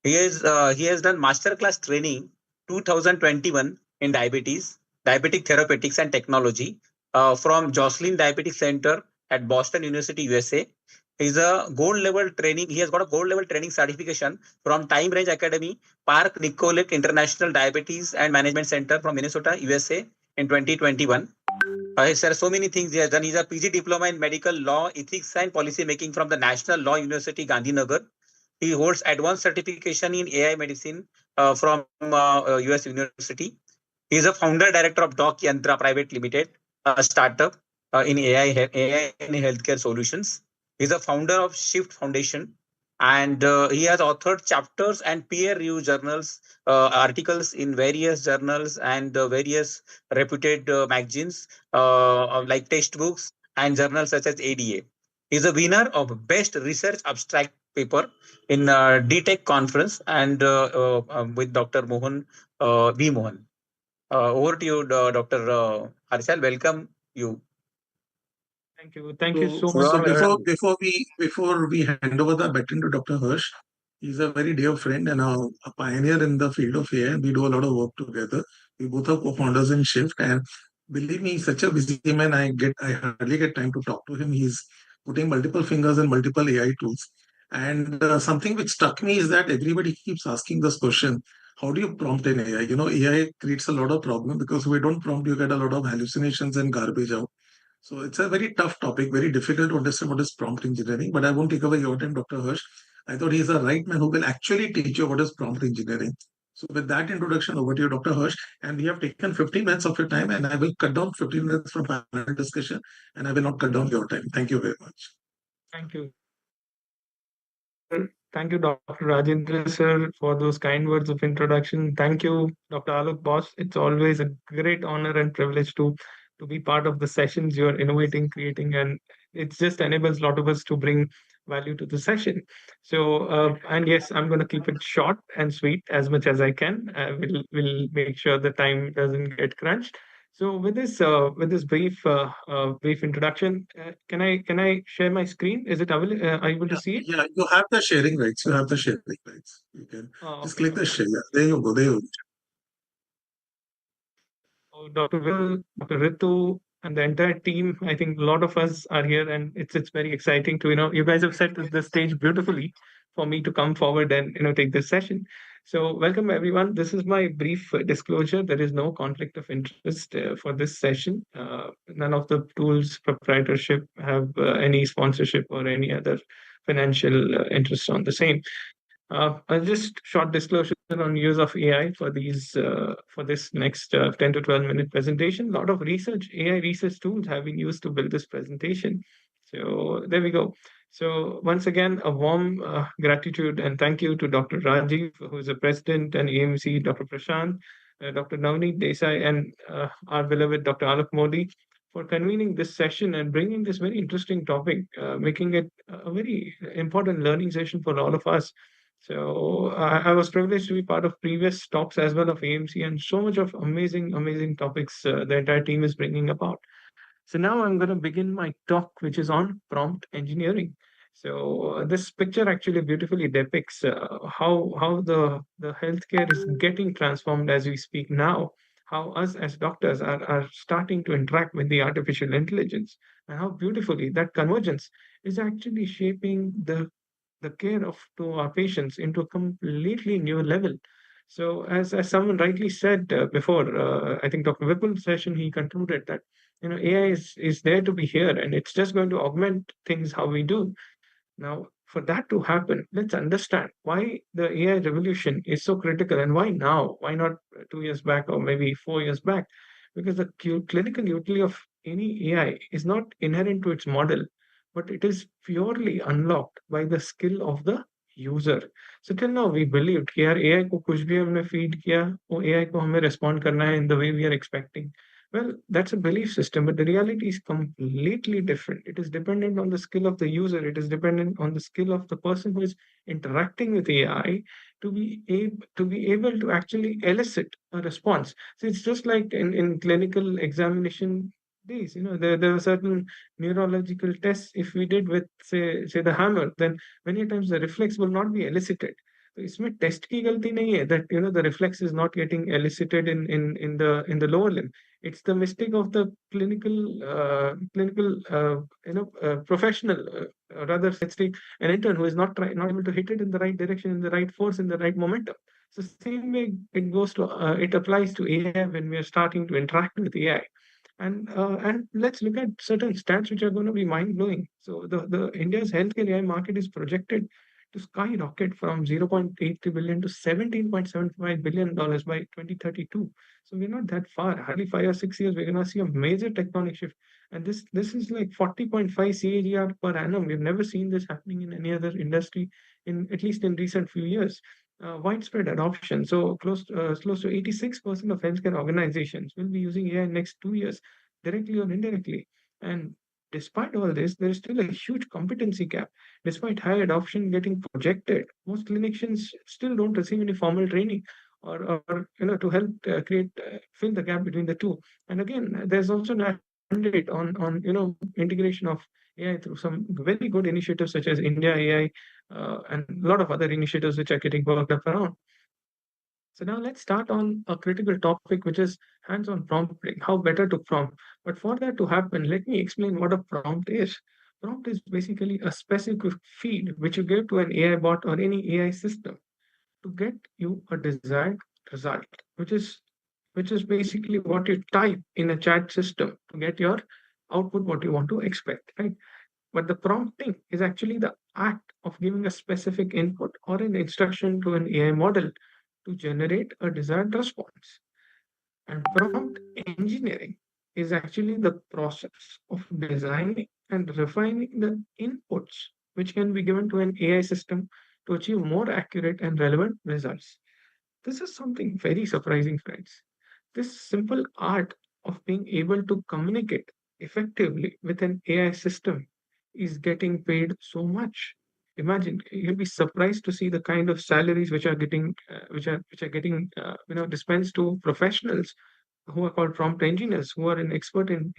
He has done masterclass training 2021 in diabetes, diabetic therapeutics and technology from Jocelyn Diabetic Center at Boston University, USA. He's a gold level training. He has got a gold level training certification from Time Range Academy, Park Nicollet International Diabetes and Management Center from Minnesota, USA in 2021. There are so many things he has done. He's a PG diploma in medical law, ethics and policy making from the National Law University, Gandhinagar. He holds advanced certification in AI medicine from US University. He is a founder director of Doc Yantra Private Limited, a startup in AI and healthcare solutions. He is a founder of Shift Foundation, and he has authored chapters and peer-reviewed journals, articles in various journals and various reputed magazines like textbooks and journals such as ADA. He is a winner of Best Research Abstract Paper in DTech conference and with Dr. Mohan V. Mohan. Over to you, Dr. Harshal. Welcome you. Thank you. Thank you So, so much. before we hand over the baton to Dr. Hirsch, he's a very dear friend and a pioneer in the field of AI. We do a lot of work together. We both are co-founders in Shift, and believe me, he's such a busy man. I hardly get time to talk to him. He's putting multiple fingers in multiple AI tools. And something which struck me is that everybody keeps asking this question: how do you prompt in AI? AI creates a lot of problem because we don't prompt, you get a lot of hallucinations and garbage out. So it's a very tough topic, very difficult to understand what is prompt engineering, but I won't take away your time, Dr. Hirsch. I thought he's the right man who will actually teach you what is prompt engineering. So with that introduction, over to you, Dr. Hirsch. And we have taken 15 minutes of your time, and I will cut down 15 minutes from panel discussion, and I will not cut down your time. Thank you very much. Thank you. Thank you, Dr. Rajendra, sir, for those kind words of introduction. Thank you, Dr. Alok, boss. It's always a great honor and privilege to be part of the sessions you're innovating, creating, and it just enables a lot of us to bring value to the session. So, and yes, I'm going to keep it short and sweet as much as I can. We'll make sure the time doesn't get crunched. So with this brief introduction, can I share my screen? Is it available? Are you able to see it? Yeah, you have the sharing rights. You have the sharing rights. You can just click the share. Yeah, there you go. There you go. So Dr. Will, Dr. Ritu, and the entire team, I think a lot of us are here, and it's very exciting to you guys have set the stage beautifully for me to come forward and take this session. So welcome everyone. This is my brief disclosure. There is no conflict of interest for this session. None of the tools proprietorship have any sponsorship or any other financial interest on the same. Just short disclosure on use of AI for this next 10 to 12-minute presentation. A lot of AI research tools have been used to build this presentation. So there we go. So once again, a warm gratitude and thank you to Dr. Rajeev, who is the president, and AMC, Dr. Prashant, Dr. Navneet, Desai, and our beloved Dr. Alok Modi for convening this session and bringing this very interesting topic, making it a very important learning session for all of us. So I was privileged to be part of previous talks as well of AMC, and so much of amazing topics the entire team is bringing about. So now I'm going to begin my talk, which is on prompt engineering. So this picture actually beautifully depicts how the healthcare is getting transformed as we speak now. How us as doctors are starting to interact with the artificial intelligence, and how beautifully that convergence is actually shaping the care of to our patients into a completely new level. So, as someone rightly said before, I think Dr. Vipul's session, he concluded that AI is there to be here, and it's just going to augment things how we do. Now, for that to happen, let's understand why the AI revolution is so critical and why now? Why not 2 years back or maybe 4 years back? Because the clinical utility of any AI is not inherent to its model, but it is purely unlocked by the skill of the user. So till now we believed कि यार AI को कुछ भी हमने feed किया वो AI को हमें respond करना है in the way we are expecting. Well, that's a belief system, but the reality is completely different. It is dependent on the skill of the user. It is dependent on the skill of the person who is interacting with AI to be able to actually elicit a response. So it's just like in clinical examination days. There are certain neurological tests. If we did with say the hammer, then many times the reflex will not be elicited. तो इसमें test की गलती नहीं है that the reflex is not getting elicited in the lower limb. It's the mistake of the clinical professional, rather let's take an intern who is not able to hit it in the right direction, in the right force, in the right momentum. So same way it applies to AI when we are starting to interact with AI. And let's look at certain stats which are going to be mind blowing. So the India's healthcare AI market is projected to skyrocket from 0.83 billion to $17.75 billion by 2032. So we're not that far. Hardly 5 or 6 years, we're going to see a major tectonic shift. And this is like 40.5 CAGR per annum. We've never seen this happening in any other industry, in at least in recent few years. Widespread adoption. So close to 86% of healthcare organizations will be using AI in next 2 years, directly or indirectly. And despite all this, there is still a huge competency gap. Despite high adoption getting projected, most clinicians still don't receive any formal training or to help fill the gap between the two. And again, there's also an mandate on integration of AI through some very good initiatives such as India AI and a lot of other initiatives which are getting worked up around. So now let's start on a critical topic, which is hands-on prompting, how better to prompt. But for that to happen, let me explain what a prompt is. Prompt is basically a specific feed which you give to an AI bot or any AI system to get you a desired result, which is basically what you type in a chat system to get your output, what you want to expect, right? But the prompting is actually the act of giving a specific input or an instruction to an AI model to generate a desired response. And prompt engineering is actually the process of designing and refining the inputs which can be given to an AI system to achieve more accurate and relevant results. This is something very surprising, friends. This simple art of being able to communicate effectively with an AI system is getting paid so much. Imagine, you'll be surprised to see the kind of salaries which are getting getting dispensed to professionals who are called prompt engineers, who are an expert in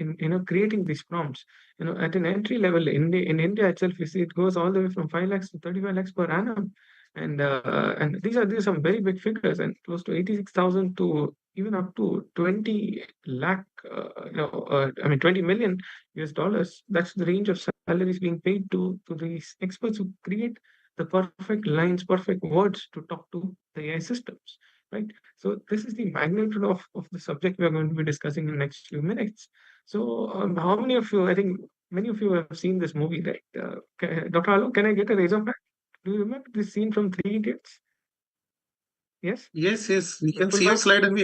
creating these prompts. At an entry level in India itself, you see it goes all the way from 5 lakhs to 35 lakhs per annum. And these are some very big figures, and close to 86,000 to even up to 20 lakh, 20 million US dollars. That's the range of salaries being paid to these experts who create the perfect lines, perfect words to talk to the AI systems, right? So this is the magnitude of the subject we are going to be discussing in the next few minutes. So how many of you, I think many of you have seen this movie, right? Dr. Alok, can I get a raise of hand? Do you remember this scene from Three Idiots? Yes? Yes, we can Vipul see your bhai? slide and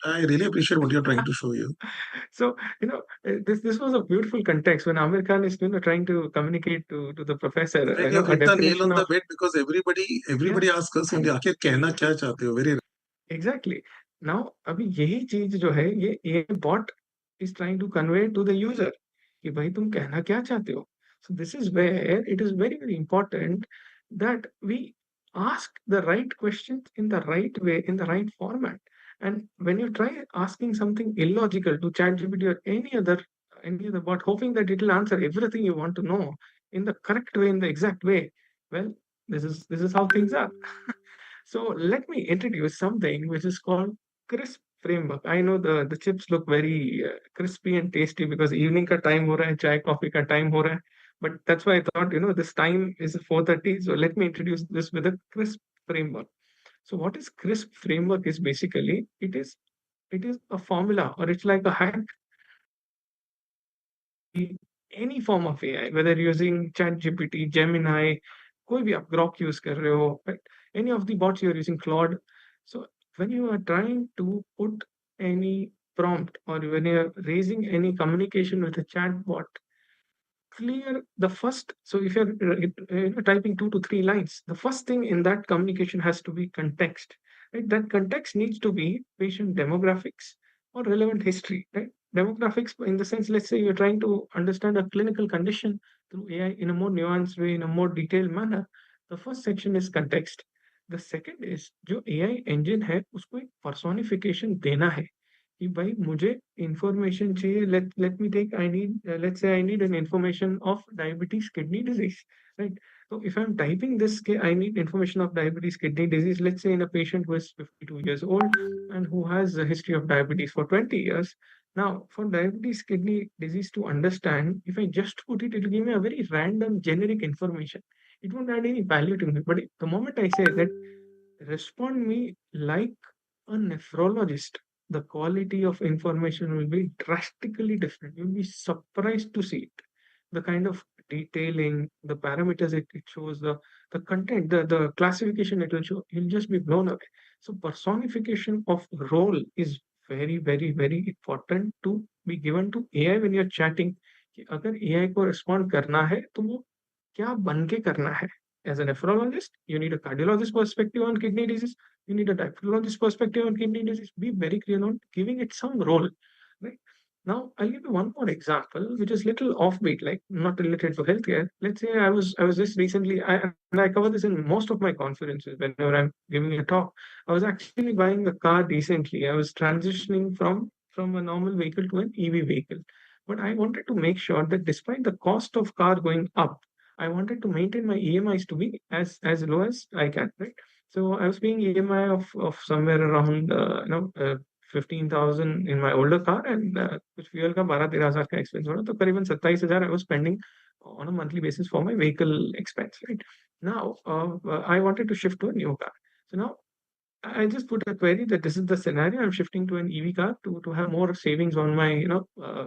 I really appreciate what you're trying to show you. So, this was a beautiful context when Amir Khan is, trying to communicate to the professor, In fact, you've a hit the nail definition on the of, head because everybody yeah, asks us, आखिर कहना क्या चाहते हो? Very exactly. Now, अभी यही चीज जो है ये AI bot is trying to convey to the user कि भाई तुम कहना क्या चाहते हो? So this is where it is very, very important that we ask the right questions in the right way, in the right format. And when you try asking something illogical to ChatGPT or any other bot, hoping that it will answer everything you want to know in the correct way, in the exact way, well, this is how things are. So let me introduce something which is called crisp framework. I know the chips look very crispy and tasty because evening ka time ho raha hai, chai coffee ka time ho raha hai. But that's why I thought, this time is 4:30. So let me introduce this with a crisp framework. So what is crisp framework is basically it is a formula, or it's like a hack, any form of AI, whether using ChatGPT, Gemini, कोई भी आप Grok use कर रहे हो, right? Any of the bots you're using, Claude. So when you are trying to put any prompt or when you're raising any communication with a chatbot, clear the first. So if you're typing 2 to 3 lines, the first thing in that communication has to be context. Right? That context needs to be patient demographics or relevant history. Right? demographics in the sense, let's say you're trying to understand a clinical condition through AI in a more nuanced way, in a more detailed manner. The first section is context. The second is जो AI engine है उसको एक personification देना है कि भाई मुझे information चाहिए. Let me take, I need, let's say I need an information of diabetes kidney disease, right? So if I'm typing this, I need information of diabetes kidney disease, let's say in a patient who is 52 years old and who has a history of diabetes for 20 years. Now, for diabetes kidney disease to understand, if I just put it, it will give me a very random generic information. It won't add any value to me. But the moment I say that respond me like a nephrologist, the quality of information will be drastically different. You'll be surprised to see it. The kind of detailing, the parameters it shows, the content, the classification it will show, you'll just be blown away. So personification of role is very, very, very important to be given to AI when you're chatting. कि अगर AI को respond करना है तो वो क्या बन के करना है. As a nephrologist, you need a cardiologist perspective on kidney disease. You need a diabetologist perspective on kidney disease. Be very clear on giving it some role. Right? Now, I'll give you one more example, which is little offbeat, like not related to healthcare. Let's say I was just recently, and I cover this in most of my conferences whenever I'm giving a talk. I was actually buying a car recently. I was transitioning from a normal vehicle to an EV vehicle. But I wanted to make sure that despite the cost of car going up, I wanted to maintain my EMIs to be as low as I can, right? So I was paying EMI of somewhere around 15,000 in my older car, and कुछ fuel का 12-13 हज़ार का expense हो रहा, तो करीबन 27,000 I was spending on a monthly basis for my vehicle expense, right? Now I wanted to shift to a new car. So now I just put a query that this is the scenario. I'm shifting to an EV car to have more savings on my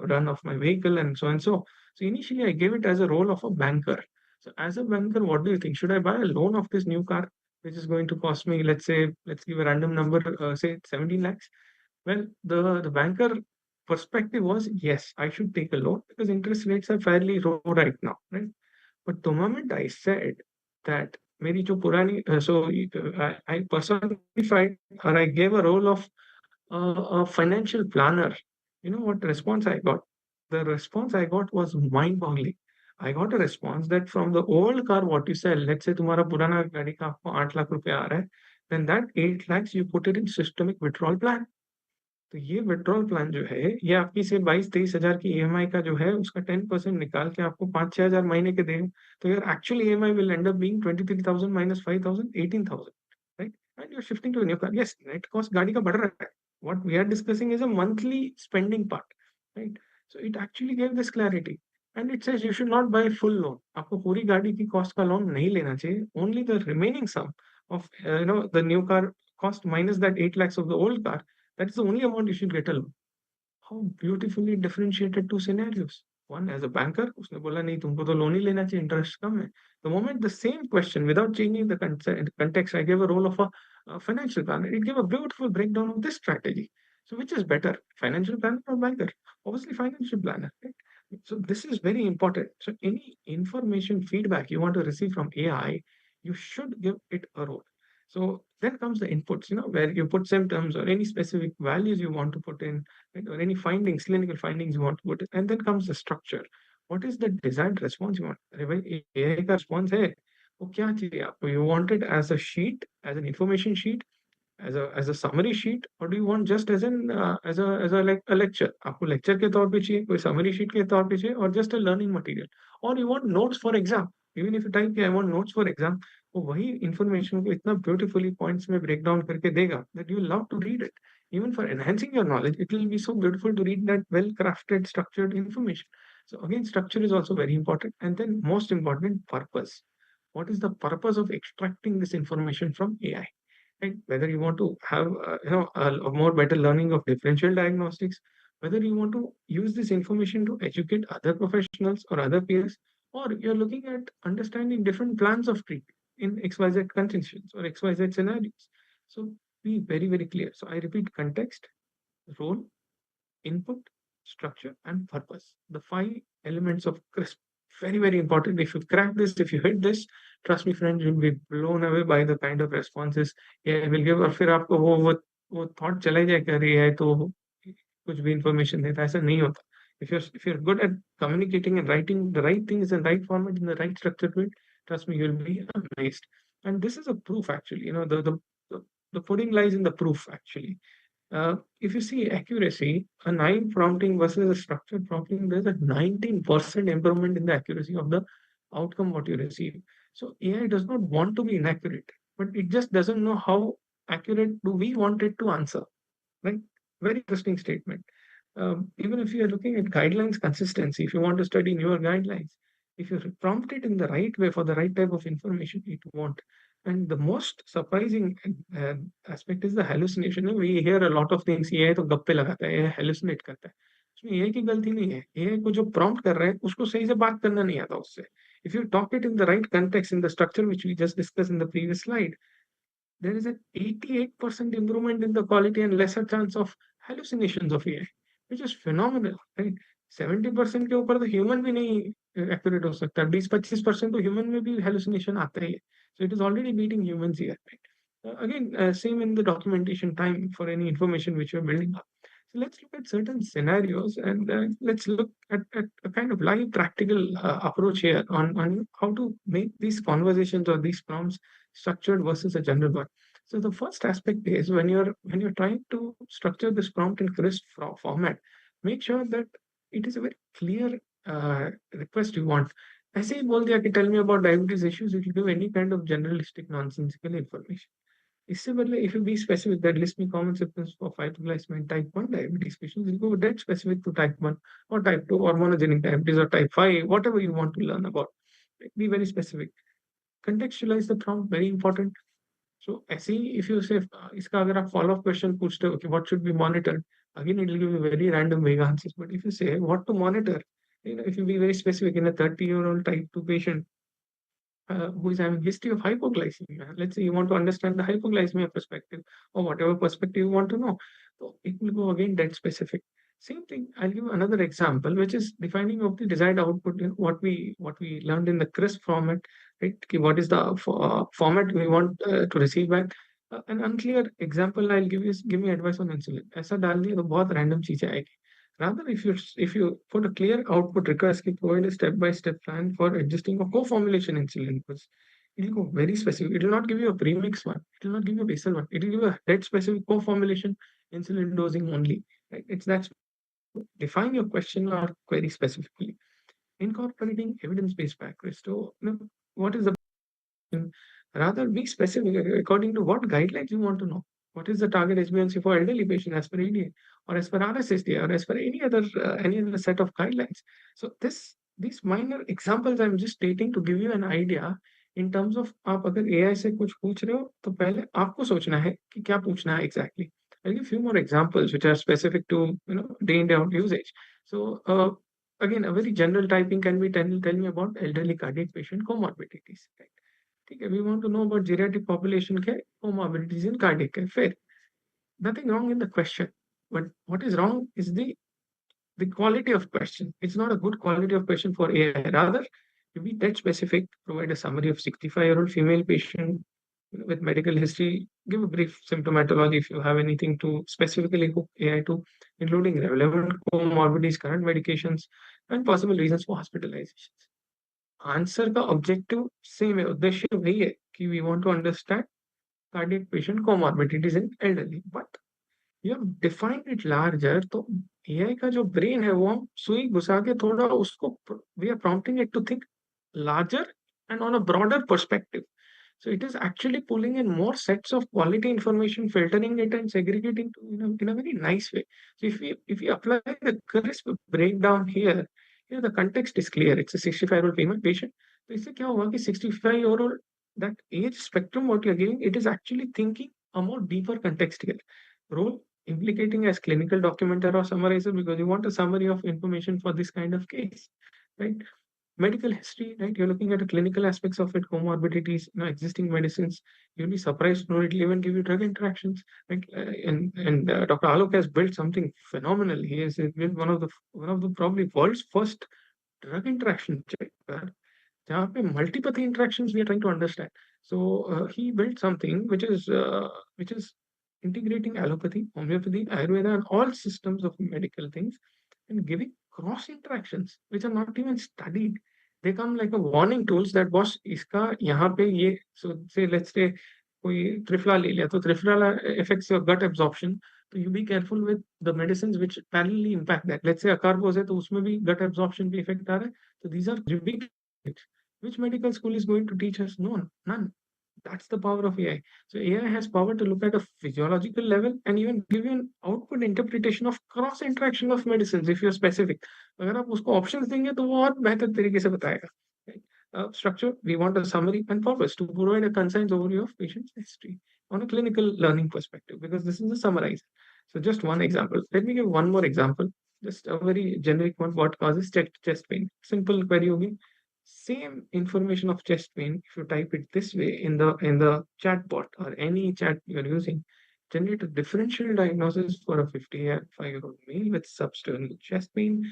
run of my vehicle and so and so. So initially I gave it as a role of a banker. So as a banker, what do you think? Should I buy a loan of this new car, which is going to cost me, let's give a random number, say 17 lakhs? Well, the banker perspective was yes, I should take a loan because interest rates are fairly low right now, right? But the moment I said that मेरी जो पुरानी I personified or I gave a role of a financial planner, you know what response I got? The response I got was mind-boggling. I got a response that from the old car what you sell, let's say तुम्हारा पुराना गाड़ी का आपको 8 लाख रुपए आ रहा है, then that 8 lakhs you put it in systemic withdrawal plan. तो ये विड्रॉल प्लान जो है ये आपकी से 22-23 हजार की ईएमआई का जो है उसका 10% निकाल के आपको 5-6 हजार महीने के देगा. तो your actual EMI will end up being 23,000 minus 5,000, 18,000, right? And you are shifting to a new car. Yes, net cost गाड़ी का बढ़ रहा है. What we are discussing is a monthly spending part, right? So it actually give this clarity and it says you should not buy full loan. आपको पूरी गाड़ी की cost का लोन नहीं लेना चाहिए. Only the remaining sum of the new car cost minus that 8 lakhs of the old car, that is the only amount you should get a loan. How beautifully differentiated two scenarios. One as a banker, उसने बोला नहीं तुमको तो loan ही लेना चाहिए, interest कम है. The moment the same question, without changing the context, I gave a role of a financial planner. It gave a beautiful breakdown of this strategy. So which is better, financial planner or banker? Obviously financial planner, right? So this is very important. So any information feedback you want to receive from AI, you should give it a role. So then comes the inputs, where you put symptoms or any specific values you want to put in, right? Or any findings, clinical findings you want to put in. And then comes the structure. What is the desired response you want? अरे भाई AI का response है, वो क्या चाहिए आपको? You want it as a sheet, as an information sheet, as a summary sheet, or do you want just as an as a like a lecture? आपको lecture के तौर पे चाहिए, कोई summary sheet के तौर पे चाहिए, or just a learning material, or you want notes for exam? Even if you type I want notes for exam, वो वही information को इतना beautifully points में break down करके देगा that you love to read it. Even for enhancing your knowledge, it will be so beautiful to read that well-crafted, structured information. So again, structure is also very important, and then most important, purpose. What is the purpose of extracting this information from AI? Right? Whether you want to have a more better learning of differential diagnostics, whether you want to use this information to educate other professionals or other peers, or you're looking at understanding different plans of treatment in XYZ conditions or XYZ scenarios. So be very, very clear. So I repeat: context, role, input, structure, and purpose. The 5 elements of CRISP. Very, very important. If you crack this, if you hit this, trust me, friends, you'll be blown away by the kind of responses AI will give. और फिर आपको वो thought चला जाए कि अरे AI तो कुछ भी information देता है, ऐसा नहीं होता. If you're good at communicating and writing the right things in the right format, in the right structured way, trust me, you'll be amazed. And this is a proof actually. The pudding lies in the proof actually. If you see accuracy, a 9 prompting versus a structured prompting, there's a 19% improvement in the accuracy of the outcome what you receive. So AI does not want to be inaccurate, but it just doesn't know how accurate do we want it to answer. Right? Very interesting statement. Even if you are looking at guidelines consistency, if you want to study newer guidelines, if you prompt it in the right way for the right type of information, it won't. And the most surprising uh, aspect is the hallucination. We hear a lot of things. AI तो गप्पे लगाता है, AI hallucinate करता है. उसमें AI की गलती नहीं है. AI को जो prompt कर रहा है, उसको सही से बात करना नहीं आता उससे. If you talk it in the right context, in the structure which we just discussed in the previous slide, there is an 88% improvement in the quality and lesser chance of hallucinations of AI, which is phenomenal, right? 70% के ऊपर तो human भी नहीं accurate हो सकता, 20-25% तो human में भी हेलुसिनेशन आता ही है. So it is already beating humans here, right? Again, same in the documentation time for any information which you're building up. So let's look at certain scenarios and let's look at a kind of live practical approach here on how to make these conversations or these prompts structured versus a general one. So the first aspect is when you're trying to structure this prompt in crisp format, make sure that it is a very clear request you want. ऐसे ही बोल दिया कि tell me about diabetes issues, it will give any kind of generalistic nonsensical information. इससे बदले if you be specific that list me common symptoms for fibroglycemia type 1 diabetes patients, you go that specific to type 1 or type 2 or monogenic diabetes or type 5, whatever you want to learn about. Be very specific. Contextualize the prompt, very important. So ऐसे ही if you say इसका अगर आप follow up question पूछते हो कि what should be monitored, again it will give you very random vague answers. But if you say what to monitor, if you be very specific in a 30-year-old type 2 patient who is having history of hypoglycemia. Let's say you want to understand the hypoglycemia perspective or whatever perspective you want to know. So it will go again that specific. Same thing. I'll give another example, which is defining of the desired output. What we learned in the crisp format, right? What is the format we want to receive back? An unclear example I'll give is give me advice on insulin. ऐसा डाल दिया तो बहुत random चीजें आएगी. Rather, if you put a clear output request, you provide a step-by-step plan for adjusting a co-formulation insulin inputs. It will go very specific. It will not give you a premix one. It will not give you a basal one. It will give you a dead specific co-formulation insulin dosing only. Right? It's that define your question or query specifically. Incorporating evidence-based practice. So, what is the rather be specific according to what guidelines you want to know. What is the target HbA1c for elderly patient as per ADA or as per RSSD or as per any other set of guidelines? So these minor examples I'm just stating to give you an idea in terms of आप अगर AI से कुछ पूछ रहे हो तो पहले आपको सोचना है कि क्या पूछना है exactly. I'll give a few more examples which are specific to day in day out usage. So again, a very general typing can be tell me about elderly cardiac patient comorbidities. Right? ठीक है, we want to know about geriatric population care, comorbidities in cardiac care. Fair. Nothing wrong in the question. But what is wrong is the quality of question. It's not a good quality of question for AI. Rather, to be that specific, provide a summary of 65-year-old female patient with medical history, give a brief symptomatology if you have anything to specifically hook AI to, including relevant comorbidities, current medications, and possible reasons for hospitalizations. Answer का objective same है, उद्देश्य वही है कि we want to understand cardiac patient comorbidities in elderly, but you have defined it larger. तो AI का जो brain है वो हम सुई घुसा के थोड़ा उसको we are prompting it to think larger and on a broader perspective. So it is actually pulling in more sets of quality information, filtering it and segregating in a very nice way. So if we apply the crisp breakdown here, the context is clear. It's a 65-year-old female patient. So इससे क्या हुआ कि 65-year-old, that age spectrum what you're giving, it is actually thinking a more deeper context here. Role implicating as clinical documenter or summarizer because you want a summary of information for this kind of case, right? Medical history, right? You're looking at the clinical aspects of it, comorbidities, existing medicines. You'll be surprised to know it'll even give you drug interactions. Right? And Dr. Alok has built something phenomenal. He has built one of the probably world's first drug interaction checker. जहाँ पे multipathy interactions we are trying to understand. So he built something which is integrating allopathy, homeopathy, Ayurveda, and all systems of medical things, and giving cross interactions which are not even studied. They come like a warning tools that boss iska yahan pe ye, so say let's say कोई त्रिफला ले लिया तो triphala affects your gut absorption, तो you be careful with the medicines which parallelly impact that. Let's say अकारबोस है तो उसमें भी gut absorption भी effect आ रहा है, so these are big. Which medical school is going to teach us? No, none. That's the power of AI. So AI has power to look at a physiological level and even give you an output interpretation of cross interaction of medicines if you're specific. अगर आप उसको options देंगे तो वो और बेहतर तरीके से बताएगा. Right? Structure, we want a summary and purpose to provide a concise overview of patient's history on a clinical learning perspective, because this is a summarizer. So just one example. Let me give one more example. Just a very generic one. What causes chest pain? Simple query होगी. Same information of chest pain, if you type it this way in the chat bot or any chat you're using, generate a differential diagnosis for a 55-year-old male with substernal chest pain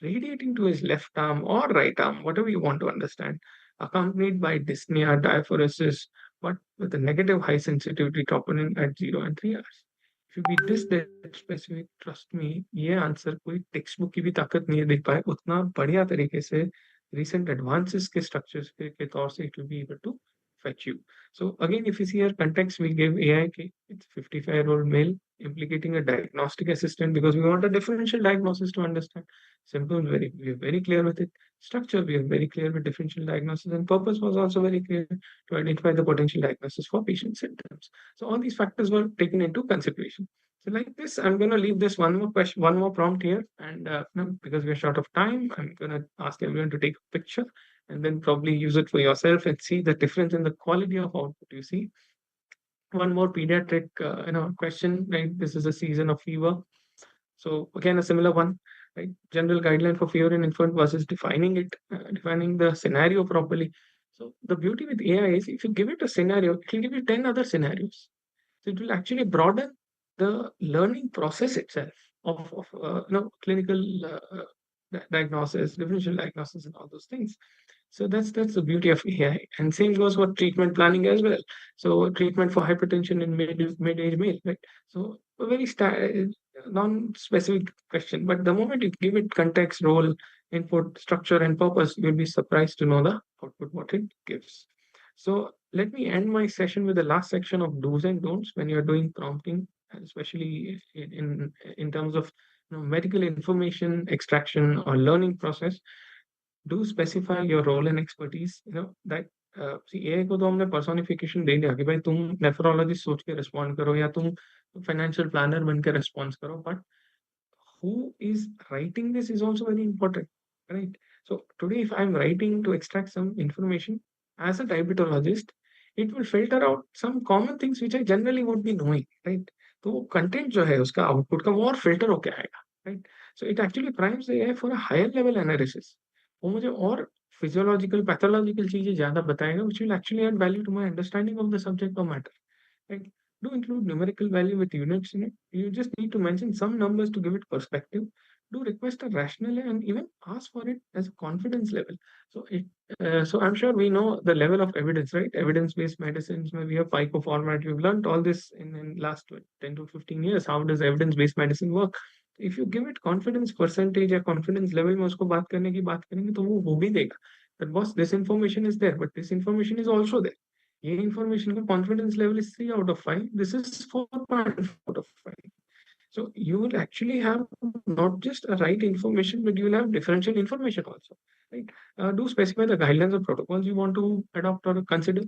radiating to his left arm or right arm, whatever you want to understand, accompanied by dyspnea, diaphoresis, but with a negative high sensitivity troponin at 0 and 3 hours. If you be this that specific, trust me, ये answer कोई text book की भी ताकत नहीं दे पाए उतना बढ़िया तरीके से recent advances के structures के तौर से it will be able to fetch you. So again, if you see our context, we give AI, it's 55-year-old male implicating a diagnostic assistant because we want a differential diagnosis to understand. Simple, we are very clear with it. Structure, we are very clear with differential diagnosis, and purpose was also very clear to identify the potential diagnosis for patient symptoms. So all these factors were taken into consideration. So like this, I'm going to leave this one more question, one more prompt here, and because we're short of time, I'm going to ask everyone to take a picture and then probably use it for yourself and see the difference in the quality of output you see. One more pediatric, question. Right, this is a season of fever, so again a similar one. Right, general guideline for fever in infant versus defining it, defining the scenario properly. So the beauty with AI is if you give it a scenario, it will give you 10 other scenarios. So it will actually broaden the learning process itself of clinical diagnosis, differential diagnosis, and all those things. So that's the beauty of AI. And same goes for treatment planning as well. So treatment for hypertension in mid-age male, right? So a very non-specific question, but the moment you give it context, role, input, structure, and purpose, you'll be surprised to know the output what it gives. So let me end my session with the last section of do's and don'ts when you're doing prompting, especially in terms of medical information extraction or learning process. Do specify your role and expertise. That AI को तो हमने personification दे दिया कि भाई तुम nephrologist सोच के respond करो या तुम financial planner बन के response करो, but who is writing this is also very important, right? So today, if I'm writing to extract some information as a diabetologist, it will filter out some common things which I generally would be knowing, right? तो वो content जो है उसका output का वो और filter होके आएगा, right? So it actually primes the AI for a higher level analysis. वो मुझे और physiological, pathological चीजें ज्यादा बताएगा, which will actually add value to my understanding of the subject or matter, right? Do include numerical value with units in it. You just need to mention some numbers to give it perspective. Do request a rationale and even ask for it as a confidence level. So I'm sure we know the level of evidence, right? Evidence-based medicines, we have FICO format. We've learned all this in last 10 to 15 years. How does evidence-based medicine work? If you give it confidence percentage or confidence level में उसको बात करने की बात करेंगे तो वो भी देगा. That boss, this information is there, but this information is also there. ये information का confidence level is 3 out of 5. This is 4.5 out of 5. So you will actually have not just a right information, but you will have differential information also, right? Do specify the guidelines or protocols you want to adopt or consider.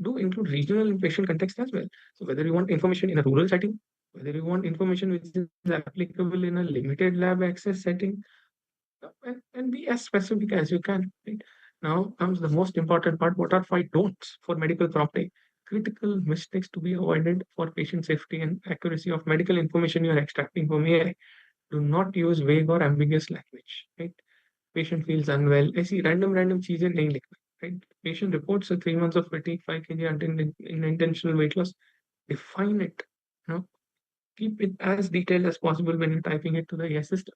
Do include regional and patient context as well. So whether you want information in a rural setting, whether you want information which is applicable in a limited lab access setting, and be as specific as you can, right? Now comes the most important part. What are 5 don'ts for medical prompting? Critical mistakes to be avoided for patient safety and accuracy of medical information you are extracting from AI. Do not use vague or ambiguous language, right? Patient feels unwell. ऐसी random चीजें नहीं लिखना, right? Patient reports 3 months of fatigue, 5 kg unintentional weight loss. Define it. Keep it as detailed as possible when you're typing it to the AI system.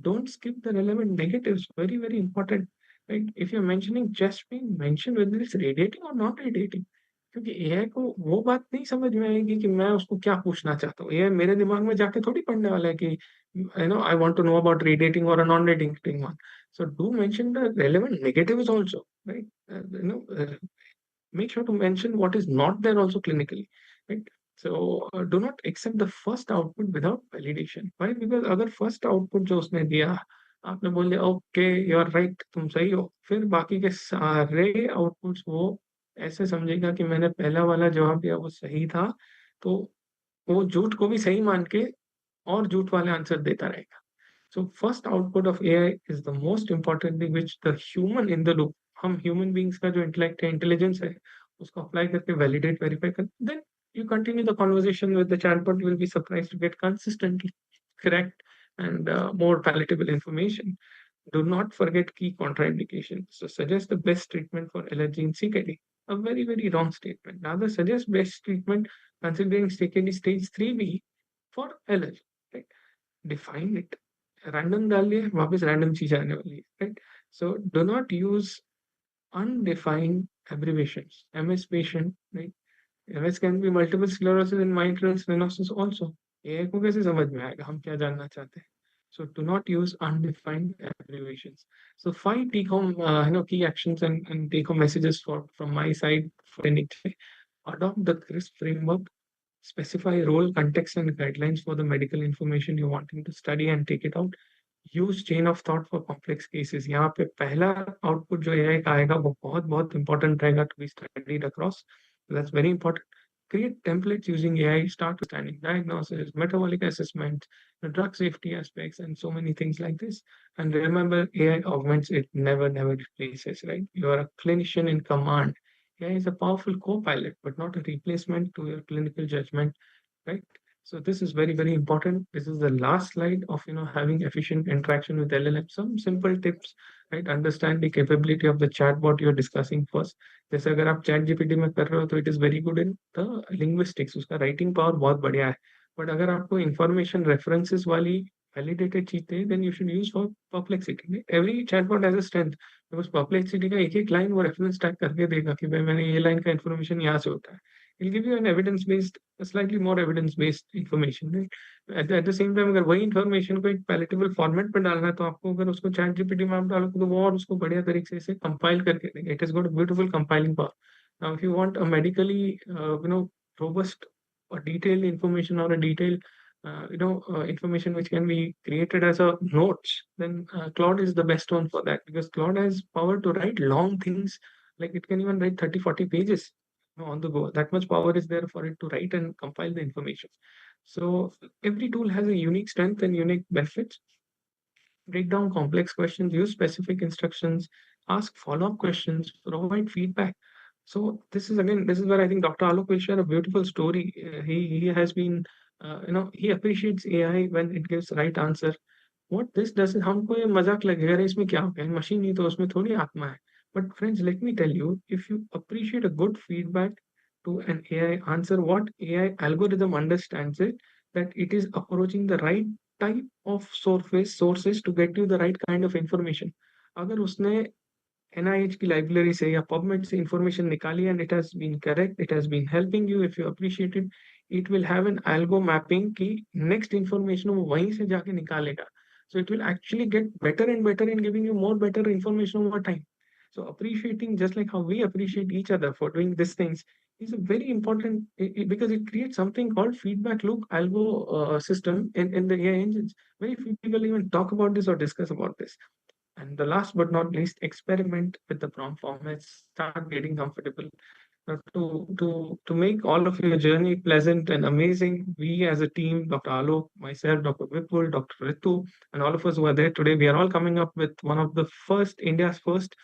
Don't skip the relevant negatives. Very, very important. Right? If you're mentioning chest pain, mention whether it's radiating or not radiating. क्योंकि AI को वो बात नहीं समझ में आएगी कि मैं उसको क्या पूछना चाहता हूँ। एआई मेरे दिमाग में जाके थोड़ी पढ़ने वाला है कि I want to know about radiating और a non radiating one. So do mention the relevant negatives also, right? Make sure to mention what is not there also clinically, right? So do not accept the first output without validation. Why? Because अगर first output जो उसने दिया, आपने बोल दिया okay you are right, तुम सही हो, फिर बाकी के सारे आउटपुट्स वो ऐसे समझेगा कि मैंने पहला वाला जवाब दिया वो सही था, तो वो झूठ को भी सही मान के और झूठ वाले आंसर देता रहेगा। So first output of AI is the most important thing which the human in the loop, हम human beings का जो intellect है, intelligence है, उसको apply करके validate, verify कर, then you continue the conversation with the chatbot. You will be surprised to get consistently correct and more palatable information. Do not forget key contraindications. So suggest the best treatment for allergy in CKD. A very, very wrong statement. Rather suggest best treatment considering CKD stage 3B for allergy. Right? Define it. Random डाल दिए, वापस random चीज आने वाली है, right? So do not use undefined abbreviations. MS patient, right? MS can be multiple sclerosis and mitral stenosis also. AI को कैसे समझ में आएगा हम क्या जानना चाहते हैं? So do not use undefined abbreviations. So 5 take-home, key actions and take-home messages from my side for any. Adopt the CRISP framework. Specify role, context, and guidelines for the medical information you're wanting to study and take it out. Use chain of thought for complex cases. यहाँ पे पहला output जो AI का आएगा वो बहुत बहुत important रहेगा to be studied across. That's very important. Create templates using AI. Start understanding diagnosis, metabolic assessment, the drug safety aspects, and so many things like this. And remember, AI augments, it never replaces. Right? You are a clinician in command. AI is a powerful co-pilot, but not a replacement to your clinical judgment, right? So this is very, very important. This is the last slide of having efficient interaction with LLM. Some simple tips, right? Understand the capability of the chatbot you're discussing first. जैसे अगर आप chat GPT में कर रहे हो तो it is very good in the linguistics. उसका writing power बहुत बढ़िया है. But अगर आपको information references वाली validated चीज चाहिए, then you should use for perplexity. Right? Every chatbot has a strength. Because perplexity का एक एक लाइन वो रेफरेंस टैग करके देगा कि भाई मैंने ये लाइन का इन्फॉर्मेशन यहाँ से होता है. It'll give you an evidence based, slightly more evidence based information, right? At the same time, अगर वही information को एक palatable format में डालना है तो आपको अगर उसको chat GPT में आप डालोगे तो वो और उसको बढ़िया तरीके से compile करके देगा. It has got a beautiful compiling power. Now, if you want a medically, robust or detailed information or a detailed information which can be created as a notes, then Claude is the best one for that because Claude has power to write long things. Like it can even write 30-40 pages on the go. That much power is there for it to write and compile the information. So every tool has a unique strength and unique benefits. Break down complex questions, use specific instructions, ask follow-up questions, provide feedback. So this is where I think Dr. Alok will share a beautiful story. He has been, he appreciates AI when it gives right answer. What this does is हमको ये मजाक लगेगा अरे इसमें क्या हो गया machine ही तो उसमें थोड़ी आत्मा है. But friends, let me tell you, if you appreciate a good feedback to an AI answer, what AI algorithm understands it, that it is approaching the right type of sources to get you the right kind of information. अगर उसने NIH की library से या PubMed से information निकाली and it has been correct, it has been helping you, if you appreciate it, it will have an algo mapping कि next information वो वहीं से जाके निकालेगा. So it will actually get better and better in giving you more better information over time. So appreciating, just like how we appreciate each other for doing these things, is a very important because it creates something called feedback loop algo system in the AI engines. Very few people even talk about this or discuss about this. And the last but not least, experiment with the prompt formats. Start getting comfortable. To make all of your journey pleasant and amazing, we as a team, Dr. Alok, myself, Dr. Vipul, Dr. Ritu, and all of us who are there today, we are all coming up with one of the India's first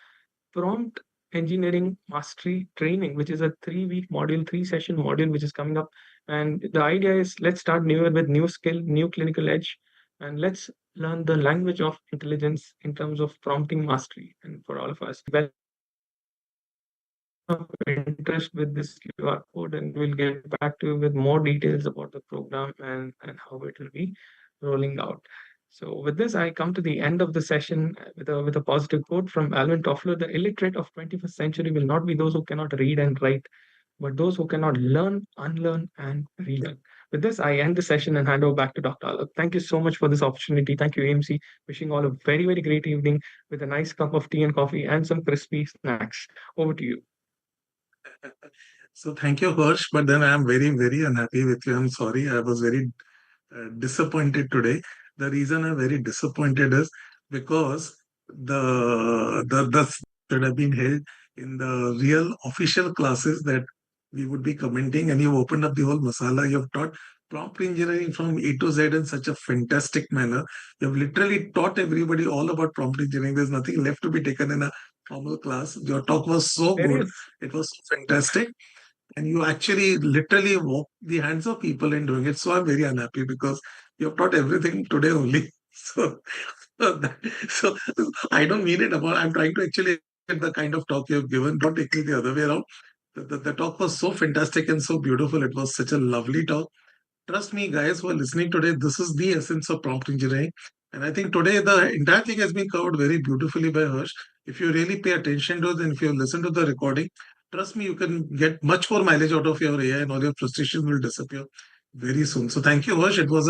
prompt engineering mastery training, which is a 3-week module, 3-session module, which is coming up. And the idea is let's start new with new skill, new clinical edge, and let's learn the language of intelligence in terms of prompting mastery. And for all of us, well, interest with this QR code, and we'll get back to you with more details about the program and how it will be rolling out. So with this, I come to the end of the session with a positive quote from Alvin Toffler: "The illiterate of 21st century will not be those who cannot read and write, but those who cannot learn, unlearn, and relearn. With this, I end the session and hand over back to Dr. Alok. Thank you so much for this opportunity. Thank you, AMC. Wishing all a very, very great evening with a nice cup of tea and coffee and some crispy snacks. Over to you. So thank you, Harsh. But then I am very, very unhappy with you. I'm sorry. I was very disappointed today. The reason I'm very disappointed is because the should have been held in the real official classes that we would be commenting, and you've opened up the whole masala. You've taught prompt engineering from A to Z in such a fantastic manner. You've literally taught everybody all about prompt engineering. There's nothing left to be taken in a formal class. Your talk was so There good. is. It was so fantastic, and you actually literally walk the hands of people in doing it. So I'm very unhappy because you have taught everything today only. So, so I don't mean it about. I'm trying to actually get the kind of talk you've given. Don't take me the other way around. The talk was so fantastic and so beautiful. It was such a lovely talk. Trust me, guys who are listening today, this is the essence of prompt engineering. And I think today the entire thing has been covered very beautifully by Harsh. If you really pay attention to it and if you listen to the recording, trust me, you can get much more mileage out of your AI and all your frustrations will disappear very soon. So thank you, Harsh. It was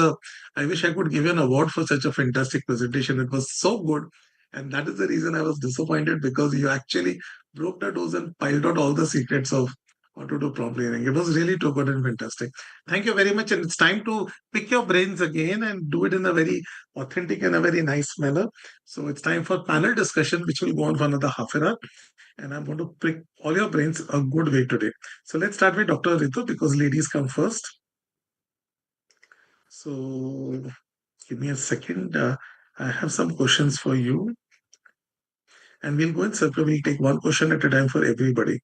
I wish I could give you an award for such a fantastic presentation. It was so good. And that is the reason I was disappointed because you actually broke the dose and piled out all the secrets of how to do prompt engineering. It was really too good and fantastic. Thank you very much. And it's time to pick your brains again and do it in a very authentic and a very nice manner. So it's time for panel discussion, which will go on for another half an hour. And I'm going to pick all your brains a good way today. So let's start with Dr. Ritu because ladies come first. So give me a second. I have some questions for you. And we'll go in circle. We'll take one question at a time for everybody.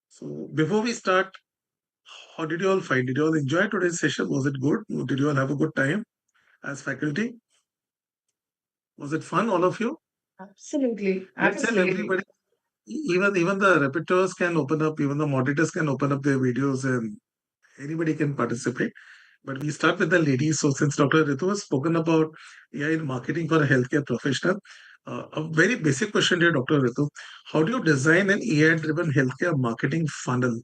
So before we start, how did you all find? Did you all enjoy today's session? Was it good? Did you all have a good time as faculty? Was it fun, all of you? Absolutely. Let's tell Absolutely. everybody. Even the rapporteurs can open up, even the moderators can open up their videos, and anybody can participate. But we start with the ladies. So since Dr. Ritu has spoken about AI in marketing for a healthcare professional, a very basic question here, Dr. Ritu. How do you design an AI-driven healthcare marketing funnel?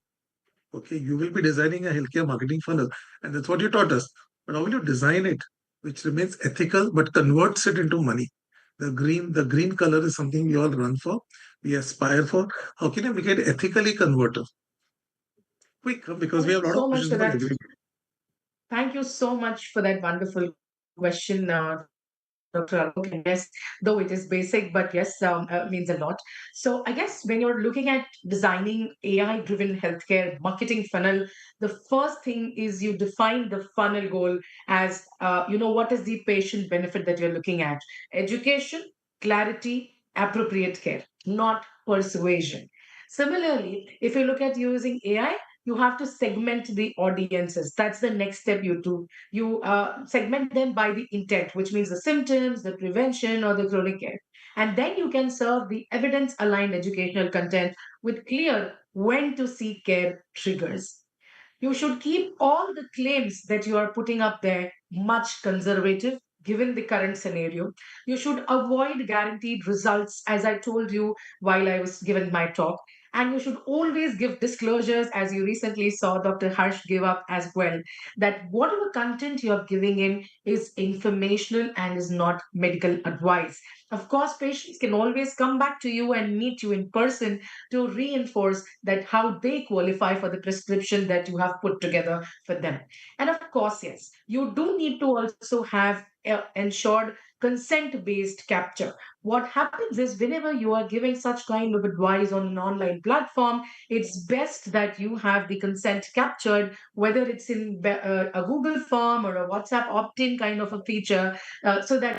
Okay, you will be designing a healthcare marketing funnel, and that's what you taught us. But how will you design it, which remains ethical but converts it into money? The green color is something we all run for, we aspire for. How can you make it ethically converted? Quick, because we Thank have you a lot of so much questions for for that. everybody. Thank you so much for that wonderful question, Dr. Alok. And yes, though it is basic, but yes, means a lot. So I guess when you're looking at designing AI-driven healthcare marketing funnel, the first thing is you define the funnel goal as, what is the patient benefit that you're looking at? Education, clarity, appropriate care, not persuasion. Similarly, if you look at using AI, you have to segment the audiences. That's the next step you do. You segment them by the intent, which means the symptoms, the prevention, or the chronic care. And then you can serve the evidence aligned educational content with clear when to seek care triggers. You should keep all the claims that you are putting up there much conservative given the current scenario. You should avoid guaranteed results, as I told you while I was given my talk. And you should always give disclosures, as you recently saw Dr. Harsh give up as well, that whatever content you're giving in is informational and is not medical advice. Of course, patients can always come back to you and meet you in person to reinforce that how they qualify for the prescription that you have put together for them. And of course, yes, you do need to also have ensured consent based capture. What happens is whenever you are giving such kind of advice on an online platform, it's best that you have the consent captured, whether it's in a Google form or a WhatsApp opt-in kind of a feature, so that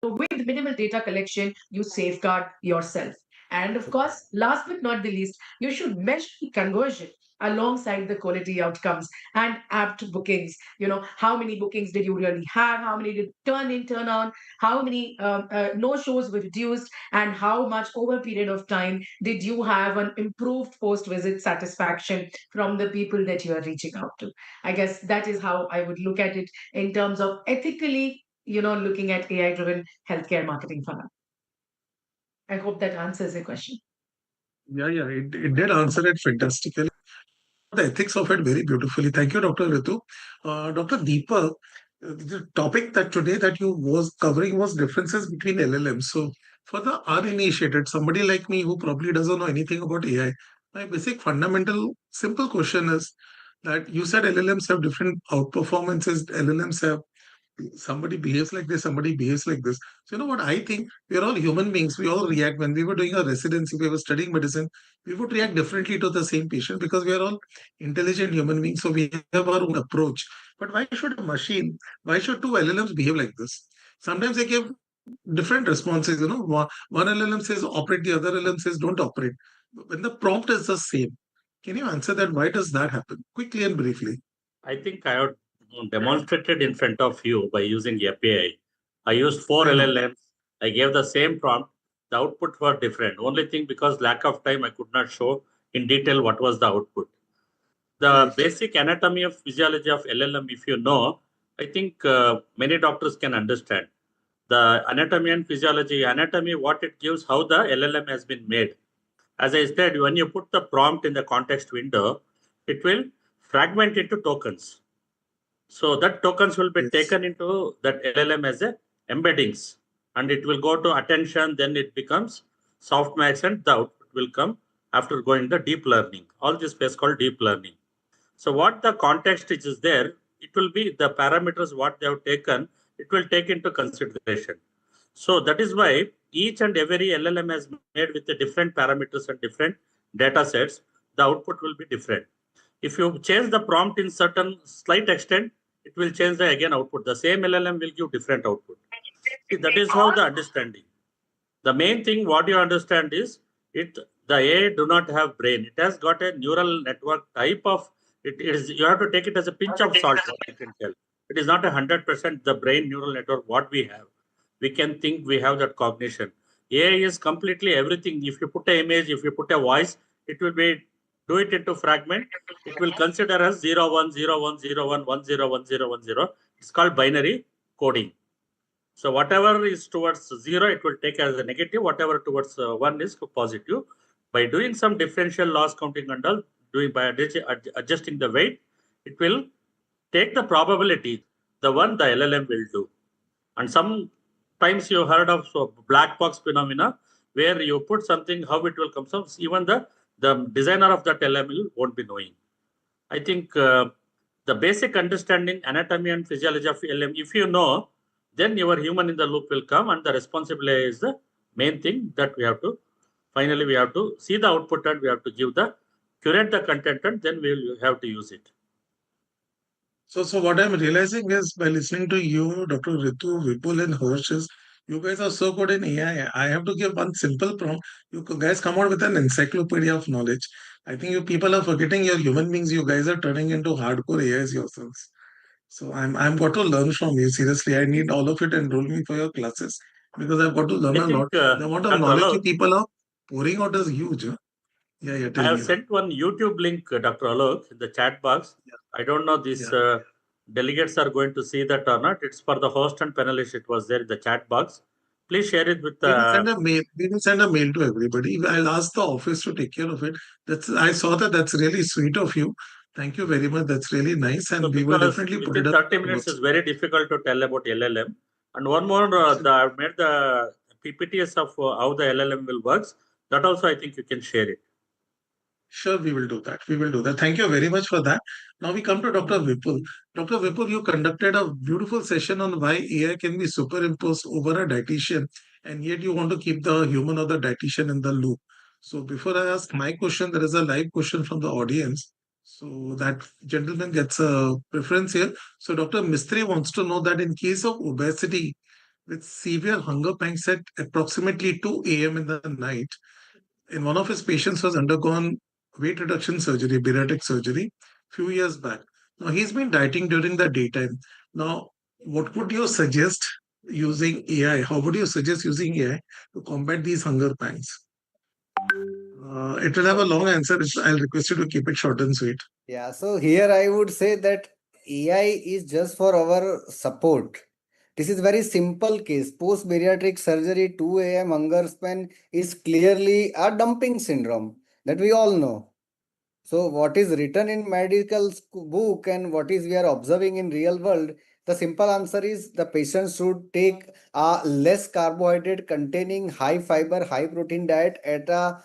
with minimal data collection, you safeguard yourself. And of course, last but not the least, you should measure the conversion alongside the quality outcomes and apt bookings. How many bookings did you really have? How many did turn in, turn on? How many no shows were reduced? And how much over a period of time did you have an improved post visit satisfaction from the people that you are reaching out to? I guess that is how I would look at it in terms of ethically looking at AI driven healthcare marketing funnel. I hope that answers your question. Yeah, it did answer it fantastically. The ethics of it very beautifully. Thank you, Dr. Ritu. Dr. Deepak, the topic that today that you was covering was differences between LLMs. So for the uninitiated, somebody like me who probably doesn't know anything about AI, my basic fundamental simple question is that you said LLMs have different outperformances. LLMs have somebody behaves like this, somebody behaves like this. So, you know what I think? We're all human beings. We all react. When we were doing a residency, we were studying medicine, we would react differently to the same patient because we are all intelligent human beings. So, we have our own approach. But why should a machine, why should two LLMs behave like this? Sometimes they give different responses. You know, one LLM says operate, the other LLM says don't operate. When the prompt is the same, can you answer that? Why does that happen? Quickly and briefly. I think I have demonstrated in front of you by using API. I used 4 LLMs. I gave the same prompt. The output were different. Only thing, because lack of time, I could not show in detail what was the output. The basic anatomy of physiology of LLM, if you know, I think many doctors can understand. The anatomy and physiology, anatomy, what it gives, how the LLM has been made. As I said, when you put the prompt in the context window, it will fragment into tokens. So that tokens will be taken into that LLM as a embeddings, and it will go to attention, then it becomes softmax, and the output will come after going the deep learning. All this phase called deep learning. So what the context which is there, it will be the parameters what they have taken, it will take into consideration. So that is why each and every LLM has made with the different parameters and different data sets, the output will be different. If you change the prompt in certain slight extent, it will change the again output. The same LLM will give different output. See, that is how the understanding. The main thing what you understand is the AI do not have brain. It has got a neural network type of it is. You have to take it as a pinch of salt. What I can tell, it is not 100% the brain neural network what we have. We can think we have that cognition. AI is completely everything. If you put an image, if you put a voice, it will be do it into fragment. It will consider as 0 1 0 1 0 1 1 0 1 0 1 0. It's called binary coding. So whatever is towards 0, it will take as a negative. Whatever towards 1 is positive. By doing some differential loss counting and all, by adjusting the weight, it will take the probability, the one the LLM will do. And sometimes you heard of black box phenomena, where you put something, how it will come. So even the designer of that LLM won't be knowing. I think the basic understanding anatomy and physiology of LLM, if you know, then your human in the loop will come, and the responsibility is the main thing that we have to, finally we have to see the output, and we have to curate the content, and then we will have to use it. So what I'm realizing is by listening to you, Dr. Ritu, Vipul, and Harsh, is you guys are so good in AI. I have to give one simple prompt. You guys come out with an encyclopedia of knowledge. I think you people are forgetting you're human beings. You guys are turning into hardcore AIs yourselves. So I'm got to learn from you. Seriously, I need all of it. Enroll me for your classes because I've got to learn I a think, lot. The amount of Dr. knowledge you Alok, people are pouring out is huge. Huh? Yeah, I tell have me. sent one YouTube link, Dr. Alok, in the chat box. I don't know these delegates are going to see that or not. It's for the host and panelists. It was there in the chat box. Please share it with We will send a mail. We will send a mail to everybody. I'll ask the office to take care of it. I saw that. That's really sweet of you. Thank you very much. That's really nice, and we will definitely put it within up. 30 minutes is very difficult to tell about LLM. And one more, I've made the PPTs of how the LLM will works. That also I think you can share it. Sure, we will do that. We will do that. Thank you very much for that. Now we come to Dr. Vipul. Dr. Vipul, you conducted a beautiful session on why AI can be superimposed over a dietitian, and yet you want to keep the human or the dietitian in the loop. So before I ask my question, there is a live question from the audience. So that gentleman gets a preference here. So Dr. Mistry wants to know that in case of obesity with severe hunger pangs at approximately 2 a.m. in the night, in one of his patients was undergone weight reduction surgery, bariatric surgery, few years back. Now he's been dieting during the daytime. Now, what would you suggest using AI? How would you suggest using AI to combat these hunger pangs? It will have a long answer. I'll request you to keep it short and sweet. Yeah, so here I would say that AI is just for our support. This is very simple case. Post-bariatric surgery 2 a.m. hunger span is clearly a dumping syndrome that we all know. So what is written in medical book and what is we are observing in real world, the simple answer is the patient should take a less carbohydrate containing high fiber, high protein diet at a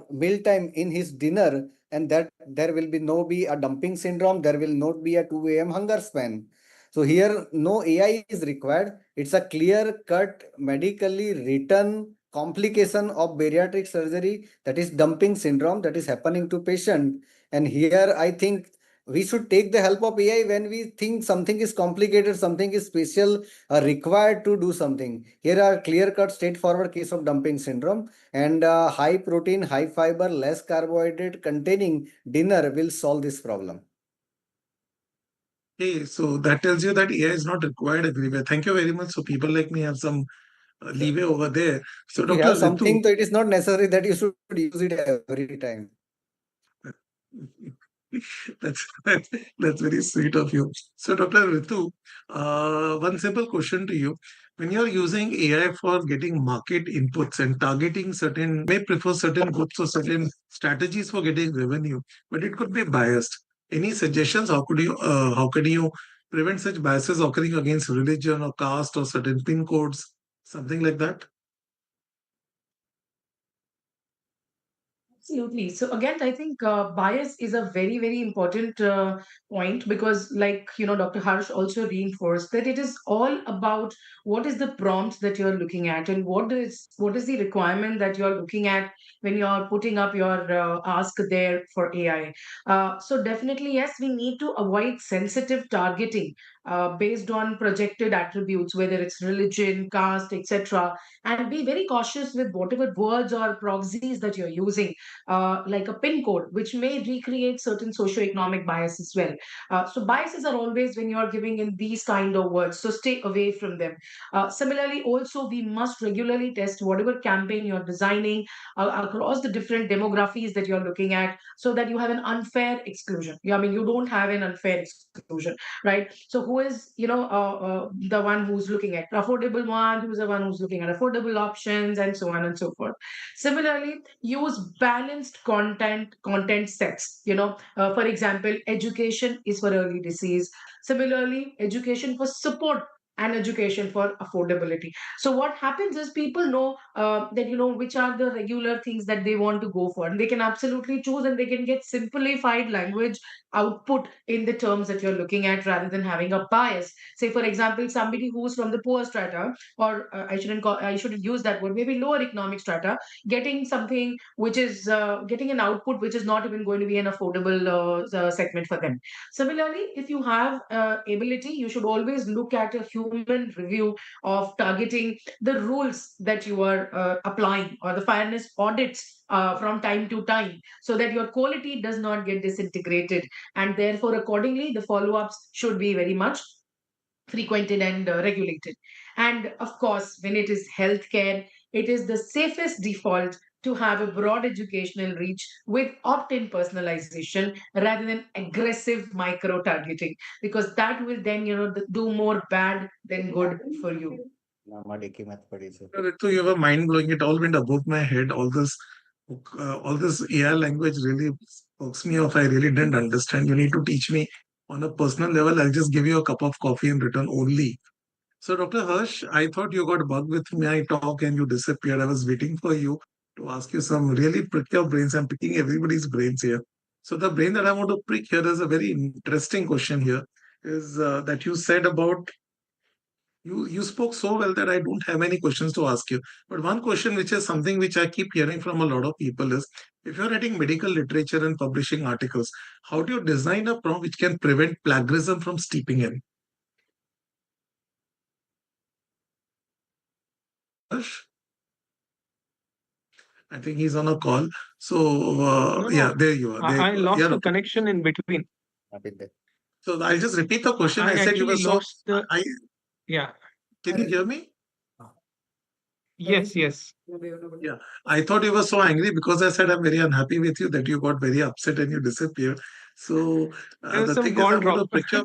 meal time in his dinner, and that there will be a dumping syndrome. There will not be a 2 a.m. hunger span. So here no AI is required. It's a clear cut medically written complication of bariatric surgery, that is dumping syndrome, that is happening to patient. And here I think we should take the help of AI when we think something is complicated, something is special, required to do something. Here are clear cut straightforward case of dumping syndrome, and high protein, high fiber, less carbohydrate containing dinner will solve this problem. Okay, so that tells you that AI is not required everywhere. Thank you very much. So people like me have some leeway over there. So If you Dr. have Ritu, something, so it is not necessary that you should use it every time. that's that's very sweet of you. So Dr. Ritu, one simple question to you. When you're using AI for getting market inputs and targeting certain, may prefer certain groups or certain strategies for getting revenue, but it could be biased. Any suggestions? How can you prevent such biases occurring against religion or caste or certain pin codes, something like that? Absolutely. So again, I think bias is a very, very important point because, like Dr. Harsh also reinforced that it is all about what is the prompt that you're looking at and what is the requirement that you're looking at when you're putting up your ask there for AI. So definitely, yes, we need to avoid sensitive targeting based on projected attributes, whether it's religion, caste, etc., and be very cautious with whatever words or proxies that you're using, like a pin code, which may recreate certain socioeconomic bias as well. So biases are always when you're giving in these kind of words, so stay away from them. Similarly, also we must regularly test whatever campaign you're designing across the different demographies that you're looking at, so that you have an unfair exclusion. I mean, you don't have an unfair exclusion, right? So who is the one who's looking at affordable one, who's the one who's looking at affordable options, and so on and so forth. Similarly, use balanced content sets. For example, education is for early disease. Similarly, education for support and education for affordability. So what happens is people know that which are the regular things that they want to go for, and they can absolutely choose, and they can get simplified language output in the terms that you're looking at, rather than having a bias. Say for example, somebody who's from the poor strata, or I shouldn't use that word, maybe lower economic strata, getting something which is getting an output which is not even going to be an affordable segment for them. Similarly, if you have ability, you should always look at a human review of targeting the rules that you are applying, or the fairness audits from time to time, so that your quality does not get disintegrated, and therefore accordingly the follow-ups should be very much frequented and regulated. And of course, when it is healthcare, it is the safest default to have a broad educational reach with opt-in personalization rather than aggressive micro targeting, because that will then do more bad than good for you. Ritu, you were mind blowing. It all went above my head. All this AI language really pokes me off. I really didn't understand. You need to teach me on a personal level. I'll just give you a cup of coffee in return only. So, Dr. Harsh, I thought you got bugged with my talk and you disappeared. I was waiting for you to ask you some really prick your brains. I'm picking everybody's brains here. So, the brain that I want to prick here is a very interesting question here. Is that you said about you spoke so well that I don't have any questions to ask you. But one question, which is something which I keep hearing from a lot of people, is if you're writing medical literature and publishing articles, how do you design a prompt which can prevent plagiarism from steeping in? Harsh? I think he's on a call. So No, yeah, no, there you are. There I you are. lost Yeah, the okay. connection in between. So I'll just repeat the question. I I said you were actually so. lost the. I Yeah. Can you hear me? Yes, yes. Yeah, I thought you were so angry because I said I'm very unhappy with you that you got very upset and you disappeared. So There was the some thing is, I call want drop. to prick your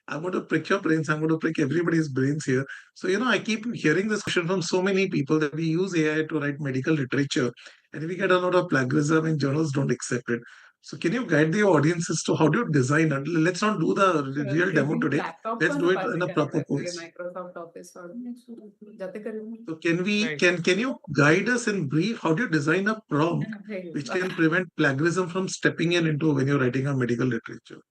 I'm going to prick your brains. I'm going to prick everybody's brains here. So, I keep hearing this question from so many people that we use AI to write medical literature, and we get a lot of plagiarism and journals don't accept it. So, can you guide the audience as to how do you design it? Let's not do the real demo today. Let's do it in a proper course. Microsoft Office So can you guide us in brief? How do you design a prompt which can prevent plagiarism from stepping in into when you're writing a medical literature?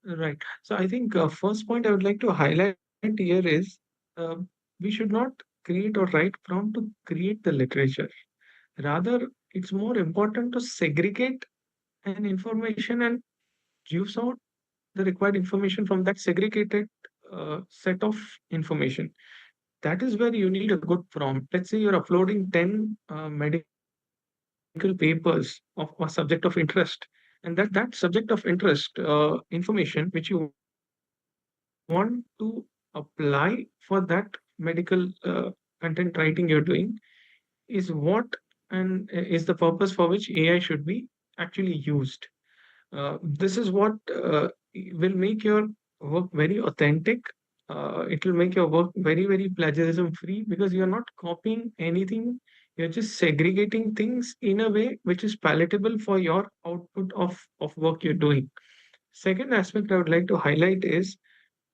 Right. So I think first point I would like to highlight here is uh, we should not create or write prompt to create the literature. Rather, it's more important to segregate an information and juice out the required information from that segregated set of information. That is where you need a good prompt. Let's say you're uploading 10 medical papers of a subject of interest, and that subject of interest information which you want to apply for that medical content writing you're doing is what and is the purpose for which AI should be actually used. This is what will make your work very authentic. It will make your work very, very plagiarism free because you're not copying anything. You're just segregating things in a way which is palatable for your output of work you're doing. Second aspect I would like to highlight is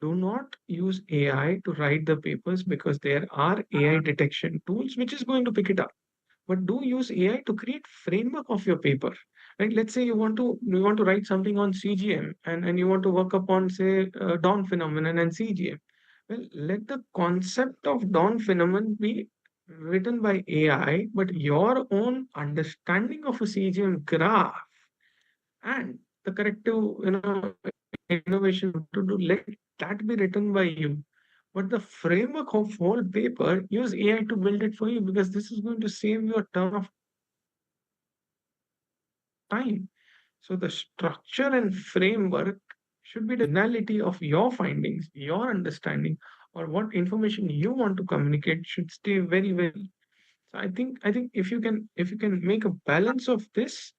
do not use AI to write the papers because there are AI detection tools which is going to pick it up. But do use AI to create framework of your paper. Right? Let's say you want to write something on CGM and you want to work upon say Dawn phenomenon and CGM. Well, let the concept of Dawn phenomenon be written by AI, but your own understanding of a CGM graph and the corrective innovation to do, let that be written by you. But the framework of whole paper, use AI to build it for you because this is going to save you a ton of time. So the structure and framework should be the finality of your findings, your understanding, or what information you want to communicate should stay very well. So I think if you can make a balance of this,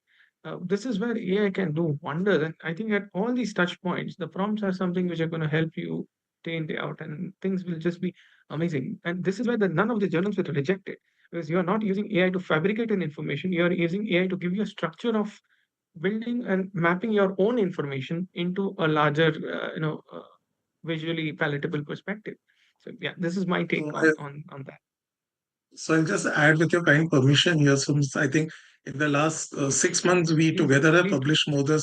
this is where AI can do wonders. And I think at all these touch points, the prompts are something which are going to help you day in day out, and things will just be amazing. And this is where the none of the journals will reject it because you are not using AI to fabricate an information. You are using AI to give you a structure of building and mapping your own information into a larger, visually palatable perspective. So yeah, this is my take So on that. So I'll just add with your kind permission here. So I think in the last 6 months, we Please, together have please. published more than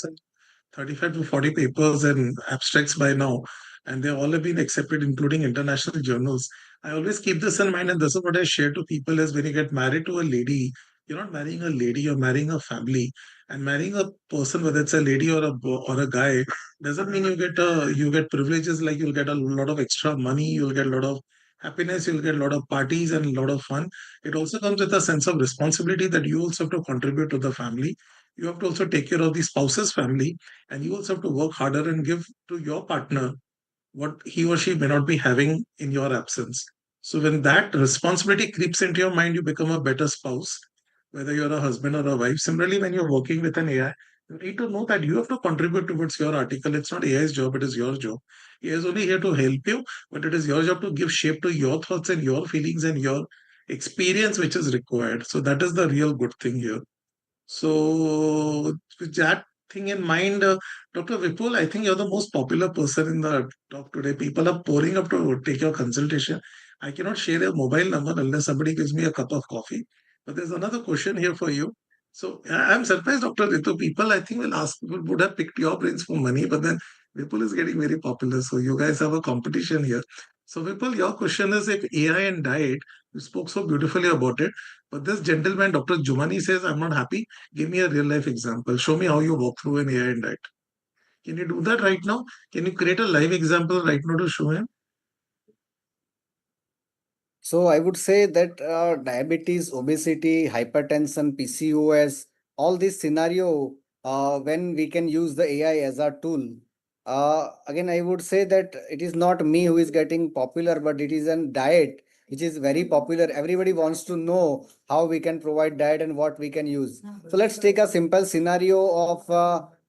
35 to 40 papers and abstracts by now, and they all have been accepted, including international journals. I always keep this in mind, and this is what I share to people is when you get married to a lady, you're not marrying a lady, you're marrying a family. And marrying a person, whether it's a lady or a guy, doesn't mean you get privileges like you'll get a lot of extra money, you'll get a lot of happiness, you'll get a lot of parties and a lot of fun. It also comes with a sense of responsibility that you also have to contribute to the family. You have to also take care of the spouse's family, and you also have to work harder and give to your partner what he or she may not be having in your absence. So when that responsibility creeps into your mind, you become a better spouse, whether you're a husband or a wife. Similarly, when you're working with an AI, you need to know that you have to contribute towards your article. It's not AI's job, it is your job. AI is only here to help you, but it is your job to give shape to your thoughts and your feelings and your experience which is required. So that is the real good thing here. So, with that thing in mind, Dr. Vipul, I think you're the most popular person in the talk today. People are pouring up to take your consultation. I cannot share your mobile number unless somebody gives me a cup of coffee. But there's another question here for you. So, I'm surprised, Dr. Ritu. People, I think, would have picked your brains for money, but then Vipul is getting very popular. So, you guys have a competition here. So, Vipul, your question is if AI and diet, you spoke so beautifully about it. But this gentleman, Dr. Jumani, says, I'm not happy. Give me a real life example. Show me how you walk through an AI and diet. Can you do that right now? Can you create a live example right now to show him? So I would say that diabetes, obesity, hypertension, PCOS, all these scenario, when we can use the AI as a tool. Again, I would say that it is not me who is getting popular, but it is a diet which is very popular. Everybody wants to know how we can provide diet and what we can use. So let's take a simple scenario of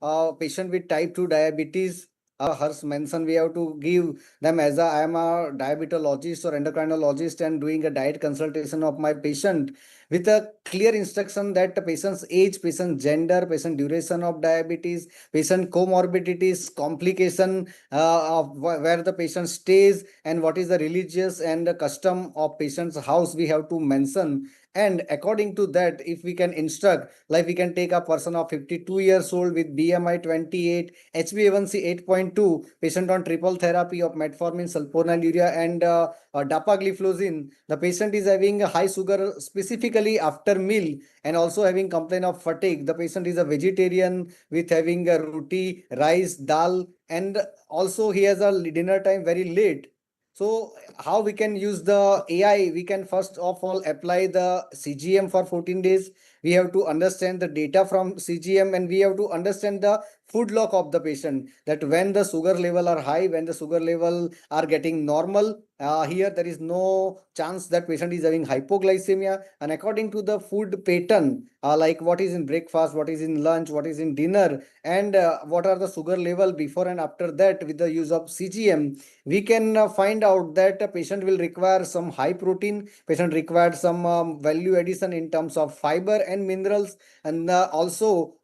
a patient with type 2 diabetes. Hers mentioned, we have to give them as I am a diabetologist or endocrinologist and doing a diet consultation of my patient with a clear instruction that the patient's age, patient gender, patient duration of diabetes, patient comorbidities, complication of where the patient stays, and what is the religious and the custom of patient's house we have to mention. And according to that, if we can instruct, like we can take a person of 52 years old with BMI 28, HbA1c 8.2, patient on triple therapy of metformin, sulfonylurea, and dapagliflozin. The patient is having a high sugar specifically after meal and also having complaint of fatigue. The patient is a vegetarian with having a roti, rice, dal, and also he has a dinner time very late. So how we can use the AI? We can first of all apply the CGM for 14 days. We have to understand the data from CGM, and we have to understand the food log of the patient, that when the sugar level are high, when the sugar level are getting normal, here there is no chance that patient is having hypoglycemia. And according to the food pattern, like what is in breakfast, what is in lunch, what is in dinner, and what are the sugar level before and after that, with the use of CGM, we can find out that a patient will require some high protein, patient requires some value addition in terms of fiber and minerals, and also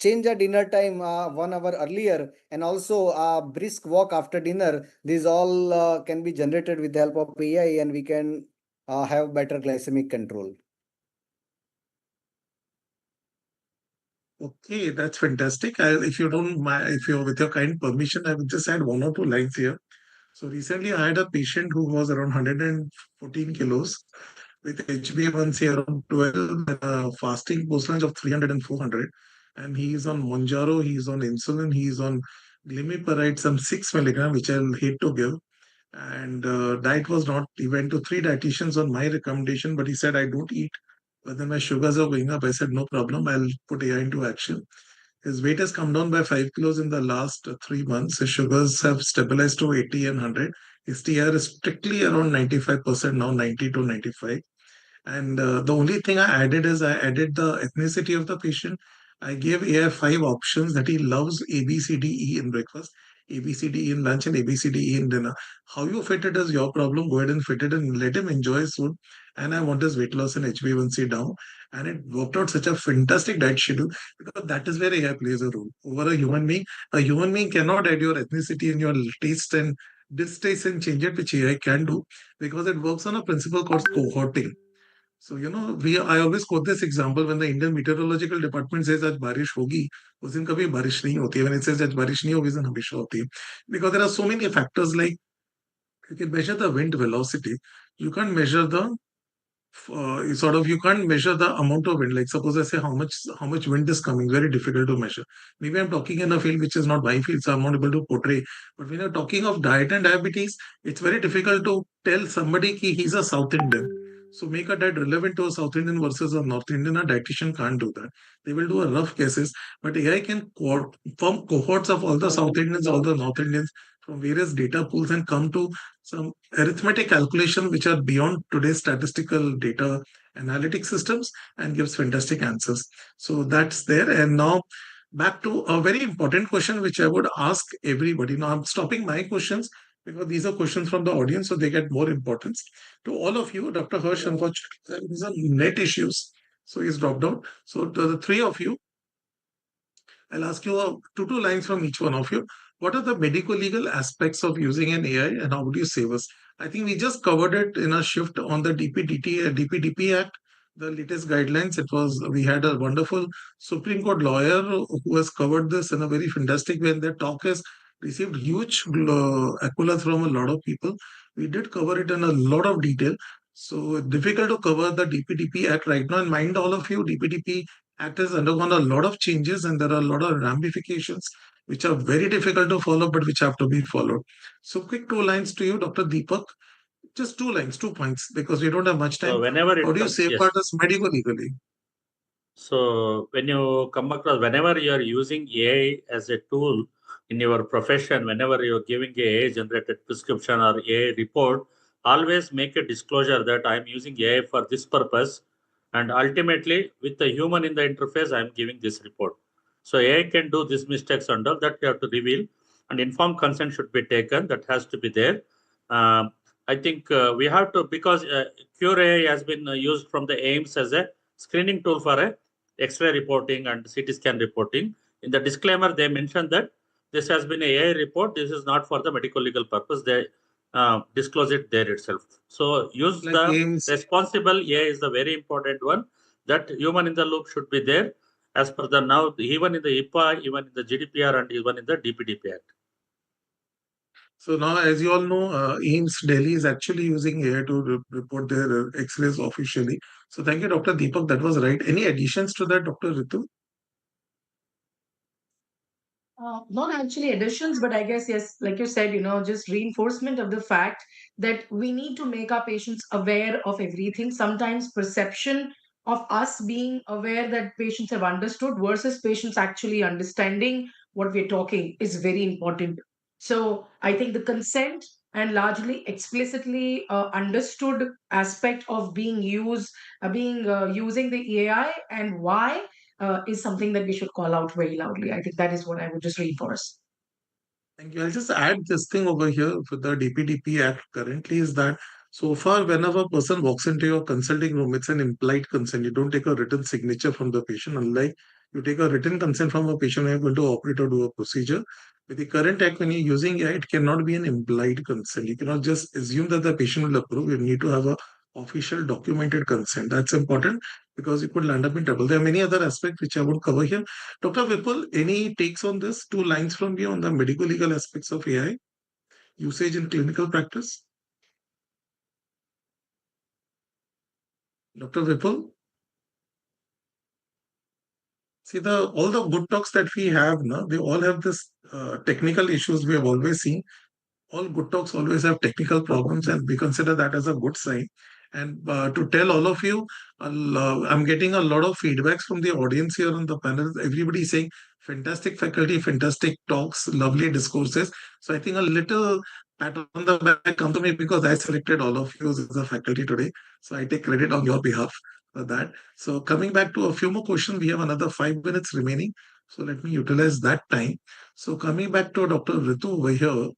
change the dinner time 1 hour earlier, and also brisk walk after dinner. These all can be generated with the help of AI, and we can have better glycemic control. Okay, that's fantastic. If you don't mind, if you're with your kind permission, I will just add 1 or 2 lines here. So recently, I had a patient who was around 114 kilos with HbA1c around 12 and a fasting post-lunch of 300 and 400. And he is on Monjaro, he is on insulin, he is on glimepiride, some 6 milligram, which I'll hate to give. And diet was not, he went to 3 dietitians on my recommendation, but he said, I don't eat. But then my sugars are going up. I said, no problem, I'll put AI into action. His weight has come down by 5 kilos in the last 3 months. His sugars have stabilized to 80 and 100. His TR is strictly around 95% now, 90 to 95. And the only thing I added is I added the ethnicity of the patient. I gave AI 5 options that he loves A, B, C, D, E in breakfast, A, B, C, D, E in lunch, and A, B, C, D, E in dinner. How you fit it is your problem. Go ahead and fit it and let him enjoy his food. And I want his weight loss and HbA1c down. And it worked out such a fantastic diet schedule, because that is where AI plays a role over a human being. A human being cannot add your ethnicity and your taste and distaste and change it, which AI can do, because it works on a principle called cohorting. So, I always quote this example when the Indian Meteorological Department says आज बारिश होगी, उस दिन कभी बारिश नहीं होती है. When it says आज बारिश नहीं होगी, उस दिन हमेशा होती है. Because there are so many factors, like you can measure the wind velocity. You can't measure the you can't measure the amount of wind. Like suppose I say how much wind is coming, very difficult to measure. Maybe I'm talking in a field which is not my field, so I'm not able to portray. But when you're talking of diet and diabetes, it's very difficult to tell somebody ki he's a South Indian. So make a diet relevant to a South Indian versus a North Indian. A dietitian can't do that. They will do a rough guesses, but AI can form cohorts of all the South Indians, all the North Indians from various data pools, and come to some arithmetic calculation which are beyond today's statistical data analytic systems, and gives fantastic answers. So that's there. And now back to a very important question which I would ask everybody. Now I'm stopping my questions because these are questions from the audience, so they get more importance. To all of you, Dr. Hirsch, unfortunately, these are net issues, so he's dropped out. So to the three of you, I'll ask you two lines from each one of you. What are the medico-legal aspects of using an AI, and how would you save us? I think we just covered it in a shift on the DPDP Act, the latest guidelines. We had a wonderful Supreme Court lawyer who has covered this in a very fantastic way, and their talk has received huge accolades from a lot of people. We did cover it in a lot of detail. So difficult to cover the DPDP Act right now. And mind all of you, DPDP Act has undergone a lot of changes, and there are a lot of ramifications which are very difficult to follow, but which have to be followed. So quick 2 lines to you, Dr. Deepak. Just 2 lines, 2 points, because we don't have much time. So whenever How it do you comes, yes. safeguard us medico-legally? So when you come across, whenever you are using AI as a tool in your profession, whenever you're giving a AI-generated prescription or AI report, always make a disclosure that I'm using AI for this purpose, and ultimately, with the human in the interface, I'm giving this report. So AI can do these mistakes and all that you have to reveal. and informed consent should be taken. That has to be there. I think we have to, because QRA has been used from the AIMS as a screening tool for a X-ray reporting and CT scan reporting. In the disclaimer, they mentioned that this has been a AI report. This is not for the medical legal purpose. They disclose it there itself. So use Like the AIMS. responsible AI is the very important one. That human in the loop should be there as per the now, even in the HIPAA, even in the GDPR, and even in the DPDP Act. So now, as you all know, AIMS Delhi is actually using AI to report their X-rays officially. So thank you, Dr. Deepak. That was right. Any additions to that, Dr. Ritu? Not actually additions, but I guess, yes, like you said, just reinforcement of the fact that we need to make our patients aware of everything. Sometimes perception of us being aware that patients have understood versus patients actually understanding what we're talking is very important. So I think the consent and largely explicitly understood aspect of using the AI and why is something that we should call out very loudly. I think that is what I would just reinforce. Thank you. I'll just add this thing over here with the DPDP Act currently is that so far, whenever a person walks into your consulting room, it's an implied consent. You don't take a written signature from the patient, unlike you take a written consent from a patient when you're going to operate or do a procedure. With the current act, when you're using AI, it cannot be an implied consent. You cannot just assume that the patient will approve. You need to have a official documented consent. That's important because you could land up in trouble. There are many other aspects which I would cover here. Dr. Vipul, any takes on this? Two lines from you on the medical legal aspects of AI usage in clinical practice? Dr. Vipul? See, all the good talks that we have, no, they all have this technical issues we have always seen. All good talks always have technical problems, and we consider that as a good sign. And to tell all of you, I'm getting a lot of feedbacks from the audience here on the panel. Everybody is saying, fantastic faculty, fantastic talks, lovely discourses. So I think a little pat on the back comes to me because I selected all of you as a faculty today. So I take credit on your behalf for that. So coming back to a few more questions, we have another 5 minutes remaining. So let me utilize that time. So coming back to Dr. Ritu over here,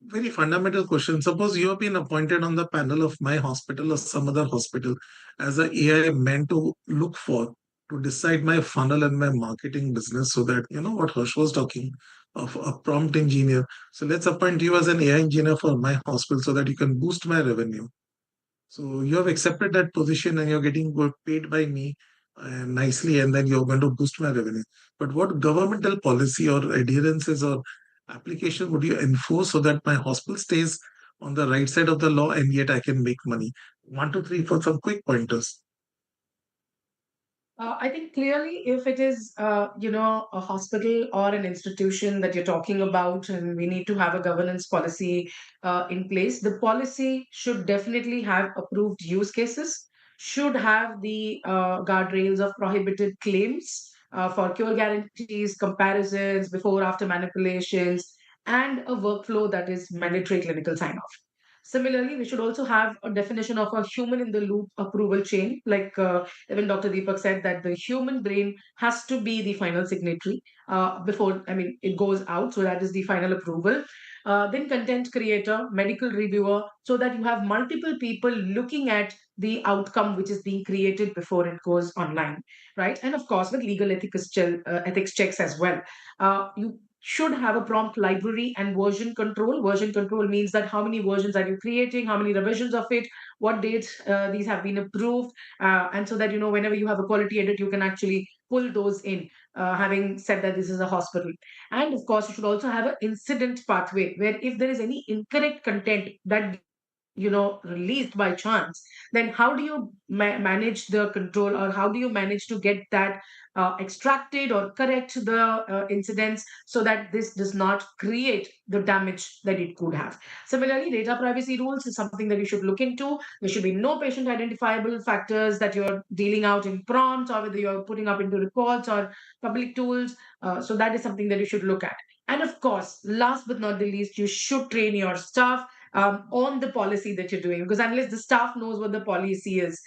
very fundamental question. Suppose you have been appointed on the panel of my hospital or some other hospital as a AI meant to look for to decide my funnel and my marketing business so that, you know, what Harsh was talking of a prompt engineer. So let's appoint you as an AI engineer for my hospital so that you can boost my revenue. So you have accepted that position and you're getting paid by me nicely, and then you're going to boost my revenue. But what governmental policy or adherences or application would you enforce so that my hospital stays on the right side of the law and yet I can make money? One, two, three, for some quick pointers. I think clearly, if it is, a hospital or an institution that you're talking about, and we need to have a governance policy in place, the policy should definitely have approved use cases, should have the guardrails of prohibited claims for cure guarantees, comparisons, before after manipulations, and a workflow that is mandatory clinical sign off. Similarly, we should also have a definition of a human in the loop approval chain. Like even Dr. Deepak said, that the human brain has to be the final signatory before, I mean, it goes out. So that is the final approval. Then content creator, medical reviewer, so that you have multiple people looking at the outcome which is being created before it goes online, right? And of course, with legal ethics checks as well. You should have a prompt library and version control. Version control means that how many versions are you creating, how many revisions of it, what dates these have been approved, and so that whenever you have a quality edit, you can actually pull those in. Having said that, this is a hospital, and of course, you should also have an incident pathway where if there is any incorrect content that released by chance, then how do you manage the control, or how do you manage to get that extracted or correct the incidents so that this does not create the damage that it could have. Similarly, data privacy rules is something that you should look into. There should be no patient identifiable factors that you're dealing out in prompts, or whether you're putting up into reports or public tools. So that is something that you should look at. And of course, last but not the least, you should train your staff on the policy that you're doing, because unless the staff knows what the policy is,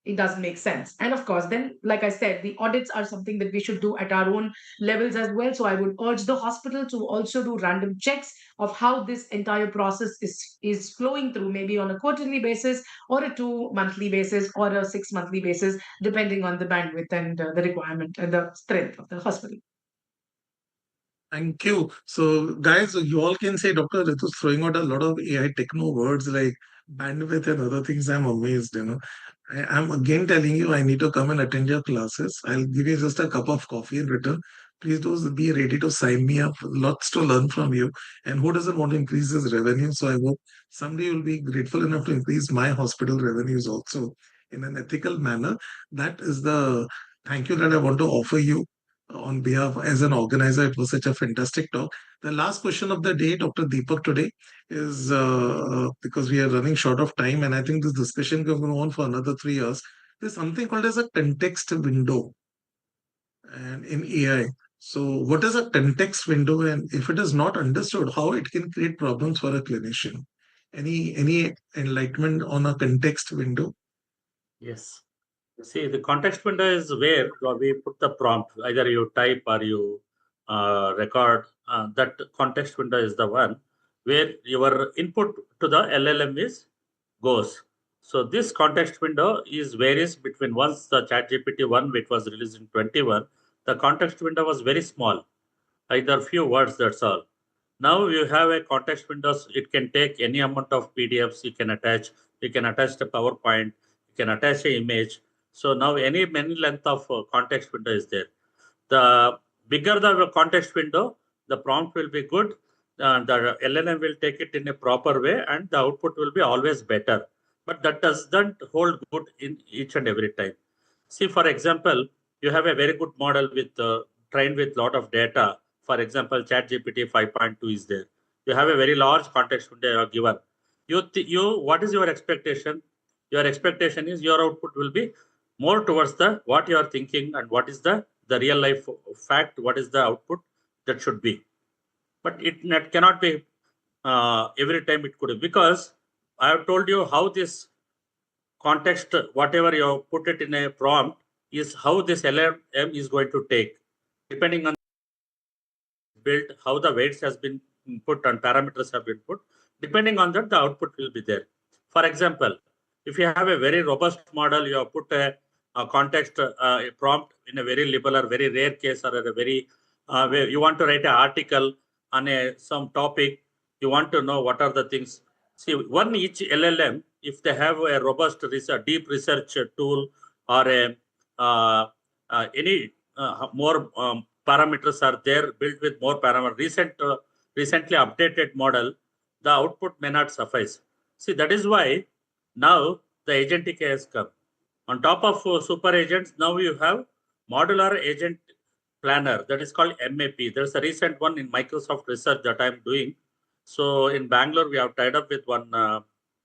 it doesn't make sense. And of course, then, like I said, the audits are something that we should do at our own levels as well. So I would urge the hospital to also do random checks of how this entire process is flowing through, maybe on a quarterly basis or a 2 monthly basis or a 6 monthly basis, depending on the bandwidth and the requirement and the strength of the hospital. Thank you. So, guys, you all can say Dr. Ritu's throwing out a lot of AI techno words like bandwidth and other things. I'm amazed. I'm again telling you, I need to come and attend your classes. I'll give you just a cup of coffee in return. Please do be ready to sign me up. Lots to learn from you. And who doesn't want to increase his revenue? So I hope someday you'll be grateful enough to increase my hospital revenues also in an ethical manner. That is the thank you that I want to offer you on behalf as an organizer. It was such a fantastic talk. The last question of the day, Dr. Deepak, today is because we are running short of time, and I think this discussion can go on for another 3 hours. There's something called as a context window, and in AI. So, what is a context window, and if it is not understood, how it can create problems for a clinician? Any enlightenment on a context window? Yes. See, the context window is where we put the prompt. Either you type or you record. That context window is the one where your input to the LLM goes. So this context window is varies between once the ChatGPT 1, which was released in 21, the context window was very small, either few words, that's all. Now you have a context windows, it can take any amount of PDFs you can attach the PowerPoint, you can attach an image. So now many length of context window is there. The bigger the context window, the prompt will be good. The LLM will take it in a proper way and the output will be always better. But that doesn't hold good in each and every time. See, for example, you have a very good model with trained with lot of data. For example, ChatGPT 5.2 is there. You have a very large context window you are given. What is your expectation? Your expectation is your output will be more towards the what you are thinking and what is the real life fact, what is the output that should be. But it cannot be every time it could, because I have told you how this context, whatever you put it in a prompt, is how this LLM is going to take, depending on built, how the weights has been put and parameters have been put. Depending on that, the output will be there. For example, if you have a very robust model, you have put a context a prompt in a very liberal or very rare case, or a very where you want to write an article on some topic, you want to know what are the things. See, each LLM, if they have a robust research, deep research tool, or a any more parameters are there built with more parameters, recently updated model, the output may not suffice. See, that is why now the agentic AI has come. On top of super agents, now you have modular agent planner, that is called MAP. There's a recent one in Microsoft research that I'm doing. So in Bangalore, we have tied up with one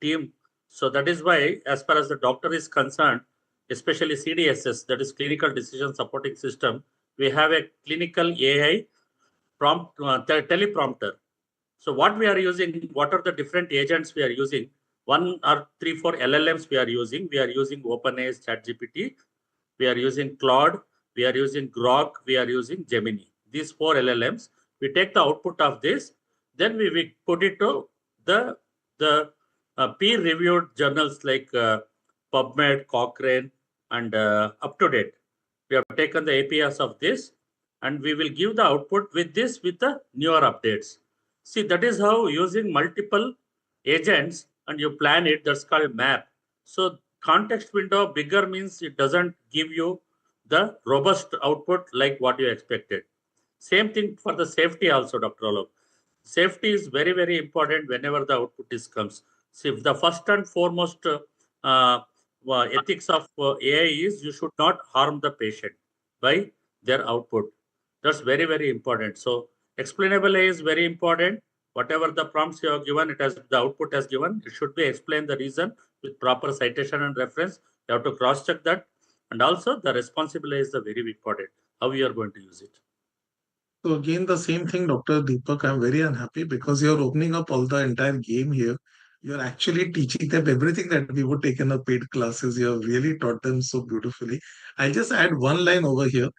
team. So that is why, as far as the doctor is concerned, especially CDSS, that is Clinical Decision Supporting System, we have a clinical AI prompt teleprompter. So what we are using, what are the different agents we are using? 1 or 3, 4 LLMs we are using. We are using OpenAI's ChatGPT. We are using Claude. We are using Grok. We are using Gemini. These 4 LLMs. We take the output of this. Then we put it to the peer-reviewed journals like PubMed, Cochrane, and UpToDate. We have taken the APIs of this, and we will give the output with this with the newer updates. See, that is how using multiple agents and you plan it, that's called map. So context window bigger means it doesn't give you the robust output like what you expected. Same thing for the safety also, Dr. Alok. Safety is very, very important whenever the output is comes. So if the first and foremost ethics of AI is you should not harm the patient by their output. That's very, very important. So explainable AI is very important. Whatever the prompts you have given, it has the output has given. It should be explained the reason with proper citation and reference. You have to cross check that, and also the responsible AI is the very important. How you are going to use it. So again, the same thing, Dr. Deepak. I'm very unhappy because you're opening up all the entire game here. You're actually teaching them everything that we would take in a paid classes. You have really taught them so beautifully. I'll just add one line over here.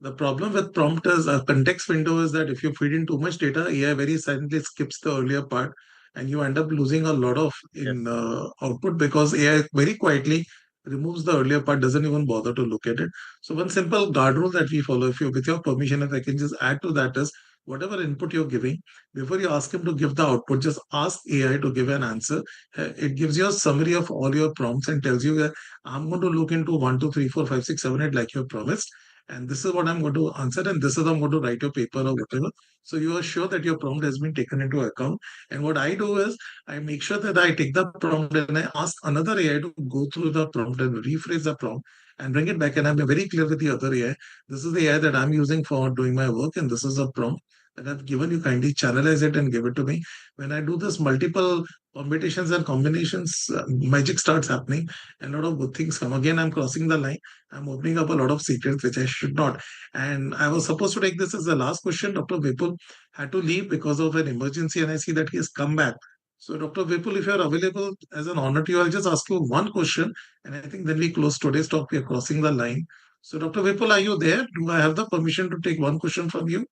The problem with prompt is a context window is that if you feed in too much data, AI very silently skips the earlier part, and you end up losing a lot of in Yes. output because AI very quietly removes the earlier part, doesn't even bother to look at it. So one simple guard rule that we follow, if you, with your permission, if I can just add to that, is whatever input you're giving, before you ask him to give the output, just ask AI to give an answer. It gives you a summary of all your prompts and tells you that I'm going to look into 1, 2, 3, 4, 5, 6, 7, 8 like you promised. And this is what I'm going to answer, and this is I'm going to write your paper or whatever. So you are sure that your prompt has been taken into account. And what I do is I make sure that I take the prompt and I ask another AI to go through the prompt and rephrase the prompt and bring it back. And I'm very clear with the other AI. This is the AI that I'm using for doing my work, and this is a prompt that I've given you. Kindly channelize it and give it to me. When I do this multiple combinations and combinations, magic starts happening and a lot of good things come. Again, I'm crossing the line. I'm opening up a lot of secrets which I should not. And I was supposed to take this as the last question. Dr. Vipul had to leave because of an emergency, and I see that he has come back. So, Dr. Vipul, if you're available, as an honor to you, I'll just ask you one question, and I think then we close today's talk. We are crossing the line. So, Dr. Vipul, are you there? Do I have the permission to take one question from you?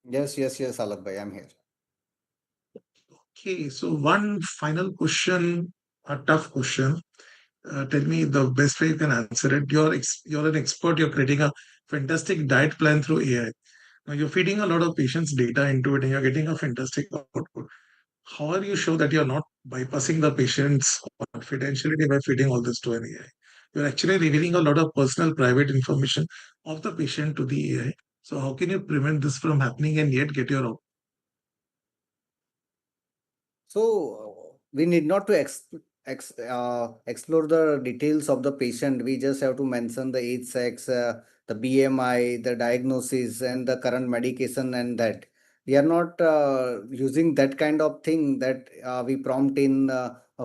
Yes, Alok bhai, I'm here. Okay, so one final question, a tough question. Tell me the best way you can answer it. You're an expert. You're creating a fantastic diet plan through AI. Now you're feeding a lot of patients' data into it, and you're getting a fantastic output. How are you sure that you're not bypassing the patient's confidentiality by feeding all this to an AI? You're actually revealing a lot of personal, private information of the patient to the AI. So how can you prevent this from happening and yet get your output? So we need not to explore the details of the patient. We just have to mention the age, sex, the BMI, the diagnosis, and the current medication, and that we are not using that kind of thing that we prompt in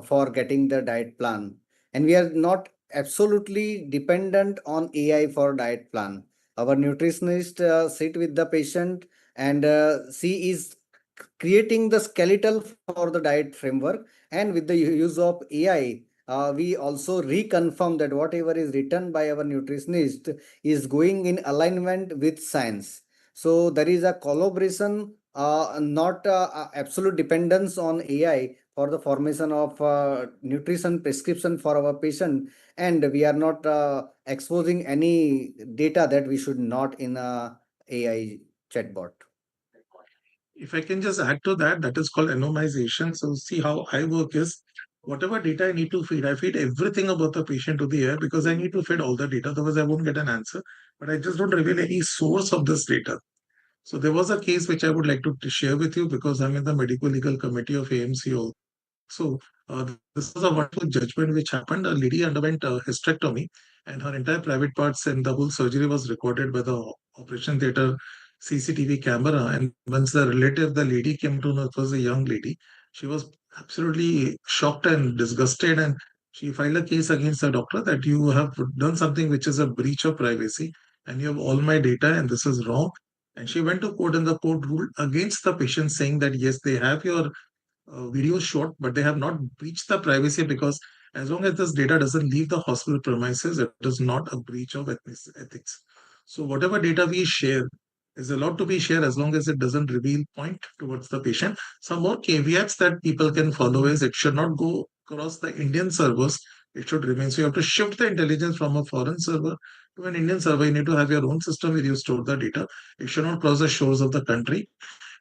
for getting the diet plan, and we are not absolutely dependent on AI for diet plan. Our nutritionist sit with the patient, and she is creating the skeletal for the diet framework, and with the use of AI, we also reconfirm that whatever is written by our nutritionist is going in alignment with science. So there is a collaboration, not absolute dependence on AI for the formation of nutrition prescription for our patient, and we are not exposing any data that we should not in a AI chatbot. If I can just add to that, that is called anonymization. So see how I work is whatever data I need to feed, I feed everything about the patient to the AI because I need to feed all the data. Otherwise, I won't get an answer. But I just don't reveal any source of this data. So there was a case which I would like to share with you because I'm in the medical legal committee of AMC also. So this was a wonderful judgment which happened. A lady underwent a hysterectomy, and her entire private parts and the whole surgery was recorded by the operation theater CCTV camera. And once the relative, the lady came to know it was a young lady, she was absolutely shocked and disgusted, and she filed a case against the doctor that you have done something which is a breach of privacy, and you have all my data, and this is wrong. And she went to court, and the court ruled against the patient, saying that yes, they have your videos short, but they have not breached the privacy because as long as this data doesn't leave the hospital premises, it is not a breach of ethics. So whatever data we share is allowed to be shared as long as it doesn't reveal point towards the patient. Some more caveats that people can follow is it should not go across the Indian servers. It should remain. So you have to shift the intelligence from a foreign server to an Indian server. You need to have your own system where you store the data. It should not cross the shores of the country,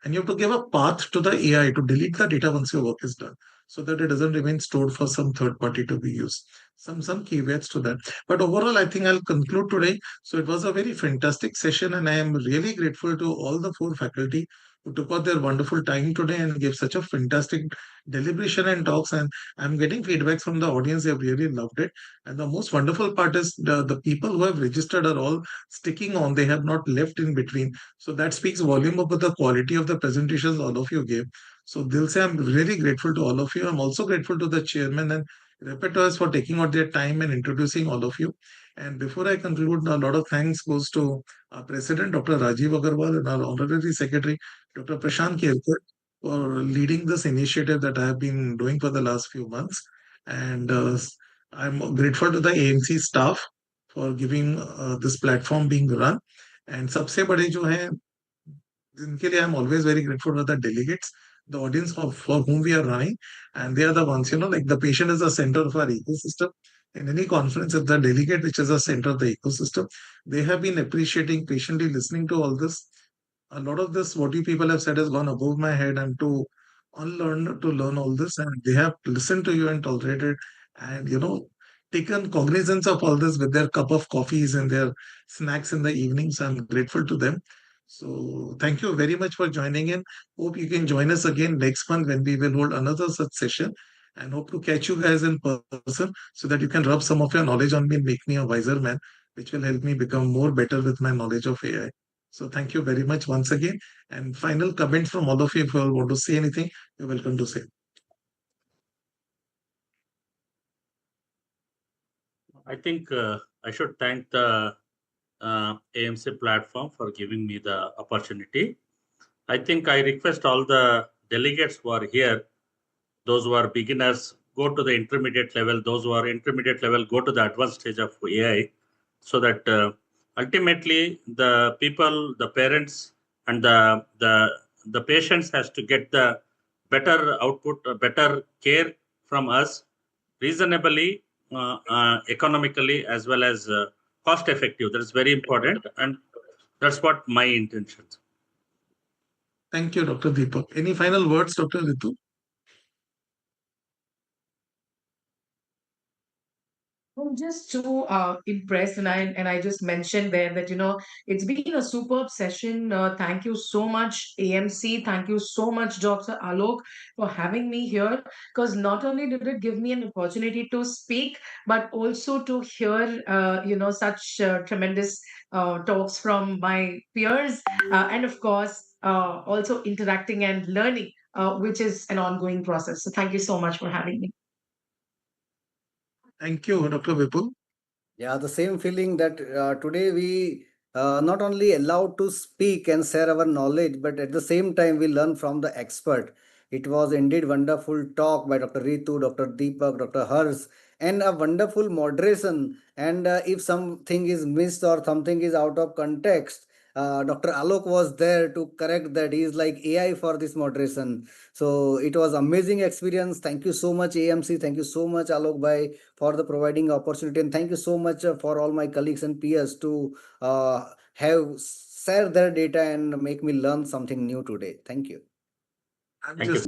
and you have to give a path to the AI to delete the data once your work is done so that it doesn't remain stored for some third party to be used. Some caveats to that. But overall, I think I'll conclude today. So it was a very fantastic session, and I am really grateful to all the four faculty who took out their wonderful time today and gave such a fantastic deliberation and talks. And I'm getting feedbacks from the audience. They've really loved it. And the most wonderful part is the people who have registered are all sticking on. They have not left in between. So that speaks volume about the quality of the presentations all of you gave. So Dilse, I'm really grateful to all of you. I'm also grateful to the chairman and rapporteurs for taking out their time and introducing all of you. And before I conclude, a lot of thanks goes to our president, Dr. Rajeev Agarwal, and our honorary secretary, Dr. Prashant Kerkar. for leading this initiative that I have been doing for the last few months. And I'm grateful to the AMC staff for giving this platform being run. And सबसे बड़े जो हैं जिनके लिए I'm always very grateful for the delegates, the audience for whom we are running, and they are the ones, like the patient is the center of our ecosystem. In any conference, if the delegate, which is the center of the ecosystem, they have been appreciating, patiently listening to all this. A lot of this, what you people have said, has gone above my head. I'm to unlearn to learn all this, and they have listened to you and tolerated, and taken cognizance of all this with their cup of coffees and their snacks in the evenings. I'm grateful to them. So thank you very much for joining in. Hope you can join us again next month when we will hold another such session, and hope to catch you guys in person so that you can rub some of your knowledge on me and make me a wiser man, which will help me become more better with my knowledge of AI. So thank you very much once again. And final comments from all of you. If you all want to say anything, you're welcome to say. I think I should thank the AMC platform for giving me the opportunity. I think I request all the delegates who are here, those who are beginners, go to the intermediate level. Those who are intermediate level, go to the advanced stage of AI, so that ultimately the people, the parents, and the patients has to get the better output, better care from us, reasonably, economically, as well as cost effective. That is very important, and that's what my intentions. Thank you, Dr. Deepak. Any final words, Dr. Ritu? I'm just so impressed, and I just mentioned there that it's been a superb session. Thank you so much, AMC. Thank you so much, Dr. Alok, for having me here. Because not only did it give me an opportunity to speak, but also to hear such tremendous talks from my peers, and of course also interacting and learning, which is an ongoing process. So thank you so much for having me. Thank you, Dr. Vipul. Yeah, the same feeling that today we not only allowed to speak and share our knowledge, but at the same time we learn from the expert. It was indeed wonderful talk by Dr. Ritu, Dr. Deepak, Dr. Hers, and a wonderful moderation. And if something is missed or something is out of context, Dr. Alok was there to correct that. He is like AI for this moderation. So it was amazing experience. Thank you so much, AMC. Thank you so much, Alok Bhai, for the providing opportunity, and thank you so much for all my colleagues and peers to have share their data and make me learn something new today. Thank you. I'm just